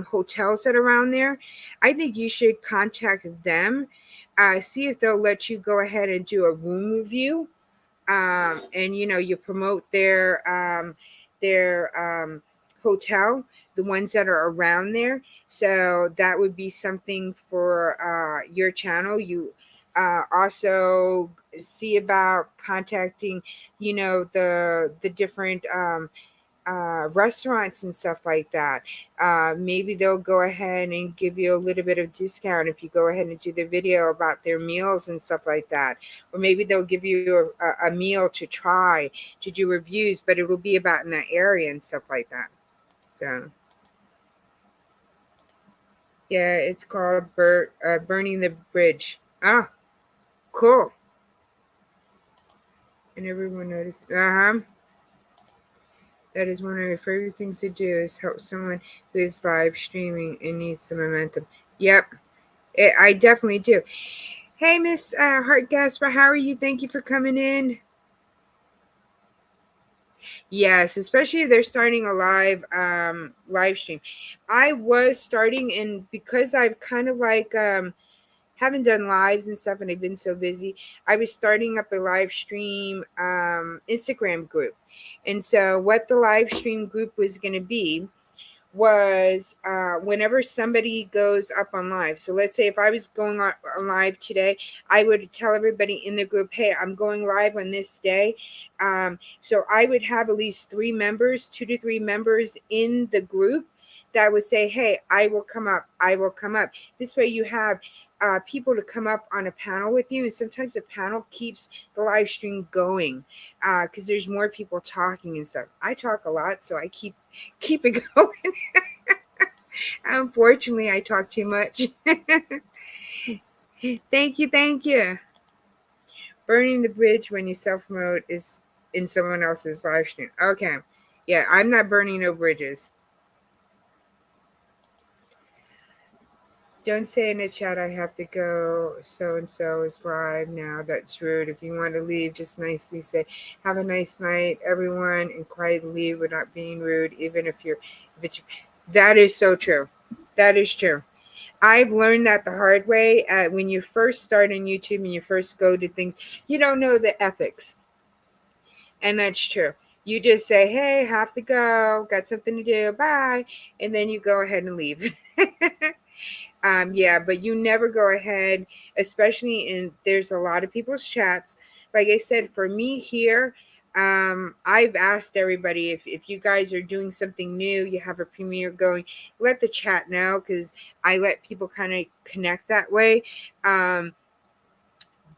hotels that are around there. I think you should contact them, see if they'll let you go ahead and do a room review, and you promote their hotel, the ones that are around there. So that would be something for your channel. You also see about contacting the different restaurants and stuff like that. Maybe they'll go ahead and give you a little bit of discount if you go ahead and do the video about their meals and stuff like that. Or maybe they'll give you a meal to try to do reviews, but it will be about in that area and stuff like that. So, yeah, it's called Burning the Bridge. Ah, cool. And everyone noticed. Uh huh. That is one of my favorite things to do is help someone who is live streaming and needs some momentum. Yep, I definitely do. Hey, Miss Heart Gasper, how are you? Thank you for coming in. Yes, especially if they're starting a live stream. I was starting, and because I've kind of like haven't done lives and stuff, and I've been so busy, I was starting up a live stream Instagram group. And so what the live stream group was going to be was whenever somebody goes up on live. So let's say if I was going on live today, I would tell everybody in the group, hey, I'm going live on this day. So I would have at least 3 members, 2 to 3 members in the group that would say, hey, I will come up. I will come up. This way you have people to come up on a panel with you. And sometimes the panel keeps the live stream going because there's more people talking and stuff. I talk a lot, so I keep it going. Unfortunately, I talk too much. Thank you, thank you. Burning the bridge when you self promote is in someone else's live stream. Okay. Yeah, I'm not burning no bridges. Don't say in the chat I have to go. So and so is live now. That's rude. If you want to leave, just nicely say, "Have a nice night, everyone," and quietly leave without being rude, even if it's. That is so true. That is true. I've learned that the hard way. When you first start on YouTube and you first go to things, you don't know the ethics, and that's true. You just say, hey, have to go, got something to do, bye. And then you go ahead and leave. Yeah, but you never go ahead, especially in there's a lot of people's chats. Like I said, for me here, I've asked everybody if you guys are doing something new, you have a premiere going, let the chat know because I let people kind of connect that way. Um,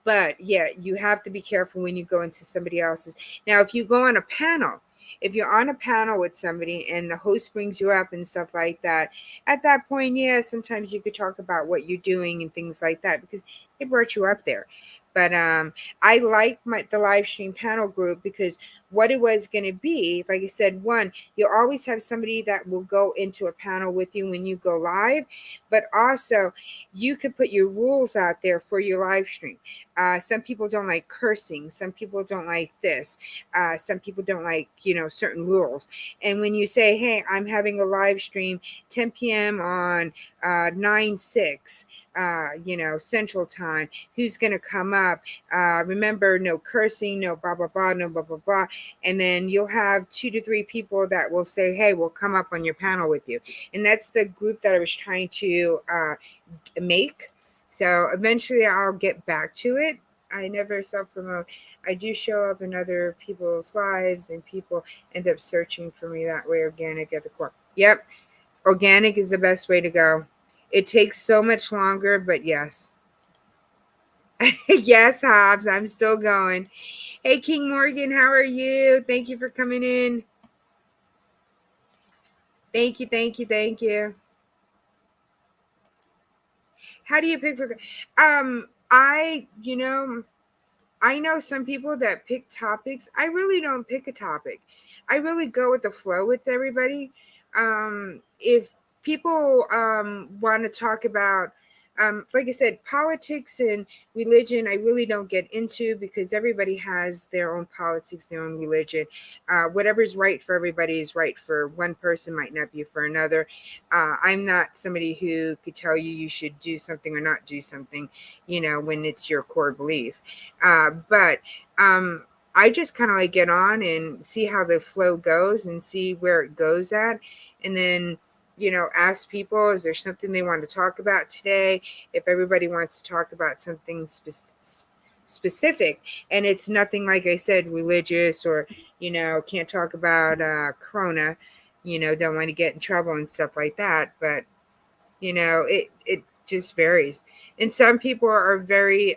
but yeah, you have to be careful when you go into somebody else's. Now, if you go on a panel, if you're on a panel with somebody and the host brings you up and stuff like that, at that point, yeah, sometimes you could talk about what you're doing and things like that because they brought you up there. But I like the live stream panel group because what it was going to be, like I said, one, you'll always have somebody that will go into a panel with you when you go live, but also you could put your rules out there for your live stream. Some people don't like cursing. Some people don't like this. Some people don't like, certain rules. And when you say, hey, I'm having a live stream 10 p.m. on 9/6, Central Time, who's going to come up? Remember, no cursing, no blah, blah, blah, no blah, blah, blah. And then you'll have 2 to 3 people that will say, hey, we'll come up on your panel with you. And that's the group that I was trying to make. So eventually I'll get back to it. I never self promote. I do show up in other people's lives and people end up searching for me that way. Organic at the core. Yep. Organic is the best way to go. It takes so much longer, but yes. Yes, Hobbs, I'm still going. Hey, King Morgan, how are you? Thank you for coming in. Thank you, thank you, thank you. How do you pick for I know some people that pick topics. I really don't pick a topic. I really go with the flow with everybody. If people want to talk about, like I said, politics and religion, I really don't get into because everybody has their own politics, their own religion. Whatever's right for everybody is right for one person, might not be for another. I'm not somebody who could tell you you should do something or not do something, when it's your core belief. But I just kind of like get on and see how the flow goes and see where it goes at. And then, ask people, is there something they want to talk about today? If everybody wants to talk about something specific and it's nothing, like I said, religious or, can't talk about Corona, don't want to get in trouble and stuff like that. But, it just varies. And some people are very,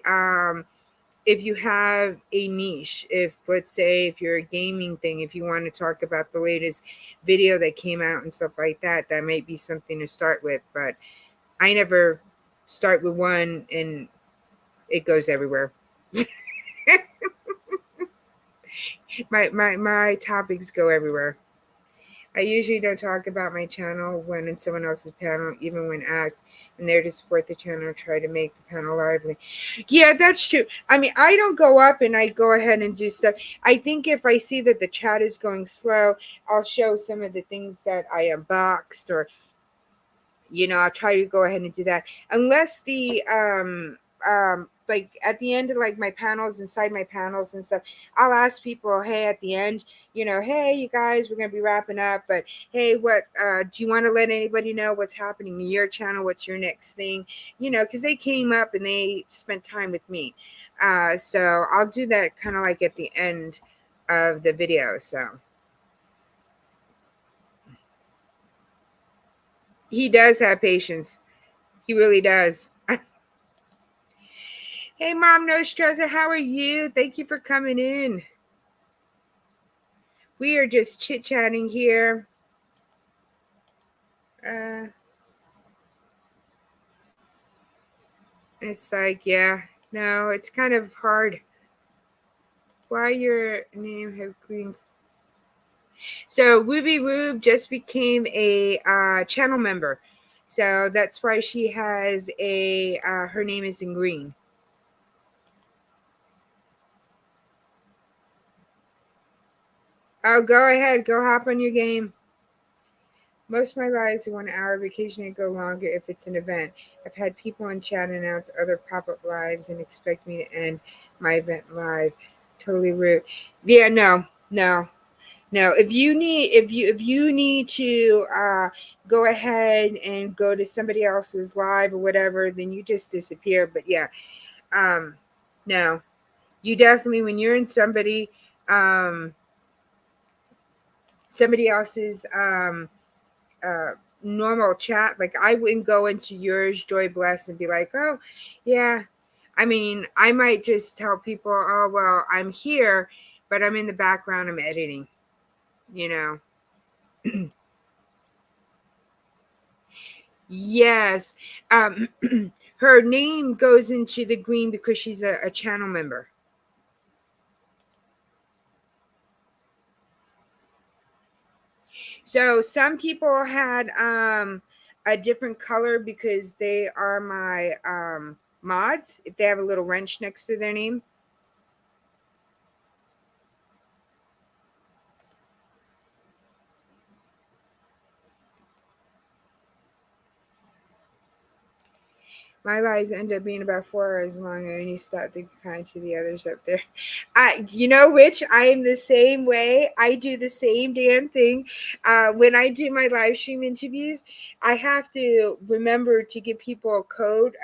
if you have a niche, if let's say if you're a gaming thing, if you want to talk about the latest video that came out and stuff like that, that might be something to start with. But I never start with one and it goes everywhere. My topics go everywhere. I usually don't talk about my channel when in someone else's panel, even when asked, and there to support the channel or try to make the panel lively. Yeah, that's true. I mean, I don't go up and I go ahead and do stuff. I think if I see that the chat is going slow, I'll show some of the things that I unboxed or, I'll try to go ahead and do that. Unless the like at the end of like my panels, inside my panels and stuff, I'll ask people, hey, at the end, hey, you guys, we're gonna be wrapping up, but hey, what do you want to let anybody know what's happening in your channel? What's your next thing? Because they came up and they spent time with me. So I'll do that kind of like at the end of the video. So he does have patience. He really does. Hey, Mom No Stressor, how are you? Thank you for coming in. We are just chit chatting here. It's like, yeah, no, it's kind of hard. Why your name have green? So Ruby Rube just became a channel member, so that's why she has a. Her name is in green. Oh, go ahead, go hop on your game. Most of my lives are 1 hour. Vacation and go longer if it's an event. I've had people in chat announce other pop-up lives and expect me to end my event live. Totally rude. Yeah, no. Now, if you need to go ahead and go to somebody else's live or whatever, then you just disappear. But yeah, um, no, you definitely, when you're in um, somebody else's uh, normal chat, like I wouldn't go into yours, Joy Bless, and be like, oh, yeah. I mean, I might just tell people, oh, well, I'm here, but I'm in the background, I'm editing, you know. Yes. Um, her name goes into the green because she's a channel member. So some people had a different color because they are my mods. If they have a little wrench next to their name. My lives end up being about 4 hours long. I only stop to be kind to the others up there. You know which? I am the same way. I do the same damn thing. When I do my live stream interviews, I have to remember to give people a code.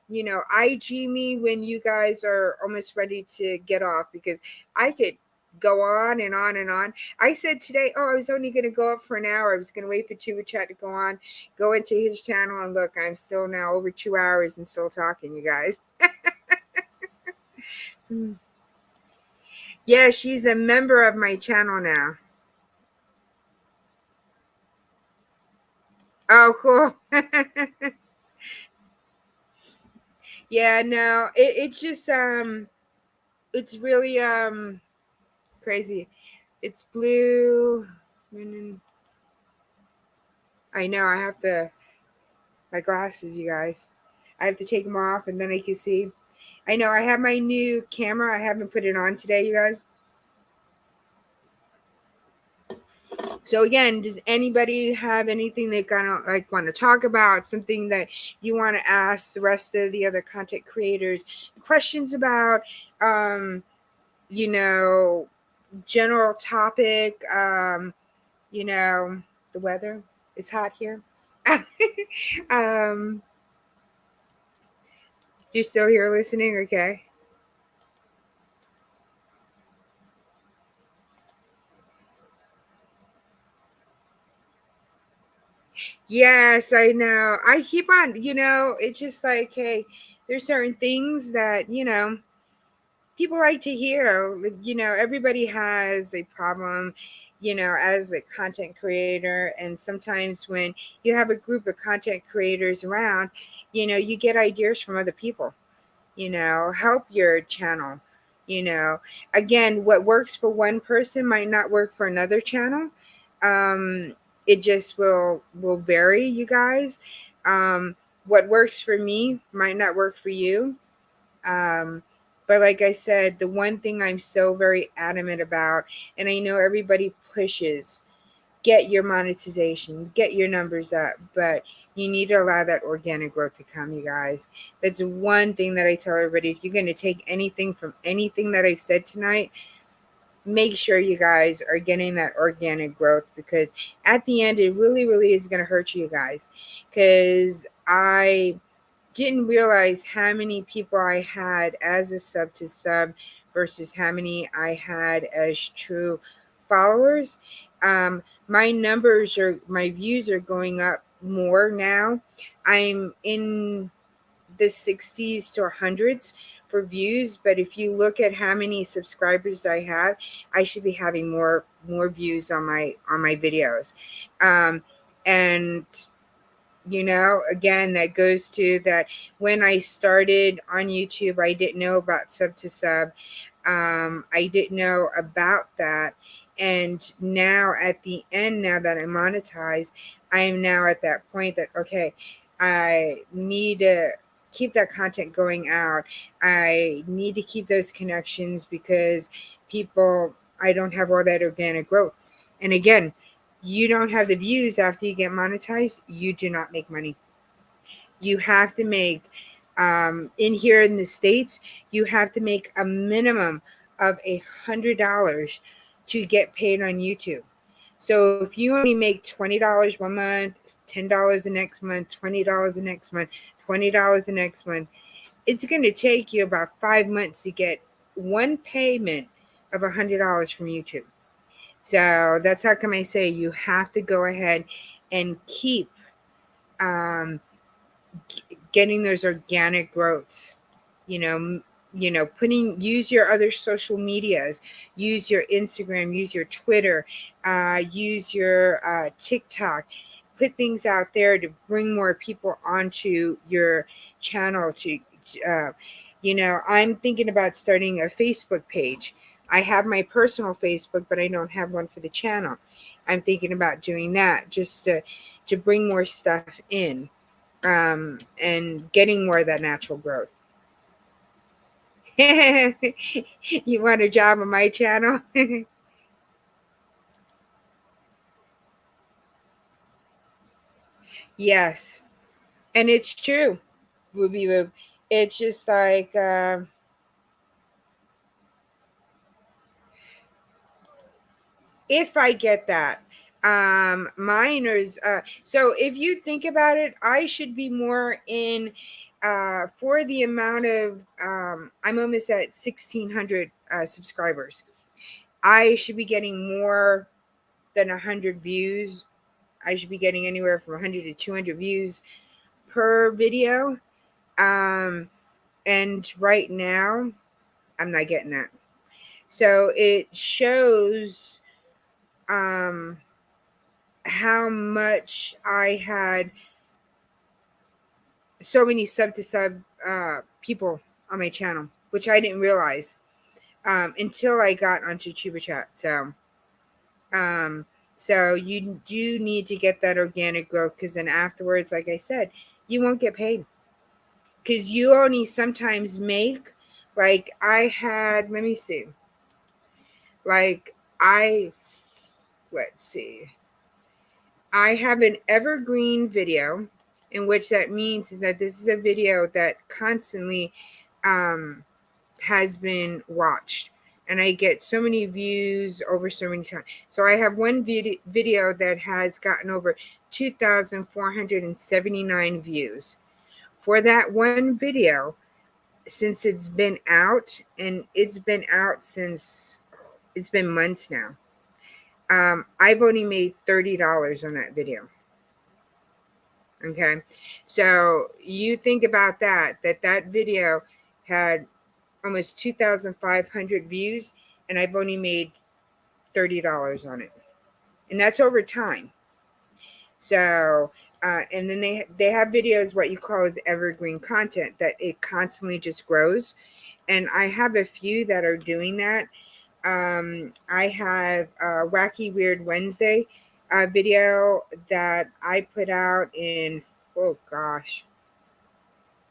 IG me when you guys are almost ready to get off because I could go on and on and on. I said today, oh, I was only going to go up for an hour. I was going to wait for Tuba Chat to go on, go into his channel, and look, I'm still now over 2 hours and still talking, you guys. Mm. Yeah, she's a member of my channel now. Oh, cool. Yeah, no, it's just it's really crazy. It's blue. I know I have to my glasses, you guys. I have to take them off and then I can see. I know I have my new camera. I haven't put it on today, you guys. So again, does anybody have anything they kind of like want to talk about? Something that you want to ask the rest of the other content creators questions about? Um, you know, general topic. You know, the weather. It's hot here. um, you're still here listening, okay? Yes, I know. I keep on, it's just like, hey, there's certain things that, people like to hear. Like, everybody has a problem, as a content creator. And sometimes when you have a group of content creators around, you get ideas from other people, help your channel. You know, Again, what works for one person might not work for another channel. Um, it just will vary, you guys. What works for me might not work for you. Um, but like I said, the one thing I'm so very adamant about, and I know everybody pushes, get your monetization, get your numbers up, but you need to allow that organic growth to come, you guys. That's one thing that I tell everybody. If you're going to take anything from anything that I've said tonight, make sure you guys are getting that organic growth because at the end, it really, really is going to hurt you guys. Because I didn't realize how many people I had as a sub to sub versus how many I had as true followers. My views are going up more now. I'm in the 60s to hundreds for views, but if you look at how many subscribers I have, I should be having more views on my videos. And again, that goes to that when I started on YouTube, I didn't know about sub to sub. I didn't know about that. And now at the end, now that I'm monetized, I am now at that point that, okay, I need to keep that content going out. I need to keep those connections because I don't have all that organic growth. And again, you don't have the views after you get monetized, you do not make money. You have to make, in here in the States, you have to make a minimum of $100 to get paid on YouTube. So if you only make $20 one month, $10 the next month, $20 the next month, $20 the next month, it's going to take you about 5 months to get one payment of $100 from YouTube. So that's how come I say you have to go ahead and keep getting those organic growths. Use your other social medias, use your Instagram, use your Twitter, use your TikTok. Put things out there to bring more people onto your channel. I'm thinking about starting a Facebook page. I have my personal Facebook, but I don't have one for the channel. I'm thinking about doing that just to bring more stuff in, and getting more of that natural growth. You want a job on my channel? Yes, and it's true. Ruby Roo. It's just like if I get that, mine is so if you think about it, I should be more in for the amount of I'm almost at 1,600 subscribers. I should be getting more than 100 views. I should be getting anywhere from 100 to 200 views per video. And right now, I'm not getting that. So it shows how much I had so many sub to sub people on my channel, which I didn't realize until I got onto Tuber Chat. So you do need to get that organic growth, because then afterwards, like I said, you won't get paid, because you only sometimes make, like I had, let me see, like let's see, I have an evergreen video, in which that means is that this is a video that constantly has been watched, and I get so many views over so many times. So I have one video that has gotten over 2,479 views. For that one video, since it's been out, and it's been out since, it's been months now, I've only made $30 on that video. Okay, so you think about that video had almost 2,500 views, and I've only made $30 on it, and that's over time. So and then they have videos, what you call as evergreen content, that it constantly just grows, and I have a few that are doing that. I have a Wacky Weird Wednesday video that I put out in, oh gosh,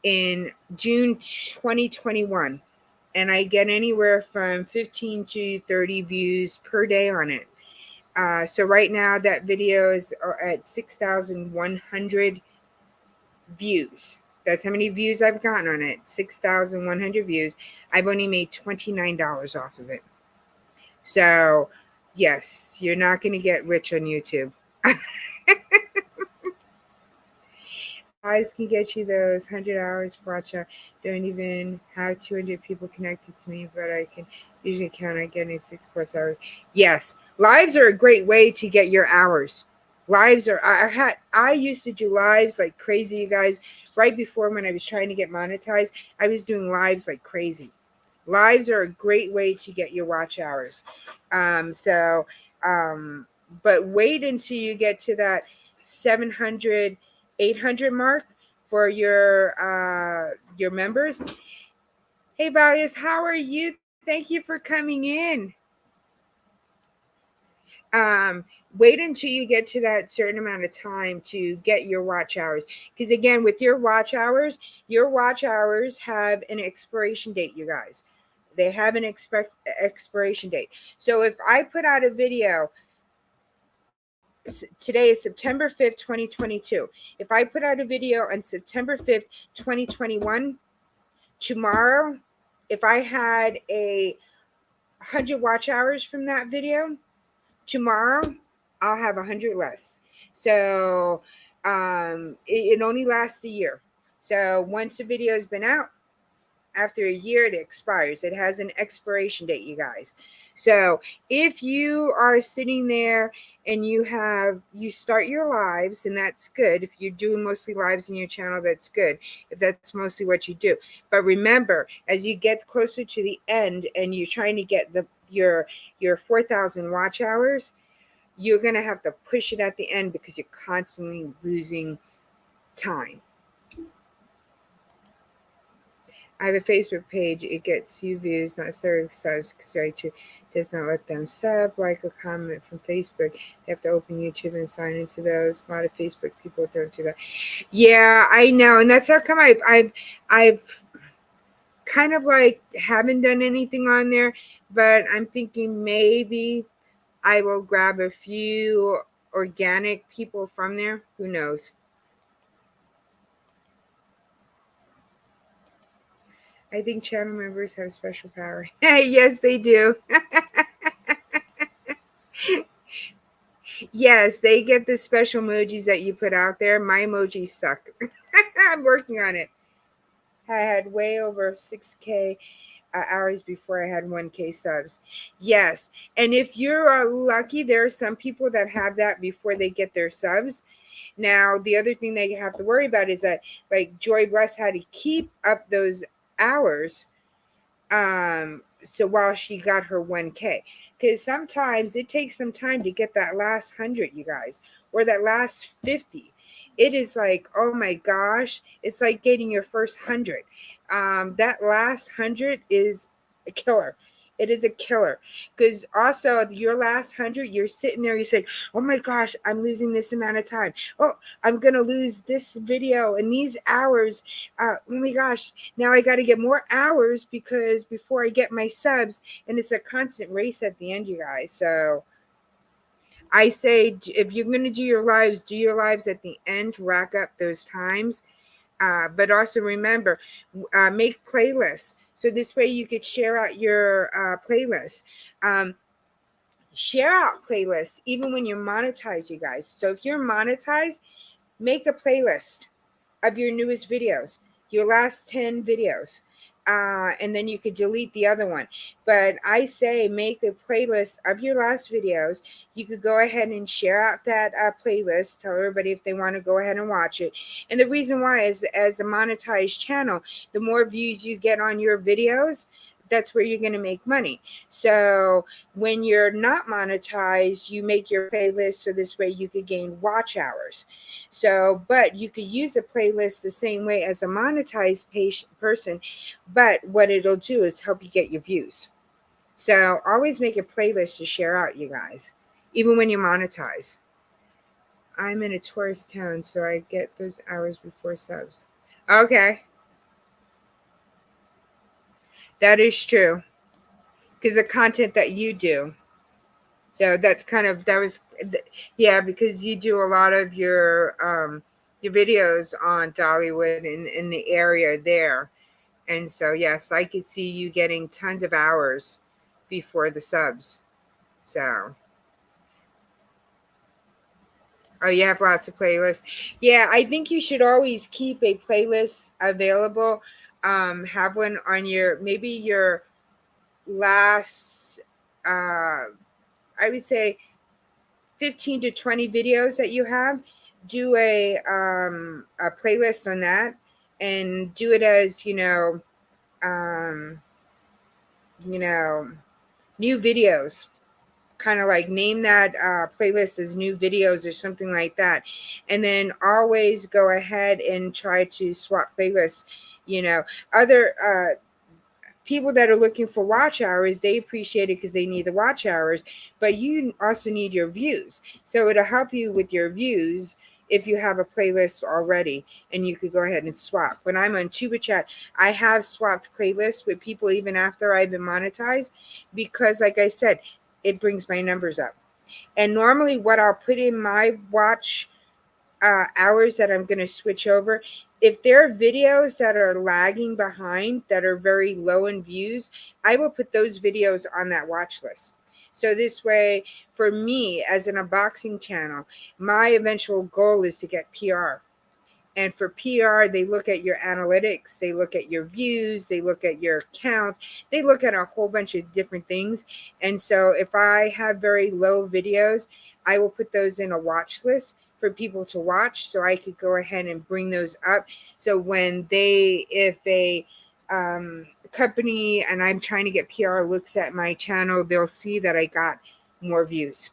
in June 2021, and I get anywhere from 15 to 30 views per day on it. So right now that video is at 6,100 views. That's how many views I've gotten on it. 6,100 views. I've only made $29 off of it. So yes, you're not going to get rich on YouTube. Lives can get you those 100 hours for watch. Don't even have 200 people connected to me, but I can usually count on getting 50 plus hours. Yes, lives are a great way to get your hours. Lives are, I used to do lives like crazy, you guys. Right before, when I was trying to get monetized, I was doing lives like crazy. Lives are a great way to get your watch hours. But wait until you get to that 700, 800 mark for your members. Hey Valius, how are you? Thank you for coming in. Wait until you get to that certain amount of time to get your watch hours, because again, with your watch hours have an expiration date, you guys. They have an expiration date. So if I put out a video, today is September 5th, 2022. If I put out a video on September 5th, 2021, tomorrow, if I had a 100 watch hours from that video, tomorrow I'll have 100 less. So it only lasts a year. So once the video has been out, after a year it expires. It has an expiration date, you guys. So if you are sitting there and you start your lives, and that's good. If you're doing mostly lives in your channel, that's good, if that's mostly what you do. But remember, as you get closer to the end and you're trying to get your 4,000 watch hours, you're going to have to push it at the end because you're constantly losing time. I have a Facebook page. It gets you views, not necessarily subs, because YouTube does not let them sub, like, or comment from Facebook. They have to open YouTube and sign into those. A lot of Facebook people don't do that. Yeah, I know, and that's how come I've kind of like haven't done anything on there, but I'm thinking maybe I will grab a few organic people from there. Who knows? I think channel members have special power. Yes, they do. Yes, they get the special emojis that you put out there. My emojis suck. I'm working on it. I had way over 6K hours before I had 1K subs. Yes. And if you're lucky, there are some people that have that before they get their subs. Now, the other thing that you have to worry about is that, like, Joy Bless had to keep up those hours so while she got her 1K, because sometimes it takes some time to get that last 100, you guys, or that last 50. It is like, oh my gosh, it's like getting your first 100. That last 100 is a killer. It is a killer, because also your last 100, you're sitting there, you say, oh my gosh, I'm losing this amount of time. Oh, I'm gonna lose this video and these hours. Oh my gosh, now I got to get more hours because before I get my subs, and it's a constant race at the end, you guys. So I say, if you're going to do your lives at the end, rack up those times. But also remember, make playlists. So this way you could share out your playlists. Share out playlists even when you're monetized, you guys. So if you're monetized, make a playlist of your newest videos, your last 10 videos. And then you could delete the other one. But I say make a playlist of your last videos. You could go ahead and share out that playlist. Tell everybody if they want to go ahead and watch it. And the reason why is, as a monetized channel, the more views you get on your videos, that's where you're going to make money. So when you're not monetized, you make your playlist so this way you could gain watch hours. So, but you could use a playlist the same way as a monetized person, but what it'll do is help you get your views. So always make a playlist to share out, you guys, even when you monetize. I'm in a tourist town, so I get those hours before subs. Okay, that is true, because the content that you do. So that's kind of, that was, yeah, because you do a lot of your videos on Dollywood in the area there. And so, yes, I could see you getting tons of hours before the subs. So, oh, you have lots of playlists. Yeah, I think you should always keep a playlist available. Have one on your, maybe your last, I would say 15 to 20 videos that you have. Do a playlist on that, and do it as, um, you know, new videos, kind of like name that playlist as new videos or something like that. And then always go ahead and try to swap playlists. Other people that are looking for watch hours, they appreciate it because they need the watch hours, but you also need your views. So it'll help you with your views if you have a playlist already, and you could go ahead and swap. When I'm on Tuba Chat, I have swapped playlists with people even after I've been monetized, because like I said, it brings my numbers up. And normally what I'll put in my watch hours that I'm going to switch over. If there are videos that are lagging behind that are very low in views, I will put those videos on that watch list. So this way, for me as an unboxing channel, my eventual goal is to get PR. And for PR, they look at your analytics, they look at your views, they look at your count, they look at a whole bunch of different things. And so if I have very low videos, I will put those in a watch list for people to watch so I could go ahead and bring those up. So when if a company and I'm trying to get PR looks at my channel, they'll see that I got more views.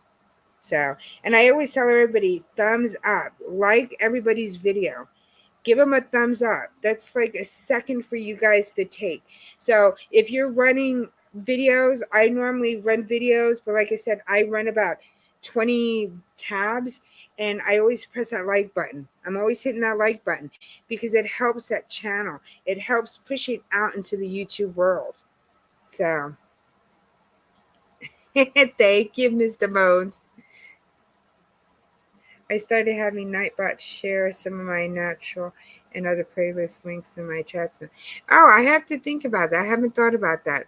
So, and I always tell everybody, thumbs up, like everybody's video, give them a thumbs up. That's like a second for you guys to take. So if you're running videos, I normally run videos, but like I said, I run about 20 tabs, and I always press that like button. I'm always hitting that like button because it helps that channel. It helps push it out into the YouTube world. So thank you, Mr. Bones. I started having Nightbot share some of my natural and other playlist links in my chats. Oh, I have to think about that. I haven't thought about that.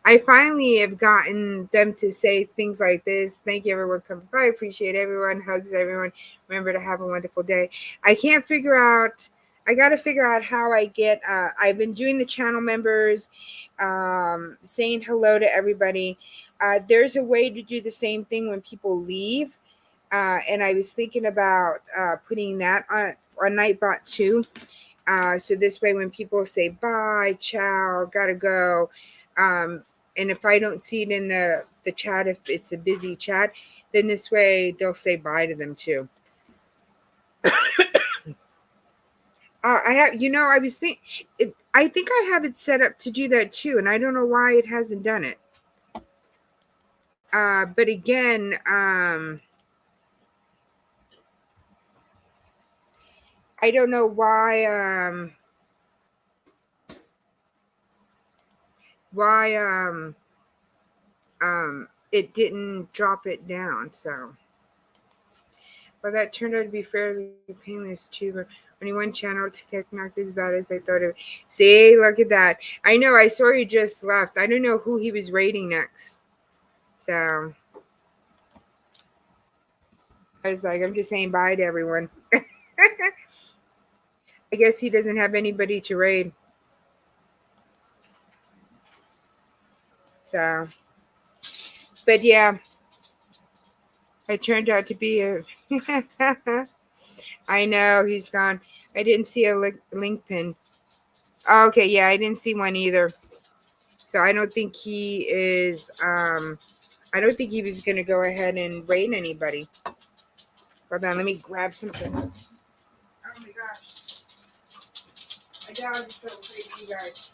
I finally have gotten them to say things like this. Thank you, everyone, coming by. Appreciate everyone. Hugs, everyone. Remember to have a wonderful day. I can't figure out. I got to figure out how I get. I've been doing the channel members, saying hello to everybody. There's a way to do the same thing when people leave. And I was thinking about putting that on Nightbot too. So this way, when people say bye, ciao, gotta go, and if I don't see it in the chat, if it's a busy chat, then this way they'll say bye to them too. I have, I was I think I have it set up to do that too, and I don't know why it hasn't done it. But again, I don't know why. It didn't drop it down. So, well, that turned out to be fairly painless too. But only one channel to get knocked as bad as I thought it. See, look at that. I know. I saw he just left. I don't know who he was raiding next. So I was like, I'm just saying bye to everyone. I guess he doesn't have anybody to raid. So, but yeah, it turned out to be a. I know he's gone. I didn't see a link pin. Okay, yeah, I didn't see one either. So I don't think he is. I don't think he was going to go ahead and raid anybody. Hold on, let me grab something. Oh my gosh. My dog is so crazy, you guys.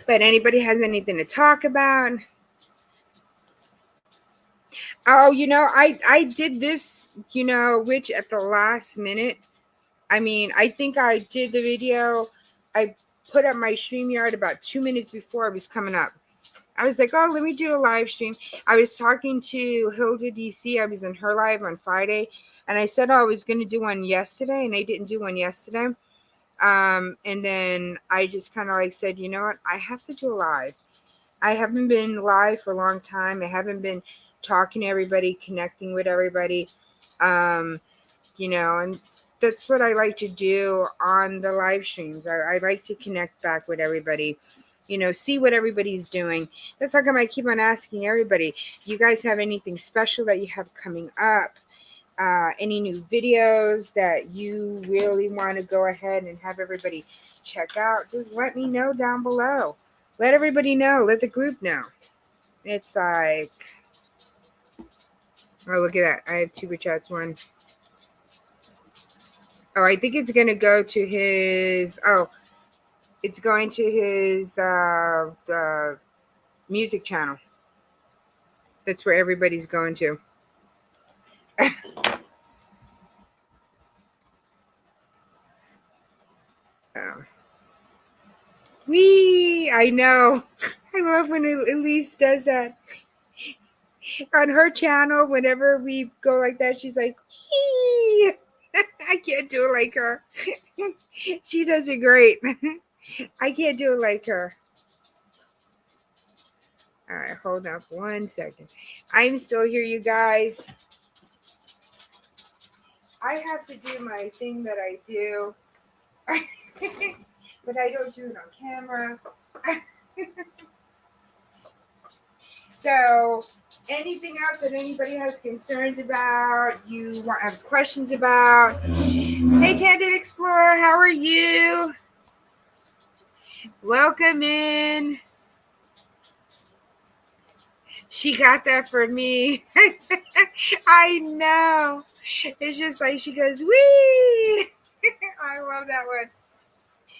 But anybody has anything to talk about? Oh, I did this, which at the last minute. I mean, I think I did the video. I put up my StreamYard about 2 minutes before it was coming up. I was like, oh, let me do a live stream. I was talking to Hilda DC. I was in her live on Friday. And I said, oh, I was going to do one yesterday. And I didn't do one yesterday. And then I just kind of like said, you know what? I have to do a live. I haven't been live for a long time. I haven't been talking to everybody, connecting with everybody. And that's what I like to do on the live streams. I like to connect back with everybody, see what everybody's doing. That's how come I keep on asking everybody, do you guys have anything special that you have coming up? Any new videos that you really want to go ahead and have everybody check out? Just let me know down below. Let everybody know. Let the group know. It's like, oh, look at that. I have Tuber Chats one. Oh, I think it's going to go to his, it's going to his music channel. That's where everybody's going to. I know. I love when Elise does that on her channel. Whenever we go like that, she's like, wee. I can't do it like her. She does it great. I can't do it like her. All right, hold on for 1 second. I'm still here, you guys. I have to do my thing that I do, but I don't do it on camera. So, anything else that anybody has concerns about, have questions about? Hey, Candid Explorer, how are you? Welcome in. She got that for me. I know. It's just like she goes, wee. I love that one.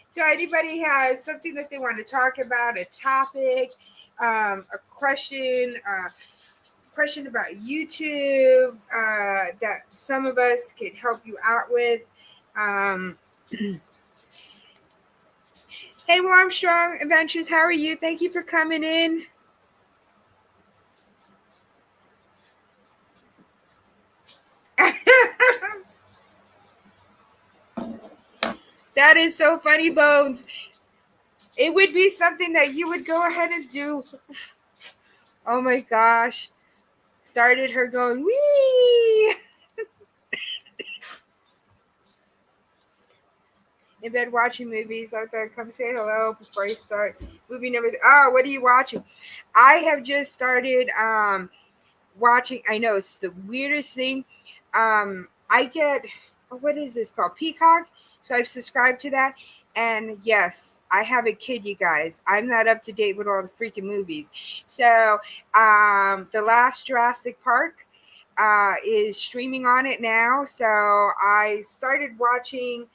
So anybody has something that they want to talk about, a topic, a question about YouTube that some of us could help you out with. Hey, Warmstrong Adventures, how are you? Thank you for coming in. That is so funny, Bones. It would be something that you would go ahead and do. Oh my gosh. Started her going, wee. In bed watching movies out there. Come say hello before I start. Movie number. Oh, what are you watching? I have just started watching. I know it's the weirdest thing. I get, what is this called? Peacock. So I've subscribed to that. And yes, I have a kid, you guys. I'm not up to date with all the freaking movies. So the last Jurassic Park is streaming on it now. So I started watching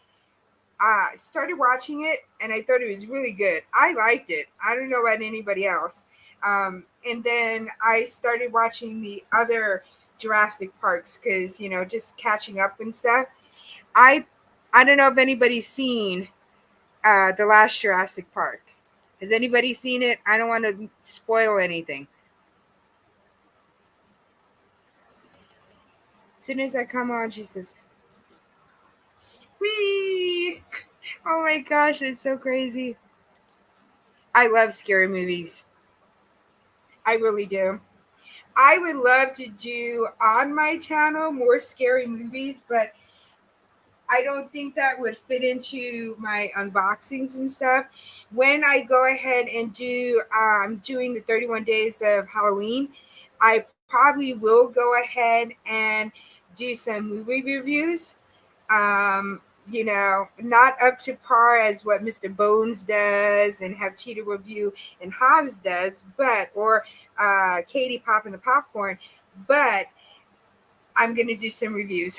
it and I thought it was really good. I liked it. I don't know about anybody else. And then I started watching the other Jurassic Parks because, just catching up and stuff. I I don't know if anybody's seen the last Jurassic Park. Has anybody seen it? I don't want to spoil anything. As soon as I come on, she says, "Wee!" Oh my gosh, it's so crazy. I love scary movies. I really do. I would love to do on my channel more scary movies, but I don't think that would fit into my unboxings and stuff. When I go ahead and do doing the 31 days of Halloween, I probably will go ahead and do some movie reviews. Not up to par as what Mr. Bones does and have Cheetah review and Hobbs does, or Katie popping the popcorn, but I'm gonna do some reviews.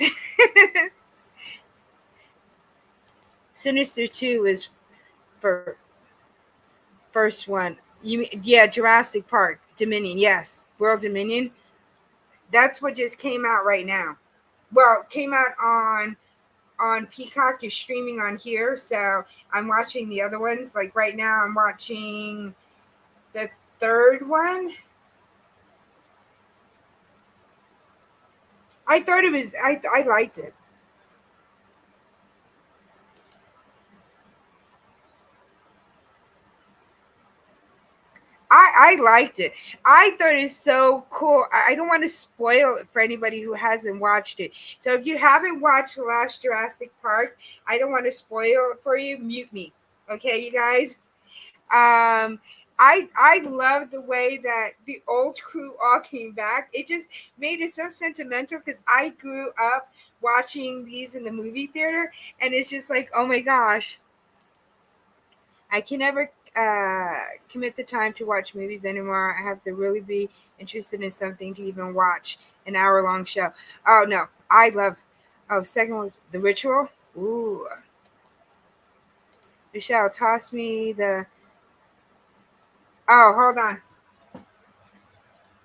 Sinister 2 is for first one. Jurassic Park, Dominion, yes. World Dominion. That's what just came out right now. Well, came out on Peacock. You're streaming on here, so I'm watching the other ones. Like right now, I'm watching the third one. I thought it was. I liked it. I liked it. I thought it's so cool. I don't want to spoil it for anybody who hasn't watched it. So if you haven't watched the last Jurassic Park, I don't want to spoil it for you. Mute me, okay, you guys. I love the way that the old crew all came back. It just made it so sentimental because I grew up watching these in the movie theater, and it's just like, oh my gosh, I can never commit the time to watch movies anymore. I have to really be interested in something to even watch an hour-long show. Oh no, I love. Oh, second one, The Ritual. Ooh, Michelle, toss me the. Oh, hold on.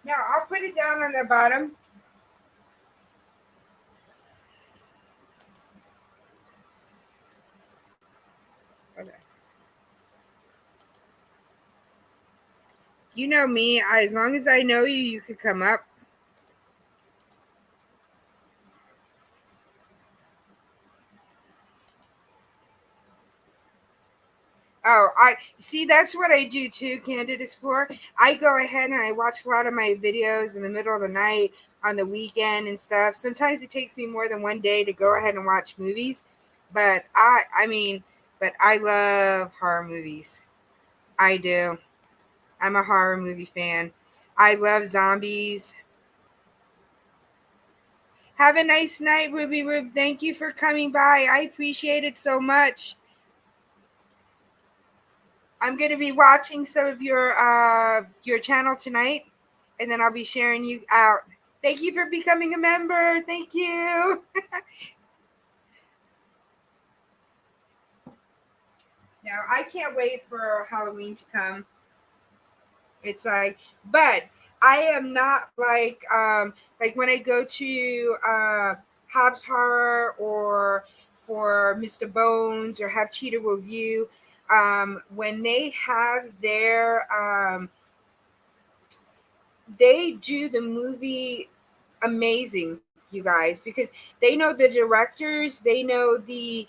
No, I'll put it down on the bottom. Okay. You know me. As long as I know you, you could come up. Oh, I see. That's what I do too, Candid Explorer. I go ahead and I watch a lot of my videos in the middle of the night, on the weekend and stuff. Sometimes it takes me more than one day to go ahead and watch movies, but but I love horror movies. I do. I'm a horror movie fan. I love zombies. Have a nice night, Ruby Rube. Thank you for coming by. I appreciate it so much. I'm going to be watching some of your channel tonight, and then I'll be sharing you out. Thank you for becoming a member. Thank you. Now I can't wait for Halloween to come. It's like, but I am not like when I go to Hobbs Horror or for Mr. Bones or have Cheetah Review. When they have their they do the movie amazing, you guys, because they know the directors, they know the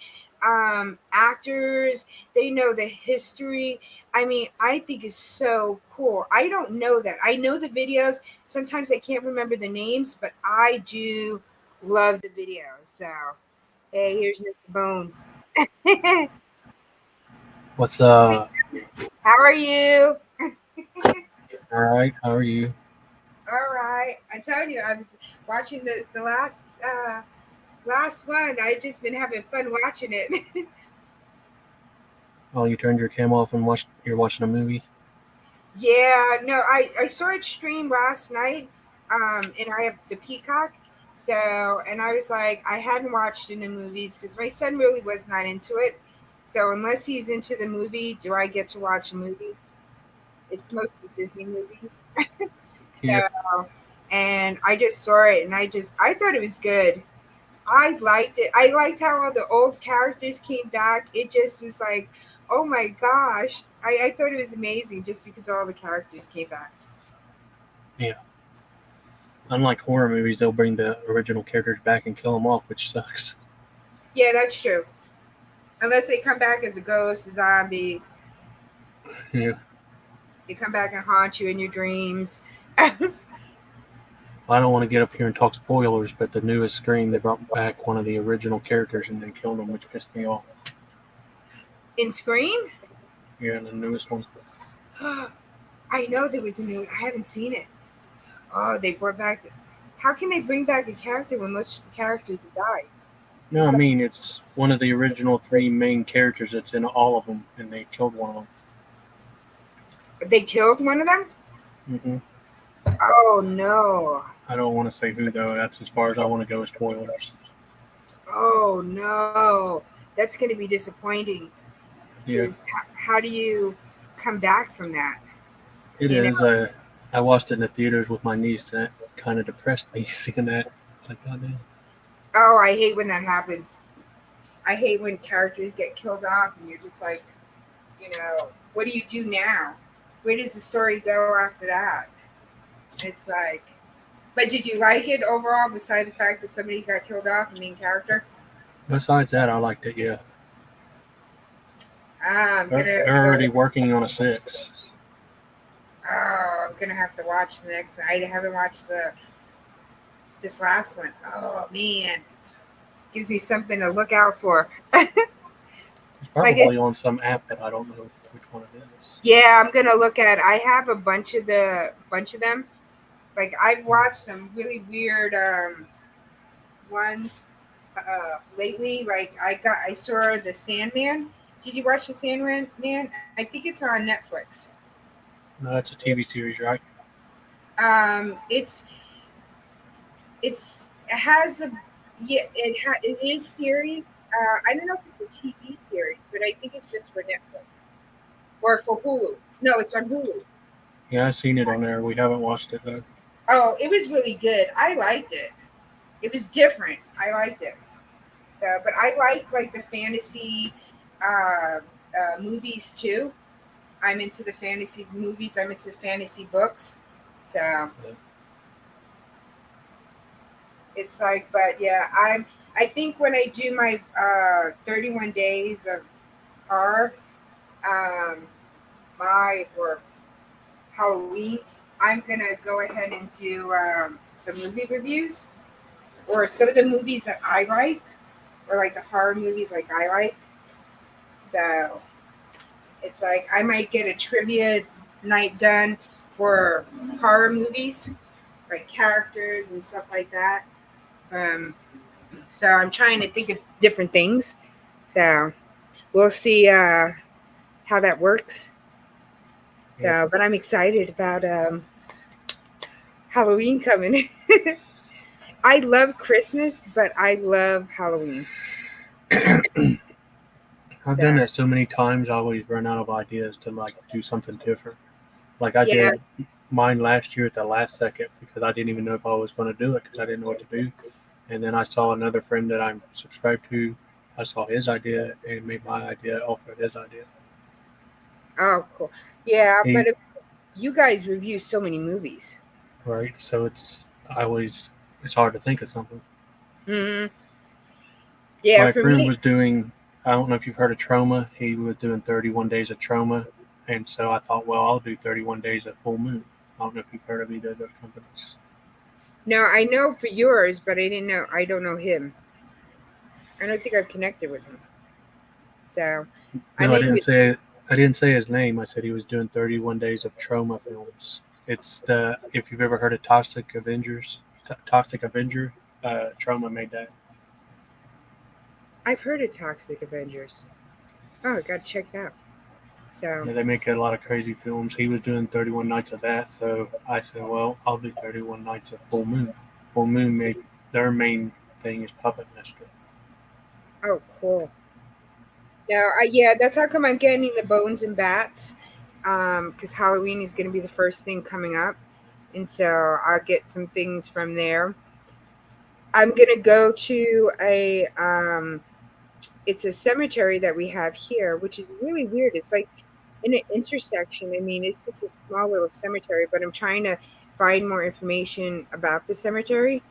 actors, they know the history. I mean, I think it's so cool. I don't know that. I know the videos. Sometimes I can't remember the names, but I do love the videos. So, hey, here's Mr. Bones. What's How are you? all right, how are you? All right. I'm telling you, I was watching the last one. I just been having fun watching it. Oh, you turned your cam off and you're watching a movie? Yeah, no, I saw it stream last night. And I have the Peacock. So, and I was like, I hadn't watched it in movies because my son really was not into it. So, unless he's into the movie, do I get to watch a movie? It's mostly Disney movies. Yeah. So, and I just saw it and I thought it was good. I liked it. I liked how all the old characters came back. It just was like, oh my gosh. I thought it was amazing just because all the characters came back. Yeah. Unlike horror movies, they'll bring the original characters back and kill them off, which sucks. Yeah, that's true. Unless they come back as a ghost, a zombie, Yeah. they come back and haunt you in your dreams. I don't want to get up here and talk spoilers, but the newest Scream, they brought back one of the original characters and they killed him, which pissed me off. In Scream? Yeah, the newest one. I know there was a new, I haven't seen it. Oh, they brought back, how can they bring back a character when most of the characters have died? No, I So mean it's one of the original three main characters that's in all of them, and they killed one of they killed one of them? them. Oh no. I don't want to say who though. That's as far as I want to go with spoilers. Oh no. That's going to be disappointing. Yeah, Because how do you come back from that? it You know? is. I watched it in the theaters with my niece, and it kind of depressed me seeing that. Like, goddamn. Oh, I hate when that happens. I hate when characters get killed off and you're just like, what do you do now? Where does the story go after that? It's like, but did you like it overall, besides the fact that somebody got killed off, the main character? Besides that, I liked it. Yeah, I'm they're gonna already working on a six. I'm gonna have to watch the next one. I haven't watched this last one. Oh man, gives me something to look out for. It's Like probably it's on some app that I don't know which one it is. yeah, I'm gonna look at. I have a bunch of them. Like I've watched some really weird ones lately. Like I saw the Sandman. Did you watch the Sandman? Man, I think it's on Netflix. No, that's a TV series, right? It's it has a yeah it is series. I don't know if it's a TV series, but I think it's just for Netflix or for Hulu. No, it's on Hulu. Yeah, I've seen it on there. We haven't watched it though. Oh, it was really good. I liked it. It was different. I liked it. So, but I like the fantasy movies too. I'm into the fantasy movies. I'm into fantasy books. So it's like, but yeah, I think when I do my 31 days of horror, um, my or Halloween, I'm gonna go ahead and do some movie reviews or some of the movies that I like, or like the horror movies like I like. So it's like I might get a trivia night done for horror movies, like characters and stuff like that. Um, so I'm trying to think of different things. So we'll see how that works. Yeah. So, but I'm excited about Halloween coming. I love Christmas, but I love Halloween. I've So done that so many times. I always run out of ideas to like do something different. Like I yeah, did mine last year at the last second because I didn't even know if I was going to do it because I didn't know what to do. And then I saw another friend that I'm subscribed to. I saw his idea and made my idea off of his idea. oh cool. Yeah, but He if you guys review so many movies. right, so it's hard to think of something. Hmm. Yeah, My for friend me, was doing. I don't know if you've heard of Trauma. He was doing 31 days of Trauma, and so I thought, well, I'll do 31 days of Full Moon. I don't know if you've heard of either of those companies. no, I know for yours, but I didn't know. I don't know him. I don't think I've connected with him. So I'm No, in with. I didn't say his name. I said he was doing 31 days of Trauma films. It's the if you've ever heard of Toxic Avengers, Toxic Avenger, Trauma made that. I've heard of Toxic Avengers. Oh, I got checked out. So Yeah, they make a lot of crazy films. He was doing 31 nights of that, so I said, well, I'll do 31 nights of Full Moon. Full Moon made their main thing is Puppet Master. oh, cool. No, yeah, that's how come I'm getting the Bones and Bats. Because Halloween is going to be the first thing coming up, and so I'll get some things from there. I'm gonna go to it's a cemetery that we have here, which is really weird. It's like in an intersection. I mean, it's just a small little cemetery, but I'm trying to find more information about the cemetery,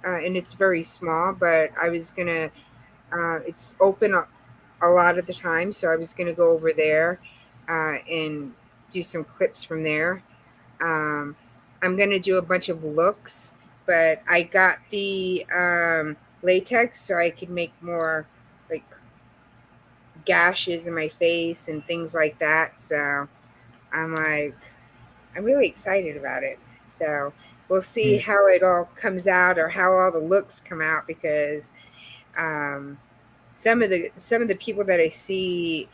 and it's very small. But I was gonna, it's open a lot of the time, so I was gonna go over there and do some clips from there. Um, I'm gonna do a bunch of looks, but I got the latex so I could make more like gashes in my face and things like that. So I'm like, I'm really excited about it. So we'll see Yeah, how it all comes out or how all the looks come out because um, some of the people that I see,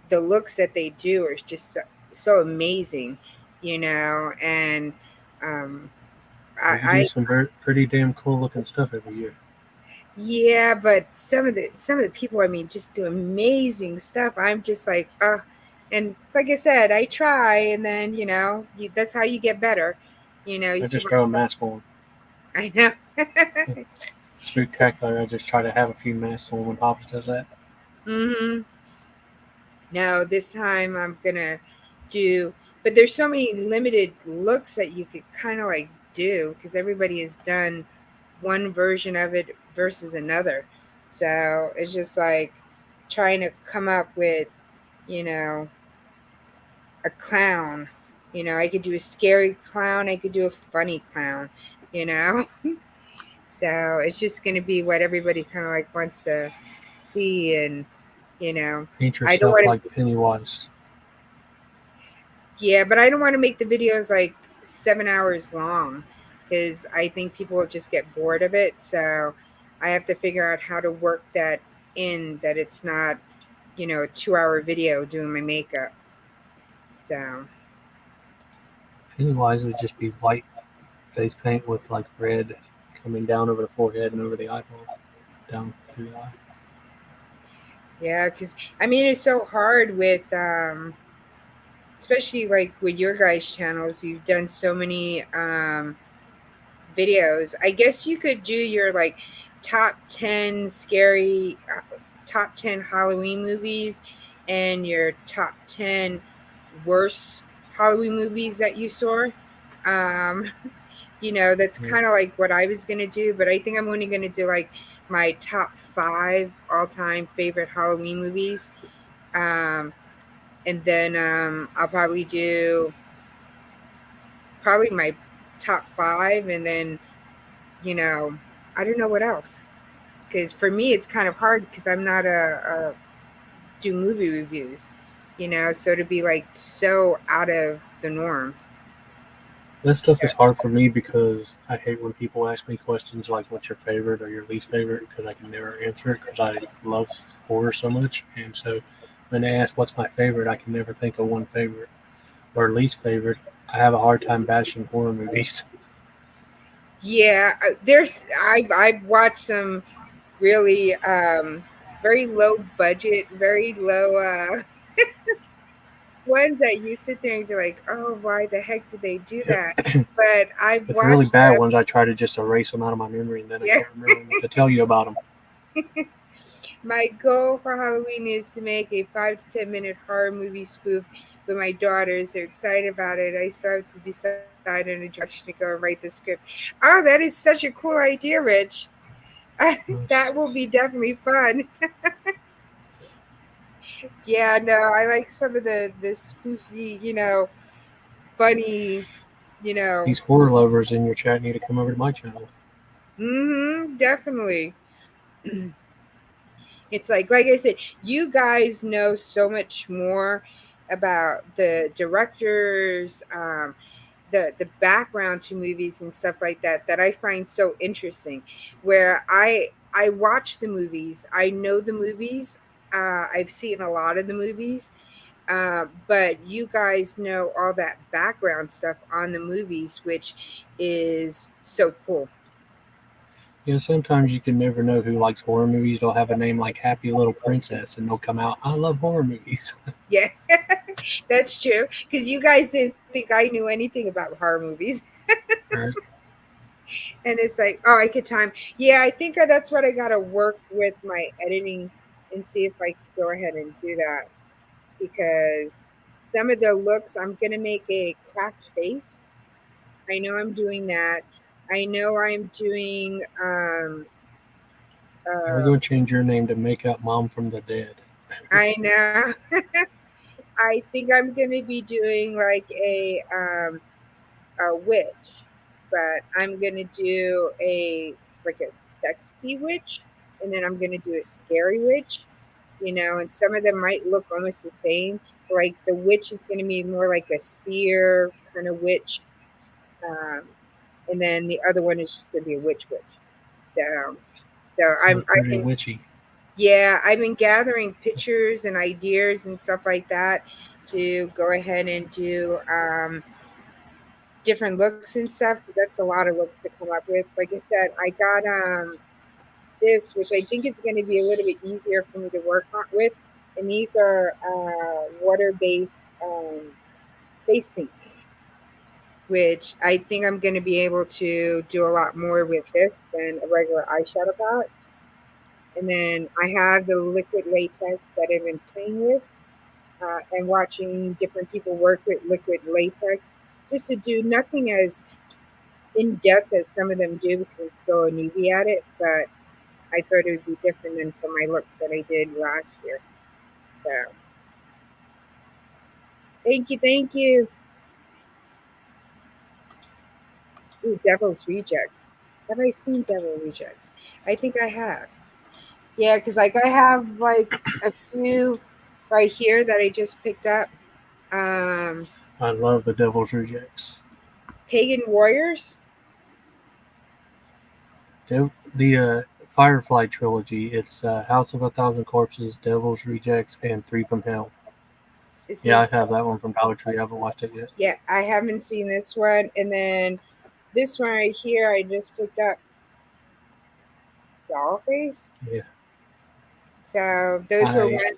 the looks that they do are just so amazing, and um, you do I some pretty damn cool looking stuff every year. yeah, but some of the people, I mean, just do amazing stuff. I'm just like, and like I said, I try, and then that's how you get better. You I keep just on. throw a mask on. I know. Spooktacular, I just try to have a few masks on when Pops does that. Hmm. No, this time I'm gonna do, but there's so many limited looks that you could kind of like do because everybody has done one version of it versus another. So it's just like trying to come up with, you know, a clown. I could do a scary clown, I could do a funny clown, you know? So it's just going to be what everybody kind of like wants to see. And, you know, Paint I don't yourself want to, like Pennywise. yeah, but I don't want to make the videos like 7 hours long because I think people will just get bored of it. So I have to figure out how to work that in that it's not, a 2 hour video doing my makeup. So. Pennywise would just be white face paint with like red coming down over the forehead and over the eyeball, down through the eye. Yeah, because I mean it's so hard with especially like with your guys' channels. You've done so many videos. I guess you could do your like top 10 Halloween movies and your top 10 worst Halloween movies that you saw. Um, that's Yeah. kind of like what I was gonna do, but I think I'm only gonna do like my top 5 all-time favorite Halloween movies. Um, and then I'll probably do probably my top 5, and then you know I don't know what else, because for me it's kind of hard because I'm not a do movie reviews, so to be like so out of the norm. That stuff is hard for me because I hate when people ask me questions like, "What's your favorite or your least favorite?" Because I can never answer it because I love horror so much. And so when they ask, "What's my favorite?" I can never think of one favorite or least favorite. I have a hard time bashing horror movies. Yeah, I've watched some really very low budget, very low ones that you sit there and be like, oh, why the heck did they do Yep. that? But I've But the really watched bad ones, I try to just erase them out of my memory, and then I yeah. can't remember what to tell you about them. My goal for Halloween is to make a 5 to 10 minute horror movie spoof with my daughters. They're excited about it. I still have to decide on a direction to go and write the script. Oh, that is such a cool idea, Rich. That will be definitely fun. Yeah, no, I like some of the spoofy, funny, you know. These horror lovers in your chat need to come over to my channel. Definitely. It's like I said, you guys know so much more about the directors, the background to movies and stuff like that, that I find so interesting. Where I watch the movies, I know the movies, I've seen a lot of the movies, but you guys know all that background stuff on the movies, which is so cool. Yeah, sometimes you can never know who likes horror movies. They'll have a name like Happy Little Princess, and they'll come out, "I love horror movies." Yeah, that's true. Because you guys didn't think I knew anything about horror movies. Right? And it's like, oh, I could time. Yeah, I think that's what I got to work with my editing and see if I can go ahead and do that. Because some of the looks, I'm going to make a cracked face. I know I'm doing that. I know I'm doing, And we're uh, going to change your name to Make Up Mom from the Dead. I know. I think I'm going to be doing like a witch, but I'm gonna do a like a sexy witch, and then I'm gonna do a scary witch, and some of them might look almost the same. Like the witch is gonna be more like a seer kind of witch, um, and then the other one is just gonna be a witch. So, so Sounds I've pretty been witchy. yeah, I've been gathering pictures and ideas and stuff like that to go ahead and do different looks and stuff, because that's a lot of looks to come up with. Like I said, I got this, which I think is going to be a little bit easier for me to work on with, and these are water based face paints, which I think I'm going to be able to do a lot more with this than a regular eyeshadow palette. And then I have the liquid latex that I've been playing with, and watching different people work with liquid latex, just to do nothing as in depth as some of them do, because I'm still a newbie at it. But I thought it would be different than for my looks that I did last year. So thank you, thank you. Ooh, Devil's Rejects. Have I seen Devil Rejects? I think I have. Yeah, because like I have like a few right here that I just picked up. Um, I love the Devil's Rejects. Pagan Warriors. The Firefly trilogy. It's House of a Thousand Corpses, Devil's Rejects, and Three from Hell. This Yeah, I is have that one from Dollar Tree. I haven't watched it yet. yeah. I haven't seen this one, and then this one right here I just picked up. Dollface. Yeah, So those were I one.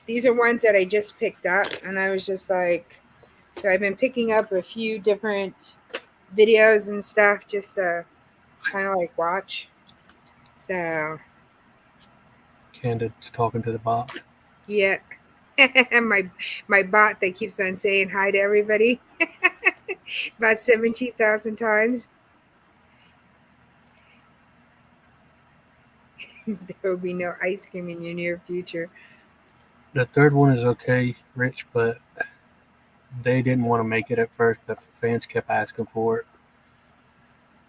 These are ones that I just picked up, and I was just like, so I've been picking up a few different videos and stuff just to kind of like watch. So Candid's talking to the bot. yeah, my bot that keeps on saying hi to everybody about 17,000 times. There will be no ice cream in your near future. The third one is okay, Rich, but they didn't want to make it at first, but fans kept asking for it.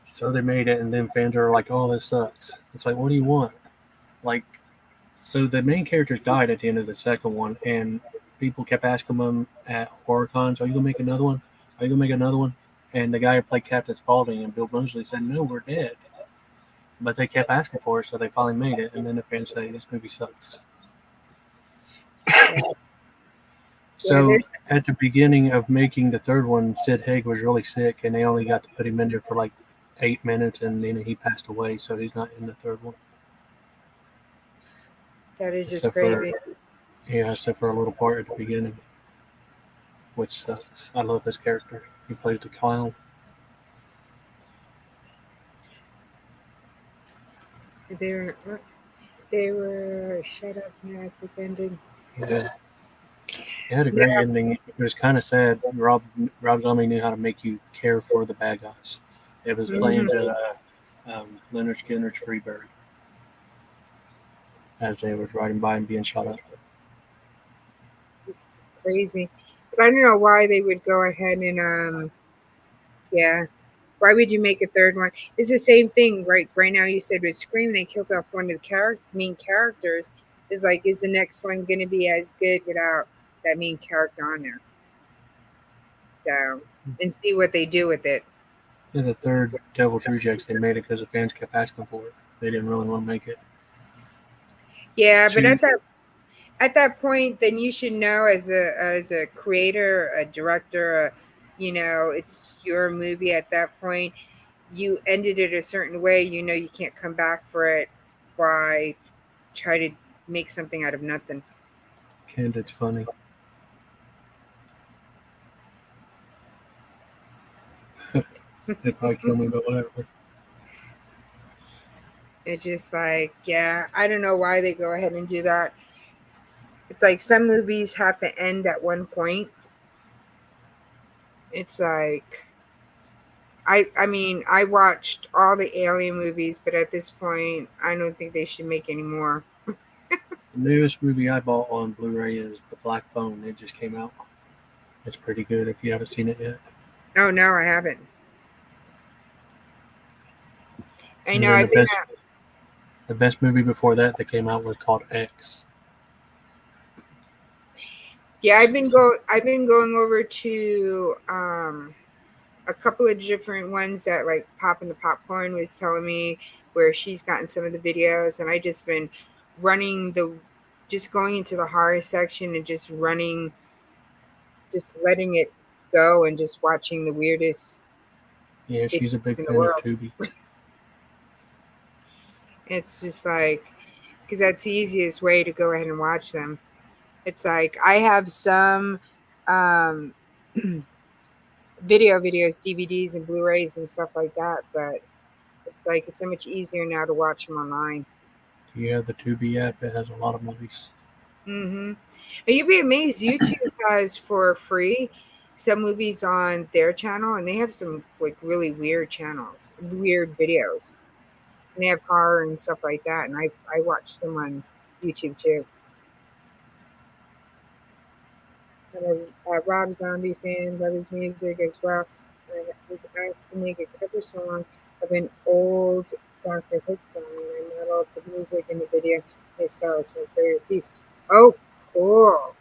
So they made it, and then fans are like, "Oh, this sucks." It's like, what do you want? Like, so the main characters died at the end of the second one, and people kept asking them at horror cons, "Are you gonna make another one? Are you gonna make another one?" And the guy who played Captain Spaulding and Bill Moseley said, "No, we're dead." But they kept asking for it, so they finally made it. And then the fans say, "This movie sucks." Yeah, yeah. So There's at the beginning of making the third one, Sid Haig was really sick, and they only got to put him in there for like 8 minutes, and then he passed away. So he's not in the third one, that is just except for crazy. except for a little part at the beginning, which sucks. I love his character. He plays the clown. They were they were shut up now. I pretended. Yeah, it had a No, great ending. It was kind of sad. Rob Zombie knew how to make you care for the bad guys. It was playing mhm. to Leonard Skinner's Freebird as they was riding by and being shot up. It's just crazy. But I don't know why they would go ahead and yeah. Why would you make a third one? It's the same thing, right? Right now, you said with Scream, they killed off one of the main characters. Is like, is the next one going to be as good without that main character on there? So, and see what they do with it. And the third Devil's Rejects, they made it because the fans kept asking for it. They didn't really want to make it. Yeah, but Two, at that point, then you should know as a creator, a director, it's your movie. At that point, you ended it a certain way. You can't come back for it by try to make something out of nothing. Candid's funny. They'd probably kill me, but whatever. It's just like, yeah, I don't know why they go ahead and do that. It's like some movies have to end at one point. It's like I mean, I watched all the Alien movies, but at this point, I don't think they should make any more. The newest movie I bought on Blu-ray is The Black Phone. It just came out. It's pretty good if you haven't seen it yet. Oh no, I haven't. I And know then I've been at, the best movie before that came out was called X. yeah, I've been going over to a couple of different ones that like Pop and the Popcorn was telling me where she's gotten some of the videos, and I just been running just going into the horror section and just running, just letting it go and just watching the weirdest Yeah, she's a big videos in the fan of world. Tubi. It's just like, because that's the easiest way to go ahead and watch them. It's like I have some um, videos, DVDs, and Blu-rays and stuff like that, but it's like it's so much easier now to watch them online. Do you have the Tubi app? It has a lot of movies. Mm-hmm. And you'd be amazed. YouTube has for free some movies on their channel, and they have some like really weird channels, weird videos, and they have horror and stuff like that. And I watch them on YouTube too. I'm a Rob Zombie fan, love his music as well. I was asked to make a cover song of an old Dr. Hook song, and I modeled the music in the video myself. It's my favorite piece. Oh, cool.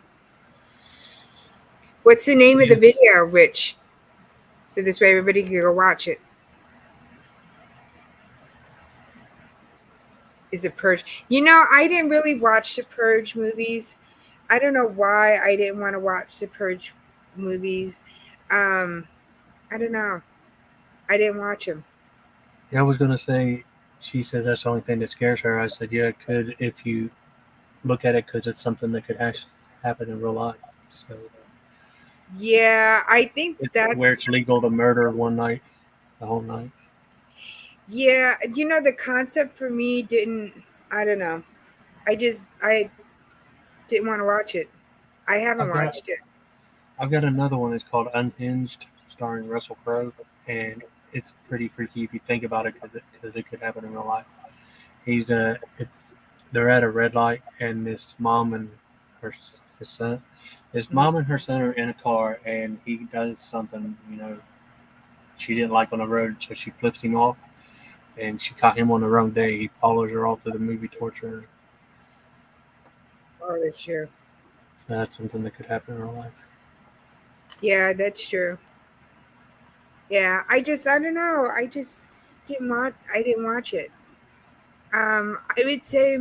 What's the name of the Yeah, video, Rich? So this way everybody can go watch it. Is it Purge? I didn't really watch the Purge movies. I don't know why I didn't want to watch the Purge movies. Um, I don't know. I didn't watch them. I was gonna say. She said that's the only thing that scares her. I said, yeah, it could if you look at it because it's something that could actually happen in real life. So Yeah, I think it's where that's it's legal to murder one night, the whole night. yeah. The concept for me didn't. I don't know. I didn't want to watch it. I haven't I've got watched it. I've got another one. It's called Unhinged, starring Russell Crowe, and it's pretty freaky if you think about it, because it could happen in real life. He's it's they're at a red light, and this mom and her his son, his Mhm. mom and her son are in a car, and he does something she didn't like on the road, so she flips him off, and she caught him on the wrong day. He follows her all through the movie, torturing her. Oh, that's true. That's something that could happen in real life. Yeah, that's true. Yeah, I don't know. I just didn't want. I didn't watch it. I would say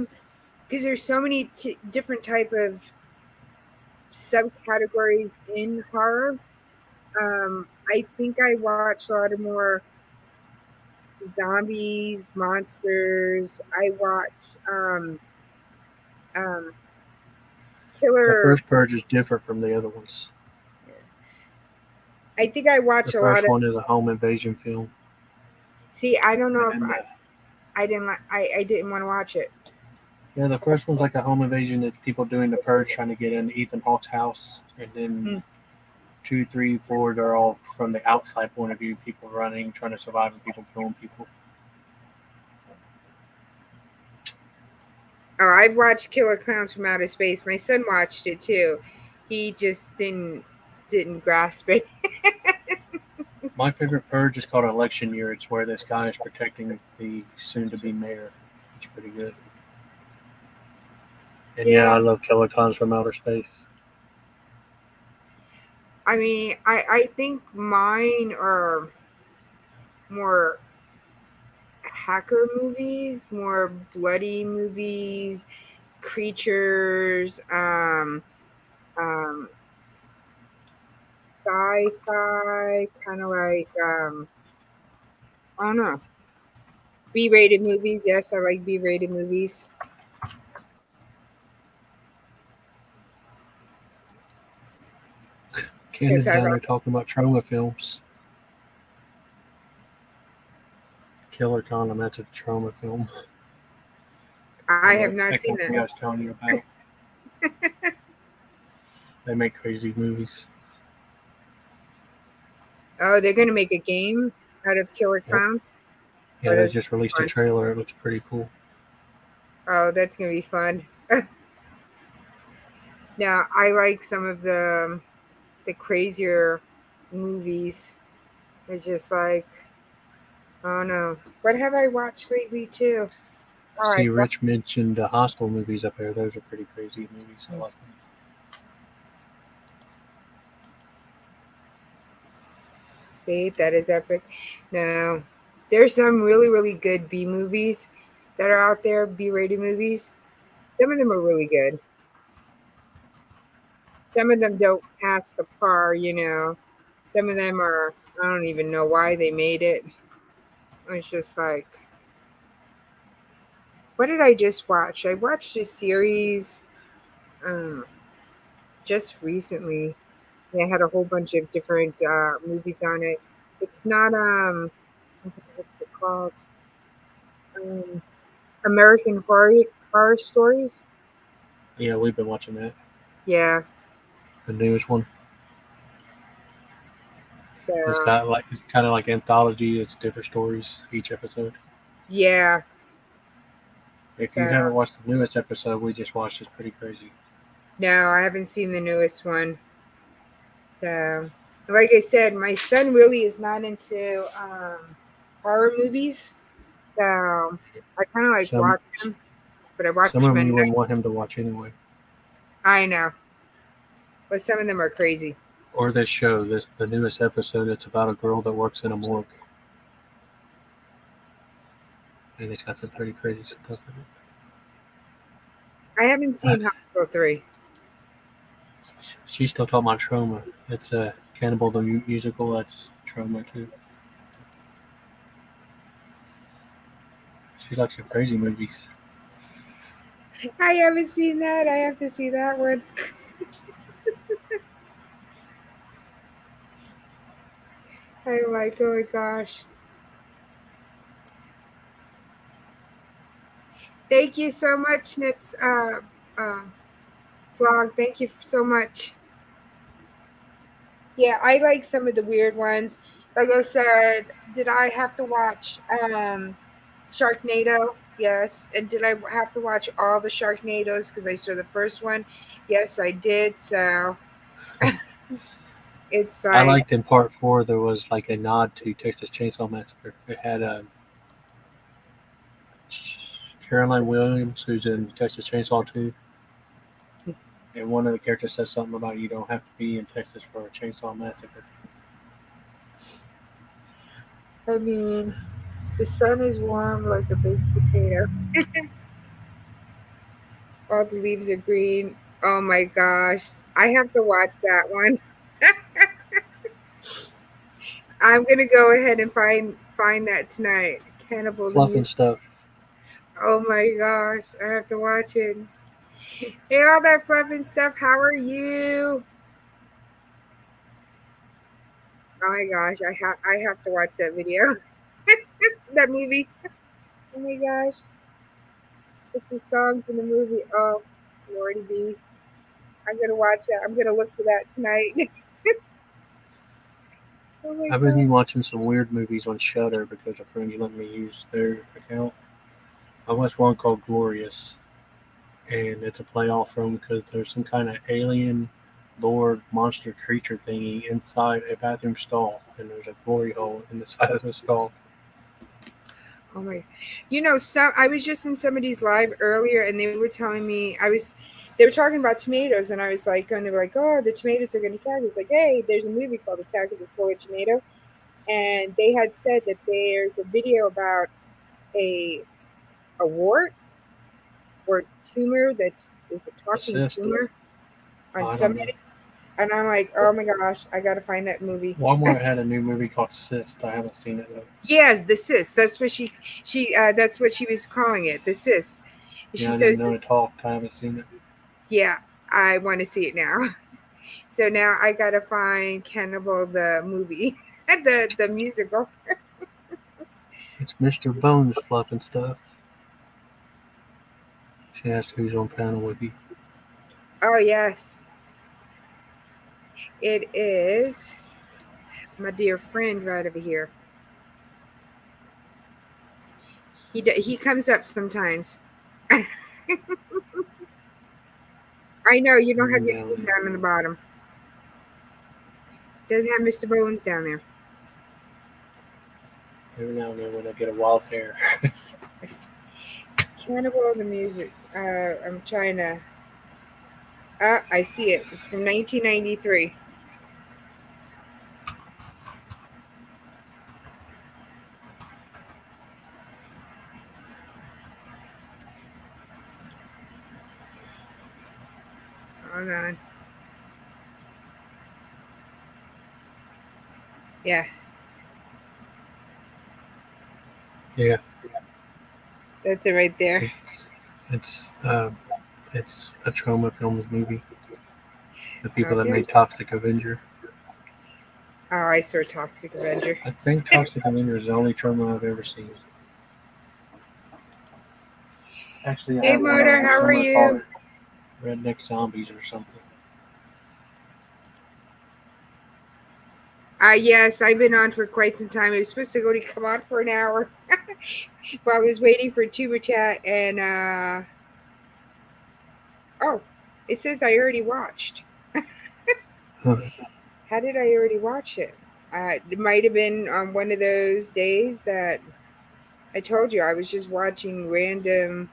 because there's so many different type of subcategories in horror. I think I watched a lot of more zombies, monsters. I watch um The killer. first Purge is different from the other ones. I think I The watch a lot first of. one is a home invasion film, See, I don't know and if then I didn't like. I didn't want to watch it. yeah, the first one's like a home invasion that people doing the purge trying to get in Ethan Hawke's house, and then Mm. 2, 3, 4, they're all from the outside point of view, people running, trying to survive, and people killing people. Oh, I've watched Killer Clowns from Outer Space. My son watched it too. He just didn't grasp it. My favorite purge is called Election Year. It's where this guy is protecting the soon-to-be mayor. It's pretty good. And yeah, I Yeah, love Killer Clowns from Outer Space. I mean, I think mine are more hacker movies, more bloody movies, creatures, sci-fi, kind of like I don't know, B-rated movies. Yes, I like B-rated movies. Yes, Candace I down there talking about trauma films. Killer Condom, that's a trauma film. I have not That seen that. company I was telling you about. They make crazy movies. Oh, they're gonna make a game out of Killer Yep. Clown. Yeah, Oh, they that's just released a fun. trailer. It looks pretty cool. Oh, that's gonna be fun. Now, I like some of the crazier movies. It's just like, oh no, what have I watched lately too? Oh, I See, Rich mentioned the Hostel movies up there. Those are pretty crazy movies. I like them. see that is epic. No, there's some really good B movies that are out there. B-rated movies. Some of them are really good. Some of them don't pass the par. Some of them are. I don't even know why they made it. It's just like, what did I just watch? I watched a series um, just recently. It had a whole bunch of different movies on it. It's not what's it called? Um, American Horror Stories. Yeah, we've been watching that. Yeah. The newest one. So It's kind of like anthology. It's different stories each episode. yeah. If So you haven't watched the newest episode we just watched, it's pretty crazy. no, I haven't seen the newest one. So like I said, my son really is not into horror movies. So I kind of like Some watch them, but I some watch of them them at you night. wouldn't want him to watch anyway. I know, but some of them are crazy. Or this show, this the newest episode. It's about a girl that works in a morgue, and it's got some pretty crazy stuff in I haven't it. seen Hospital 3. She's still talking about trauma. It's a Cannibal the musical. That's trauma too. She likes some crazy movies. I haven't seen that. I have to see that one. I'm like, oh my gosh. Thank you so much, Nits. vlog. Thank you so much. Yeah, I like some of the weird ones. Like I said, did I have to watch Sharknado? Yes. And did I have to watch all the Sharknados because I saw the first one? Yes, I did. So it's I like, liked in part four there was like a nod to Texas Chainsaw Massacre. It had Caroline Williams, who's in Texas Chainsaw 2, and one of the characters says something about you don't have to be in Texas for a chainsaw massacre. I mean, the sun is warm like a baked potato. All the leaves are green. Oh my gosh. I have to watch that one. I'm gonna go ahead and find that tonight. Cannibal the Fluff and music. stuff. Oh my gosh, I have to watch it. Hey, all that fluff and stuff. How are you? Oh my gosh, I have to watch that video, that movie. Oh my gosh, it's the song from the movie. Oh, Lordy B, I'm gonna watch that. I'm gonna look for that tonight. Oh my I've god. been watching some weird movies on Shudder because a friend's let me use their account. I watched one called Glorious, and it's a play off from because there's some kind of alien lord monster creature thingy inside a bathroom stall, and there's a glory hole in the side of the stall. Oh my, some I was just in somebody's live earlier, and they were telling me they were talking about tomatoes, and I was like, and they were like, oh, the tomatoes are going to attack. It's like, hey, there's a movie called Attack of the Killer Tomato, and they had said that there's a video about a wart or tumor that's is a talking Assist. tumor on I don't know. somebody, and I'm like, oh my gosh, I got to find that movie. Walmart had a new movie called Cyst. I haven't seen it though. Yes, the sis. That's what that's what she was calling it, the sis. She Yeah, I didn't says, know it talked. I haven't seen it. yeah, I want to see it now. So now I gotta find Cannibal the movie, the musical. It's Mr. Bones fluffing stuff. She asked who's on panel with you. Oh yes, it is my dear friend right over here. He comes up sometimes. I know you don't have Moving your down name there. down on the bottom. Doesn't have Mr. Bones down there. Every now and then when I get a wild hair. Cannibal the music. I'm trying to. Ah, I see it. It's from 1993. Hold on. Yeah, Yeah, that's it right there. it, it's it's a Trauma Films movie. The people that Okay. made Toxic Avenger. Oh, I saw Toxic Avenger. I think Toxic Avenger is the only Trauma I've ever seen. Actually, I Hey, have one Motor, on how are somewhere called you? Redneck Zombies or something. Yes, I've been on for quite some time. I was supposed to come on for an hour, but I was waiting for Tuber Chat, and oh, it says I already watched. Huh. How did I already watch it? It might have been on one of those days that I told you I was just watching random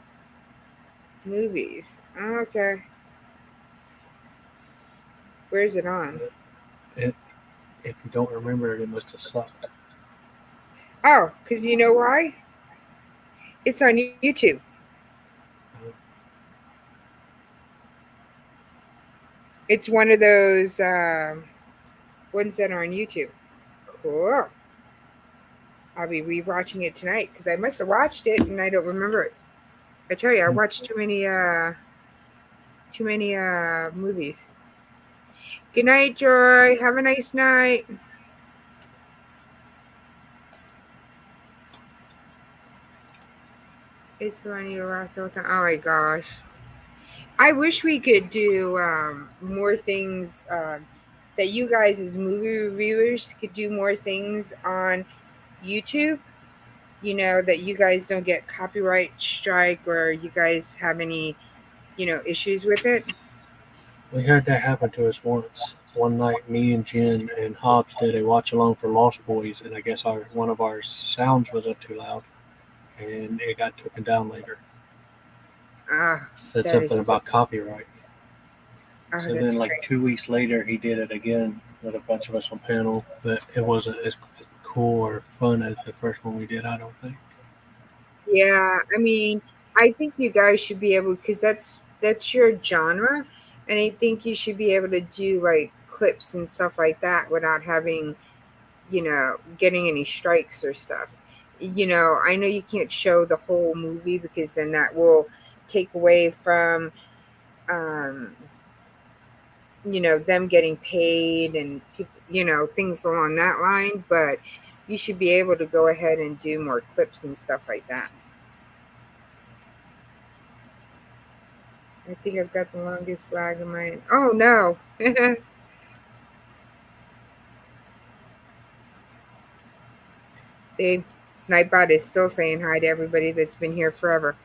movies. Okay, where's it on? It, if you don't remember it, it must have sucked. Oh, because you know why? It's on YouTube. It's one of those ones that are on YouTube. Cool. I'll be rewatching it tonight because I must have watched it and I don't remember it. I tell you, I watched too many movies. Good night, Joy. Have a nice night. It's funny you laughed all the time. Oh my gosh. I wish we could do more things that you guys as movie reviewers could do more things on YouTube. That you guys don't get copyright strike or you guys have any, issues with it. We had that happen to us once. One night, me and Jen and Hobbs did a watch along for Lost Boys, and I guess one of our sounds was up too loud, and it got taken down later. Ah, Said that something is, about copyright. So that's then, like great. 2 weeks later, he did it again with a bunch of us on panel, but it wasn't as cool or fun as the first one we did. I don't think. Yeah, I mean, I think you guys should be able because that's your genre, and I think you should be able to do like clips and stuff like that without having, getting any strikes or stuff. I know you can't show the whole movie because then that will take away from um, them getting paid and people, things along that line, but you should be able to go ahead and do more clips and stuff like that. I think I've got the longest lag in mine. Oh no. See, Nightbot is still saying hi to everybody that's been here forever.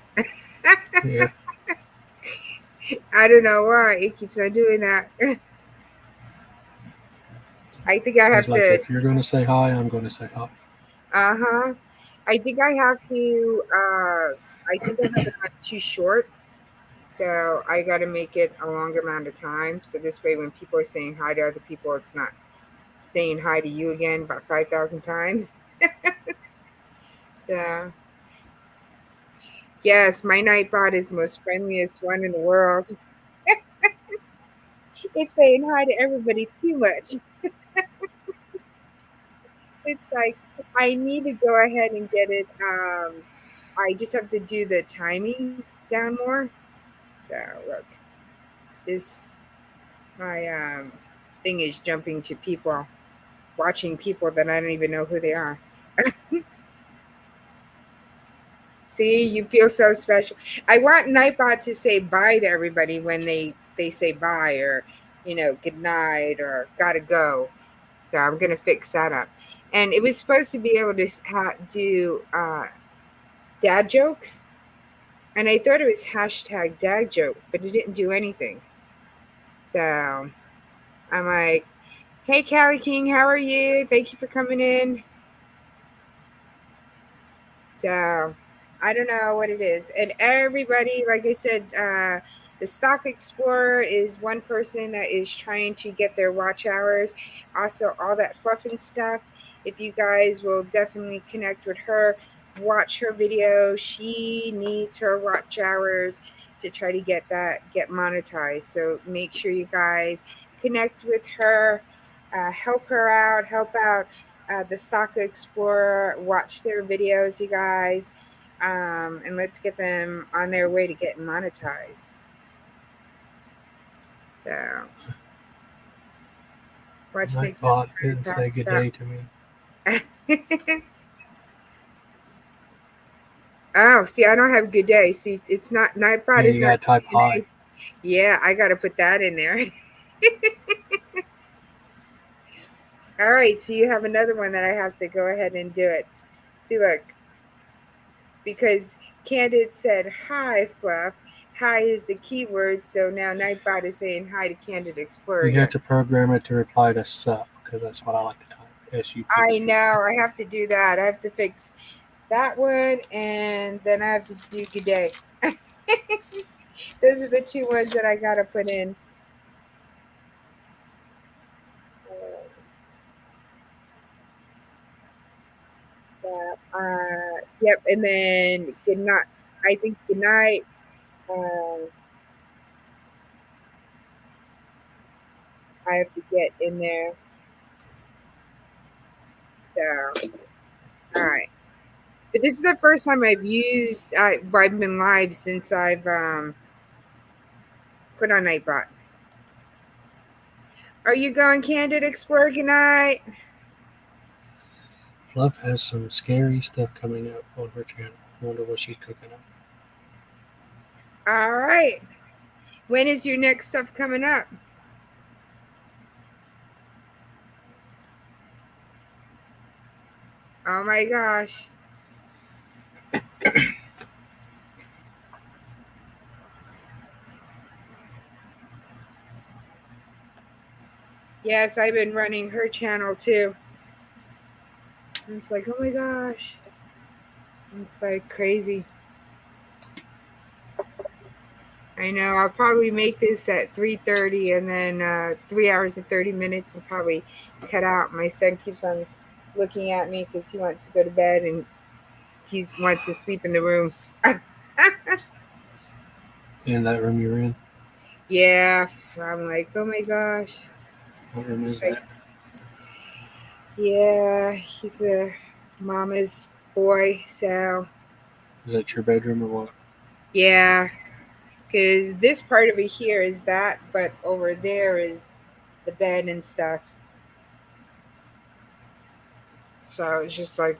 Yeah, I don't know why it keeps on doing that. I think I he's have like, to. if you're gonna say hi, I'm gonna say hi. Uh-huh. I think I have to. I think I have it on too short, so I got to make it a longer amount of time. So this way, when people are saying hi to other people, it's not saying hi to you again about 5,000 times. So yes, my Nightbot is the most friendliest one in the world. It's saying hi to everybody too much. It's like I need to go ahead and get it. I just have to do the timing down more. So look, this my thing is jumping to people, watching people that I don't even know who they are. See, you feel so special. I want Nightbot to say bye to everybody when they say bye or good night or gotta go. So I'm gonna fix that up. And it was supposed to be able to do dad jokes, and I thought it was hashtag dad joke, but it didn't do anything. So I'm like, hey, Callie King, how are you? Thank you for coming in. So I don't know what it is. And everybody, like I said, the Stock Explorer is one person that is trying to get their watch hours. Also, all that fluff and stuff. If you guys will definitely connect with her, watch her video. She needs her watch hours to try to get monetized. So make sure you guys connect with her, help her out, help out the Stock Explorer. Watch their videos, you guys, and let's get them on their way to getting monetized. So, watch things Nightbot didn't say pass good it day to me. up. Oh, see, I don't have good day. See, it's not Nightbot Yeah, is you not gotta type hi. saying, yeah, I got to put that in there. All right, so you have another one that I have to go ahead and do it. See, look, because Candid said hi, Fluff. Hi is the keyword, so now Nightbot is saying hi to Candid Explorer You have again. to program it to reply to sup because that's what I like to type. SUP. I know, I have to do that. I have to fix that one, and then I have to do good day. Those are the two ones that I gotta put in. Yep, and then good night. I think good night. Um, I have to get in there. So, all right. But this is the first time I've used I've been live since I've put on Nightbot. Are you going Candid Explorer good night? Love has some scary stuff coming up on her channel. I wonder what she's cooking up. All right. When is your next stuff coming up? Oh my gosh. Yes, I've been running her channel too. And it's like, oh my gosh. It's like crazy. I know. I'll probably make this at 3:30 and then 3 hours and 30 minutes and probably cut out. My son keeps on looking at me because he wants to go to bed and he wants to sleep in the room. In that room you're in? Yeah, I'm like, oh my gosh. What room is It's like, that? yeah, he's a mama's boy, so Is that your bedroom or what? yeah, because this part of it here is that, but over there is the bed and stuff. So it's just like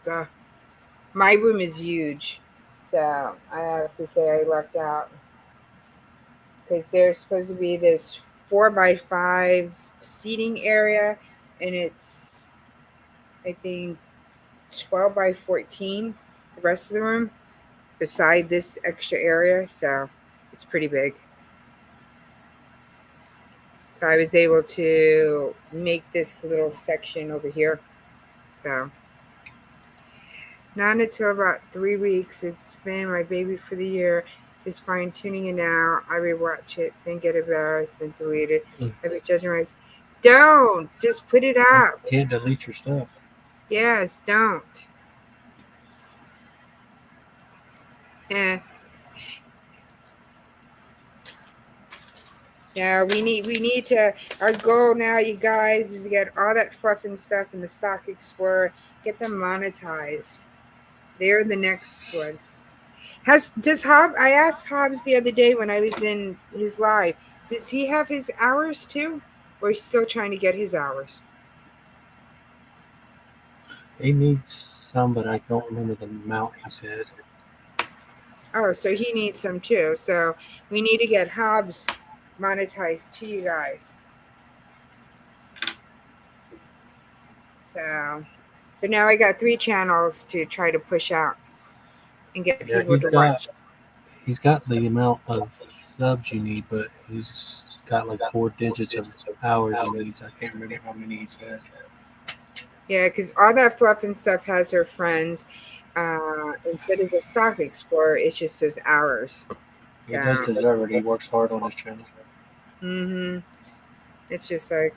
my room is huge, so I have to say I lucked out because there's supposed to be this 4x5 seating area, and it's I think 12x14. The rest of the room, beside this extra area, so it's pretty big. So I was able to make this little section over here. So not until about 3 weeks. It's been my baby for the year. Just fine tuning it now. I rewatch it, then get embarrassed, then delete it. I be judging myself. Don't just put it up. You can't delete your stuff. Yes, don't. Yeah. Yeah, we need to our goal now, you guys, is to get all that fluff and stuff in the Stock Explorer, get them monetized. They're the next ones. Does Hob I asked Hobbs the other day when I was in his live, does he have his hours too? Or he's still trying to get his hours? He needs some, but I don't remember the amount he said. Oh, so he needs some too. So we need to get Hobbs monetized to you guys. So now I got 3 channels to try to push out and get Yeah, people to watch. he's got the amount of subs you need, but he's got like 4 digits of hours he needs. I can't remember how many he said. Yeah, because all that fluff and stuff has her friends. Instead of a Stock Explorer, it's just those hours. He does So, deserve it. He works hard on his channel. mm-hmm. It's just like,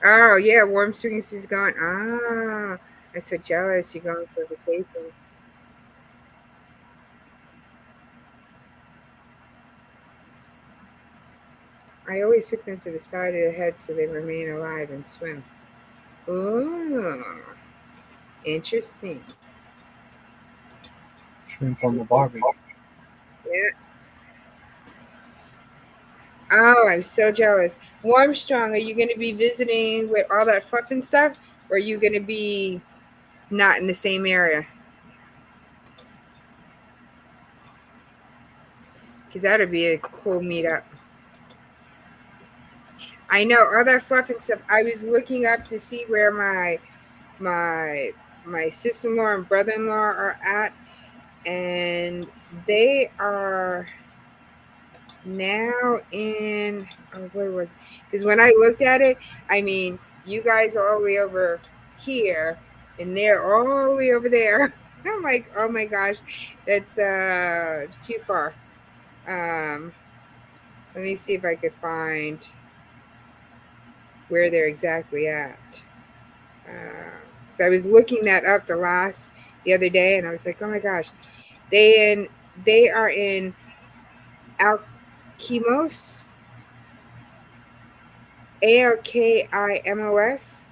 oh yeah, Warm Springs is gone. Ah, I'm so jealous. You're going for vacation. I always hook them to the side of the head so they remain alive and swim. Oh, interesting. Shrimp on the Barbie. Yeah. Oh, I'm so jealous. Warmstrong, are you going to be visiting with all that fluff and stuff? Or are you going to be not in the same area? Because that would be a cool meetup. I know all that fluff and stuff. I was looking up to see where my my sister-in-law and brother-in-law are at, and they are now in where was it? Because when I looked at it, I mean, you guys are all the way over here and they're all the way over there. I'm like, oh my gosh, that's too far. um Let me see if I could find where they're exactly at. So I was looking that up the other day, and I was like, oh my gosh, they are in Alkimos, Alkimos.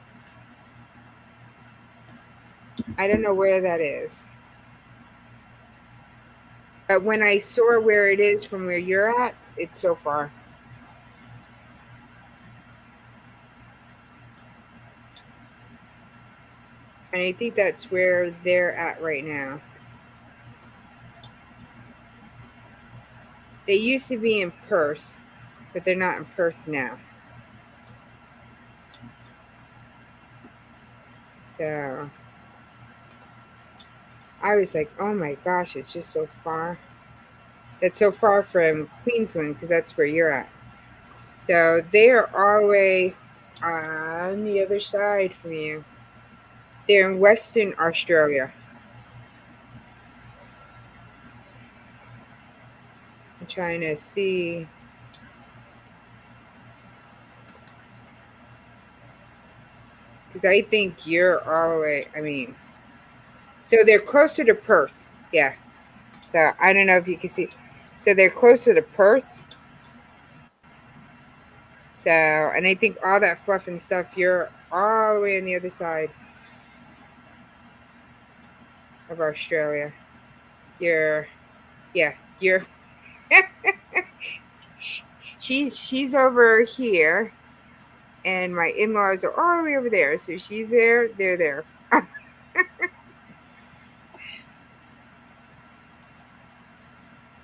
I don't know where that is. But when I saw where it is from where you're at, it's so far. And I think that's where they're at right now. They used to be in Perth, but they're not in Perth now. So I was like, oh my gosh, it's just so far. It's so far from Queensland because that's where you're at. So they're all the way on the other side from you. They're in Western Australia. I'm trying to see. Because I think you're all the way, I mean, so they're closer to Perth. Yeah. So I don't know if you can see. So they're closer to Perth. So, and I think all that fluff and stuff, you're all the way on the other side of Australia. You're, yeah, you're, she's over here, and my in-laws are all the way over there. So she's there, they're there.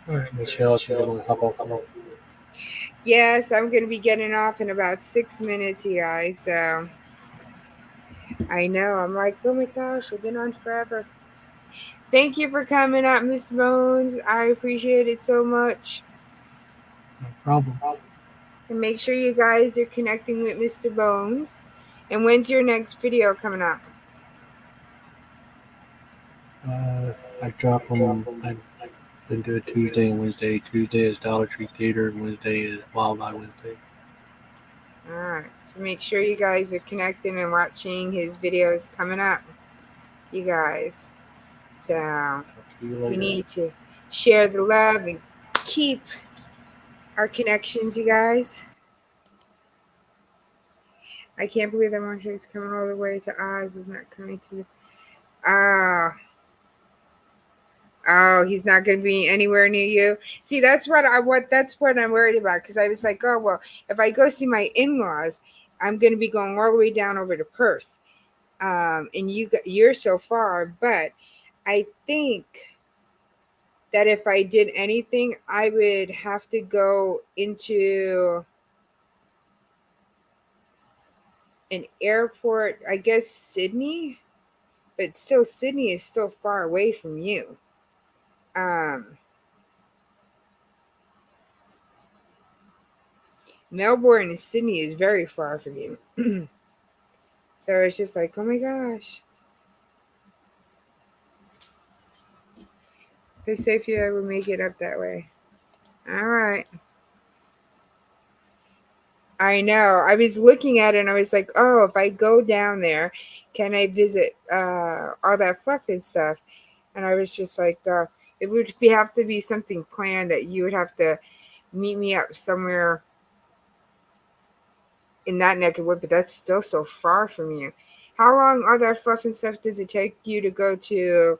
All right, Michelle, if you're going to hop off now. Yes, I'm going to be getting off in about 6 minutes, you guys. So I know. I'm like, oh my gosh, I've been on forever. Thank you for coming up, Mr. Bones. I appreciate it so much. No problem. And make sure you guys are connecting with Mr. Bones. And when's your next video coming up? I drop them. I've been doing Tuesday and Wednesday. Tuesday is Dollar Tree Theater, and Wednesday is Wildlife Wednesday. All right. So make sure you guys are connecting and watching his videos coming up, you guys. So Talk to you we later. need to share the love and keep our connections, you guys. I can't believe that Marshall is coming all the way to Oz. Is not coming to the. Oh, he's not going to be anywhere near you. See, that's what I'm worried about, because I was like, oh well, if I go see my in-laws, I'm going to be going all the way down over to Perth, and you're so far. But I think that if I did anything, I would have to go into an airport. I guess Sydney, but still, Sydney is still far away from you. Melbourne and Sydney is very far from you. So it's just like, oh my gosh. They say if you ever make it up that way. All right. I know. I was looking at it and I was like, oh, if I go down there, can I visit all that fluff and stuff? And I was just like, it would have to be something planned that you would have to meet me up somewhere in that neck of wood, but that's still so far from you. How long all that fluff and stuff does it take you to go to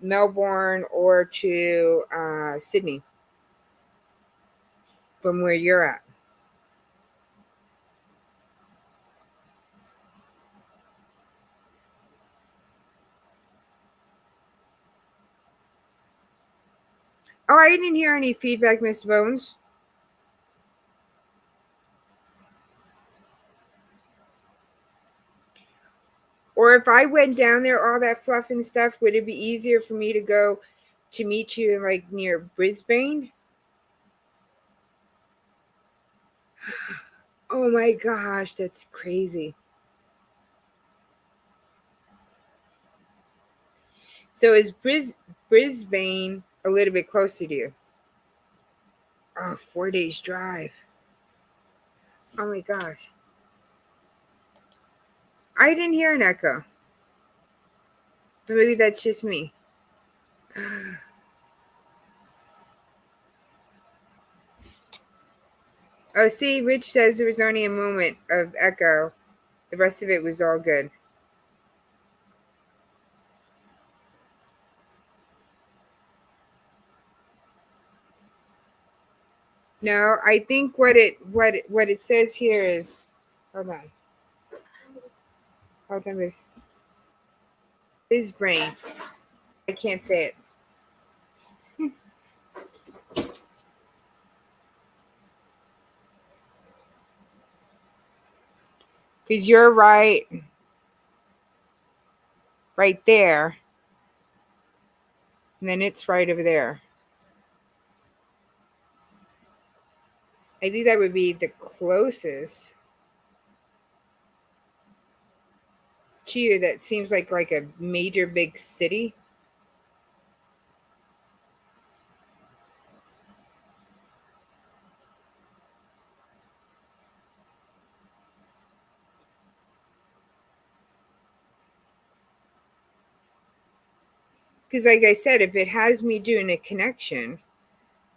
Melbourne or to Sydney from where you're at? Oh, I didn't hear any feedback, Mr. Bones. Or if I went down there, all that fluff and stuff, would it be easier for me to go to meet you like near Brisbane? Oh my gosh, that's crazy. So is Brisbane a little bit closer to you? Oh, 4 days drive. Oh my gosh. I didn't hear an echo. Maybe that's just me. Oh, see, Rich says there was only a moment of echo. The rest of it was all good. No, I think what it says here is, hold on. Hold on, his brain. I can't say it. Because you're right there. And then it's right over there. I think that would be the closest to you that seems like a major big city. Because like I said, if it has me doing a connection,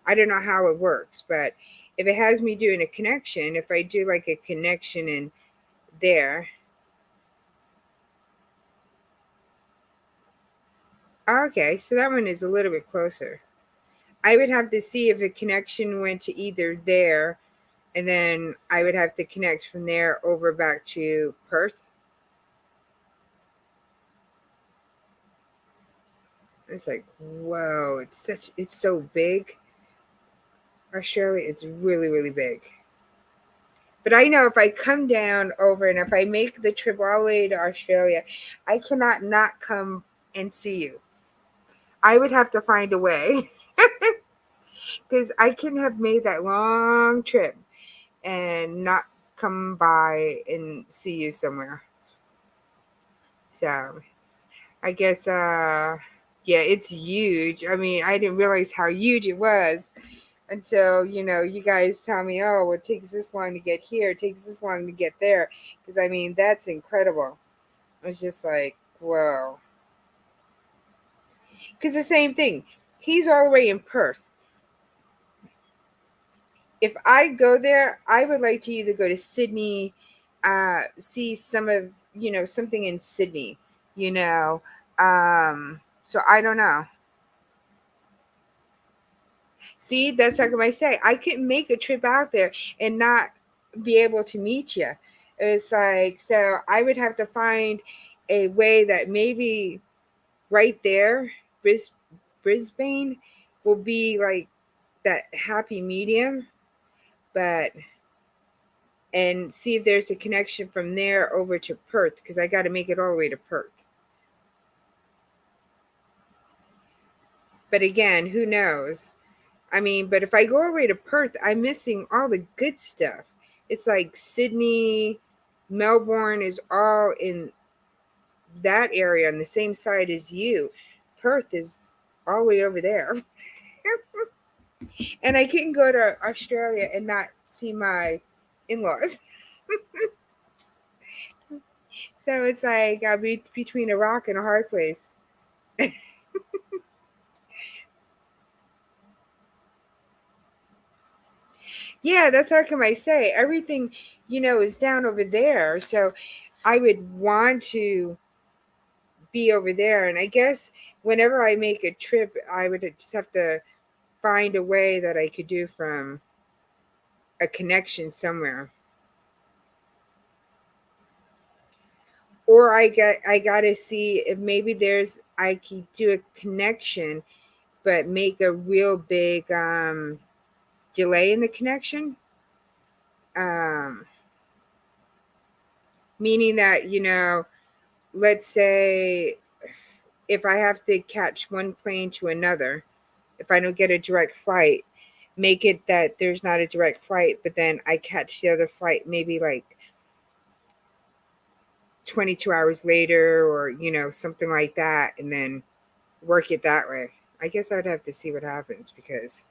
I don't know how it works, but if it has me doing a connection, if I do like a connection in there. Okay, so that one is a little bit closer. I would have to see if a connection went to either there, and then I would have to connect from there over back to Perth. It's like, whoa, it's so big. Australia, it's really, really big. But I know if I come down over and if I make the trip all the way to Australia, I cannot not come and see you. I would have to find a way because I couldn't have made that long trip and not come by and see you somewhere. So I guess, yeah, it's huge. I mean, I didn't realize how huge it was until, you guys tell me, oh, well, it takes this long to get here, it takes this long to get there. Because, I mean, that's incredible. It's just like, whoa. Because the same thing, he's all the way in Perth. If I go there, I would like to either go to Sydney, see some of, something in Sydney, you know. So I don't know. See, that's like I say, I couldn't make a trip out there and not be able to meet you. It's like, so I would have to find a way that maybe right there, Brisbane will be like that happy medium, but and see if there's a connection from there over to Perth because I got to make it all the way to Perth. But again, who knows? I mean, but if I go all the way to Perth, I'm missing all the good stuff. It's like Sydney, Melbourne is all in that area on the same side as you. Perth is all the way over there. And I couldn't go to Australia and not see my in laws. So it's like I'll be between a rock and a hard place. Yeah, that's how come I say everything, is down over there. So I would want to be over there. And I guess whenever I make a trip, I would just have to find a way that I could do from a connection somewhere. Or I got to see if maybe I could do a connection but make a real big delay in the connection. Um, Meaning that, let's say if I have to catch one plane to another, if I don't get a direct flight, make it that there's not a direct flight, but then I catch the other flight maybe like 22 hours later or, something like that, and then work it that way. I guess I would have to see what happens because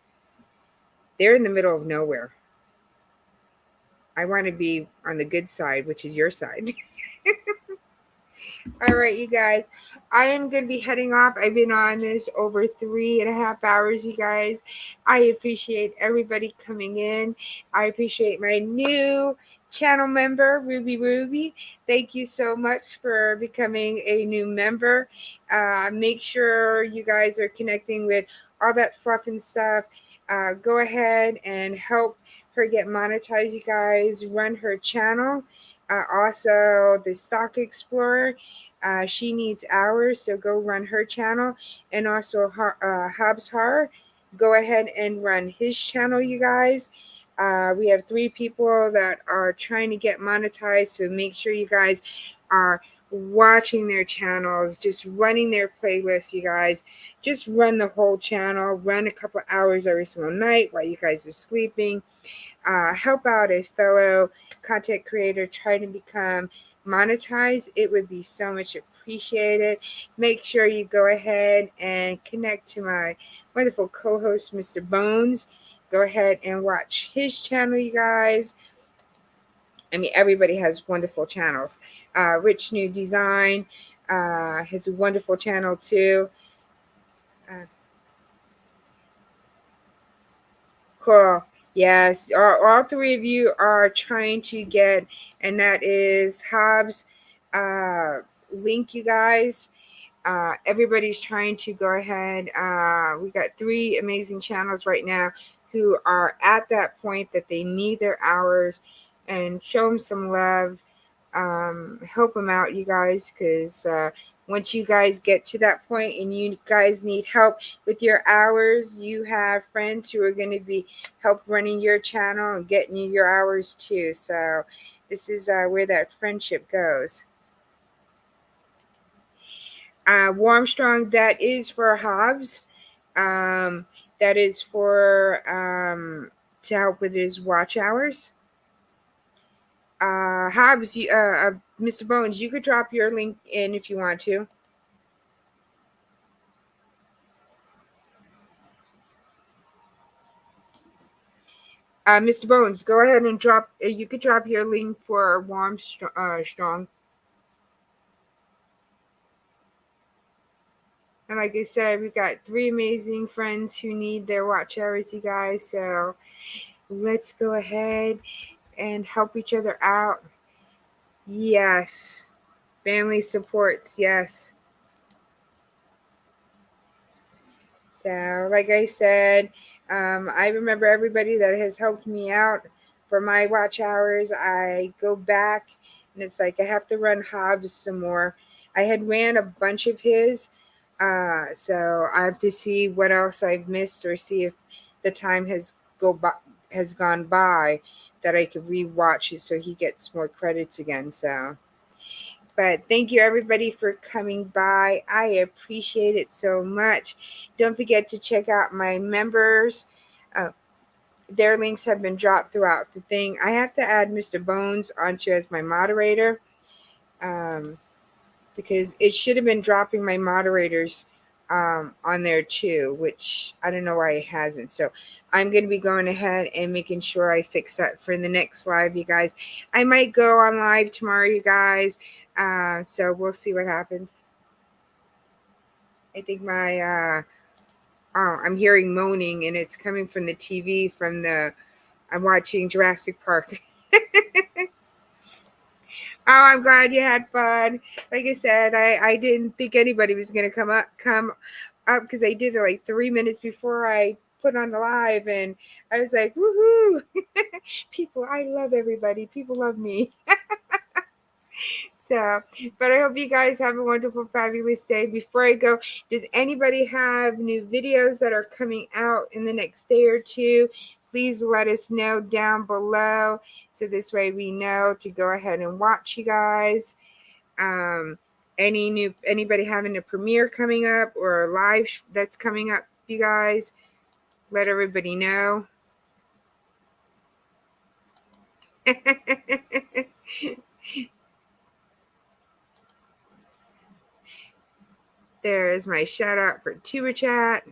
they're in the middle of nowhere. I want to be on the good side, which is your side. All right, you guys. I am going to be heading off. I've been on this over 3.5 hours, you guys. I appreciate everybody coming in. I appreciate my new channel member, Ruby. Thank you so much for becoming a new member. Make sure you guys are connecting with all that fluff and stuff. Go ahead and help her get monetized, you guys. Run her channel. Also, the Stock Explorer. She needs hours, so go run her channel. And also, Hobbs Horror. Go ahead and run his channel, you guys. We have 3 people that are trying to get monetized, so make sure you guys are watching their channels, just running their playlists. You guys just run the whole channel, run a couple hours every single night while you guys are sleeping. Help out a fellow content creator trying to become monetized. It would be so much appreciated. Make sure you go ahead and connect to my wonderful co-host, Mr. Bones. Go ahead and watch his channel, you guys. I mean, everybody has wonderful channels. Rich New Design has a wonderful channel too. Uh, cool. Yes, all 3 of you are trying to get, and that is Hobbs uh, link, you guys. Everybody's trying to go ahead. We got 3 amazing channels right now who are at that point that they need their hours, and show them some love. Help them out, you guys, because once you guys get to that point and you guys need help with your hours, you have friends who are going to be help running your channel and getting you your hours too. So this is where that friendship goes. Warmstrong, that is for Hobbs. That is for to help with his watch hours. Hobbs, Mr. Bones, you could drop your link in if you want to. Mr. Bones, go ahead and drop. You could drop your link for Warm Strong. And like I said, we've got 3 amazing friends who need their watch hours, you guys. So let's go ahead and help each other out. Yes. Family supports, yes. So, like I said, I remember everybody that has helped me out for my watch hours. I go back and it's like I have to run Hobbs some more. I had ran a bunch of his, so I have to see what else I've missed or see if the time has gone by that I could rewatch it so he gets more credits again. So. But thank you everybody for coming by. I appreciate it so much. Don't forget to check out my members. Uh, their links have been dropped throughout the thing. I have to add Mr. Bones onto as my moderator um, because it should have been dropping my moderators on there too, which I don't know why it hasn't. So I'm going to be going ahead and making sure I fix that for the next live, you guys. I might go on live tomorrow, you guys. So we'll see what happens. I think I'm hearing moaning and it's coming from the TV I'm watching Jurassic Park. Oh, I'm glad you had fun. Like I said, I didn't think anybody was gonna come up because I did it like 3 minutes before I put on the live, and I was like, woohoo! People, I love everybody. People love me. So, but I hope you guys have a wonderful, fabulous day. Before I go, does anybody have new videos that are coming out in the next day or two? Please let us know down below so this way we know to go ahead and watch, you guys. Anybody having a premiere coming up or a live that's coming up, you guys, let everybody know. There's my shout out for Tuber Chat.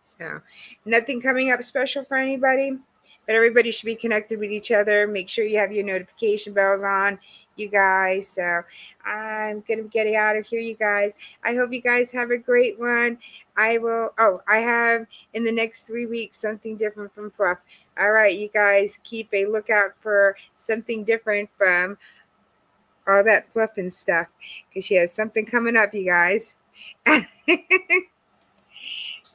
So nothing coming up special for anybody, but everybody should be connected with each other. Make sure you have your notification bells on, you guys. So I'm going to be getting out of here, you guys. I hope you guys have a great one. I have in the next 3 weeks something different from Fluff. All right, you guys, keep a lookout for something different from all that fluff and stuff because she has something coming up, you guys.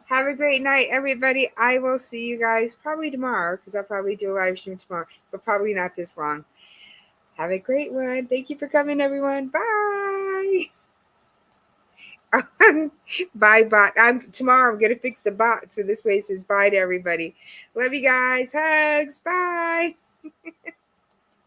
Have a great night, everybody. I will see you guys probably tomorrow because I'll probably do a live stream tomorrow, but probably not this long. Have a great one. Thank you for coming, everyone. Bye. Bye, bot. Tomorrow I'm gonna fix the bot so this way it says bye to everybody. Love you guys. Hugs. Bye.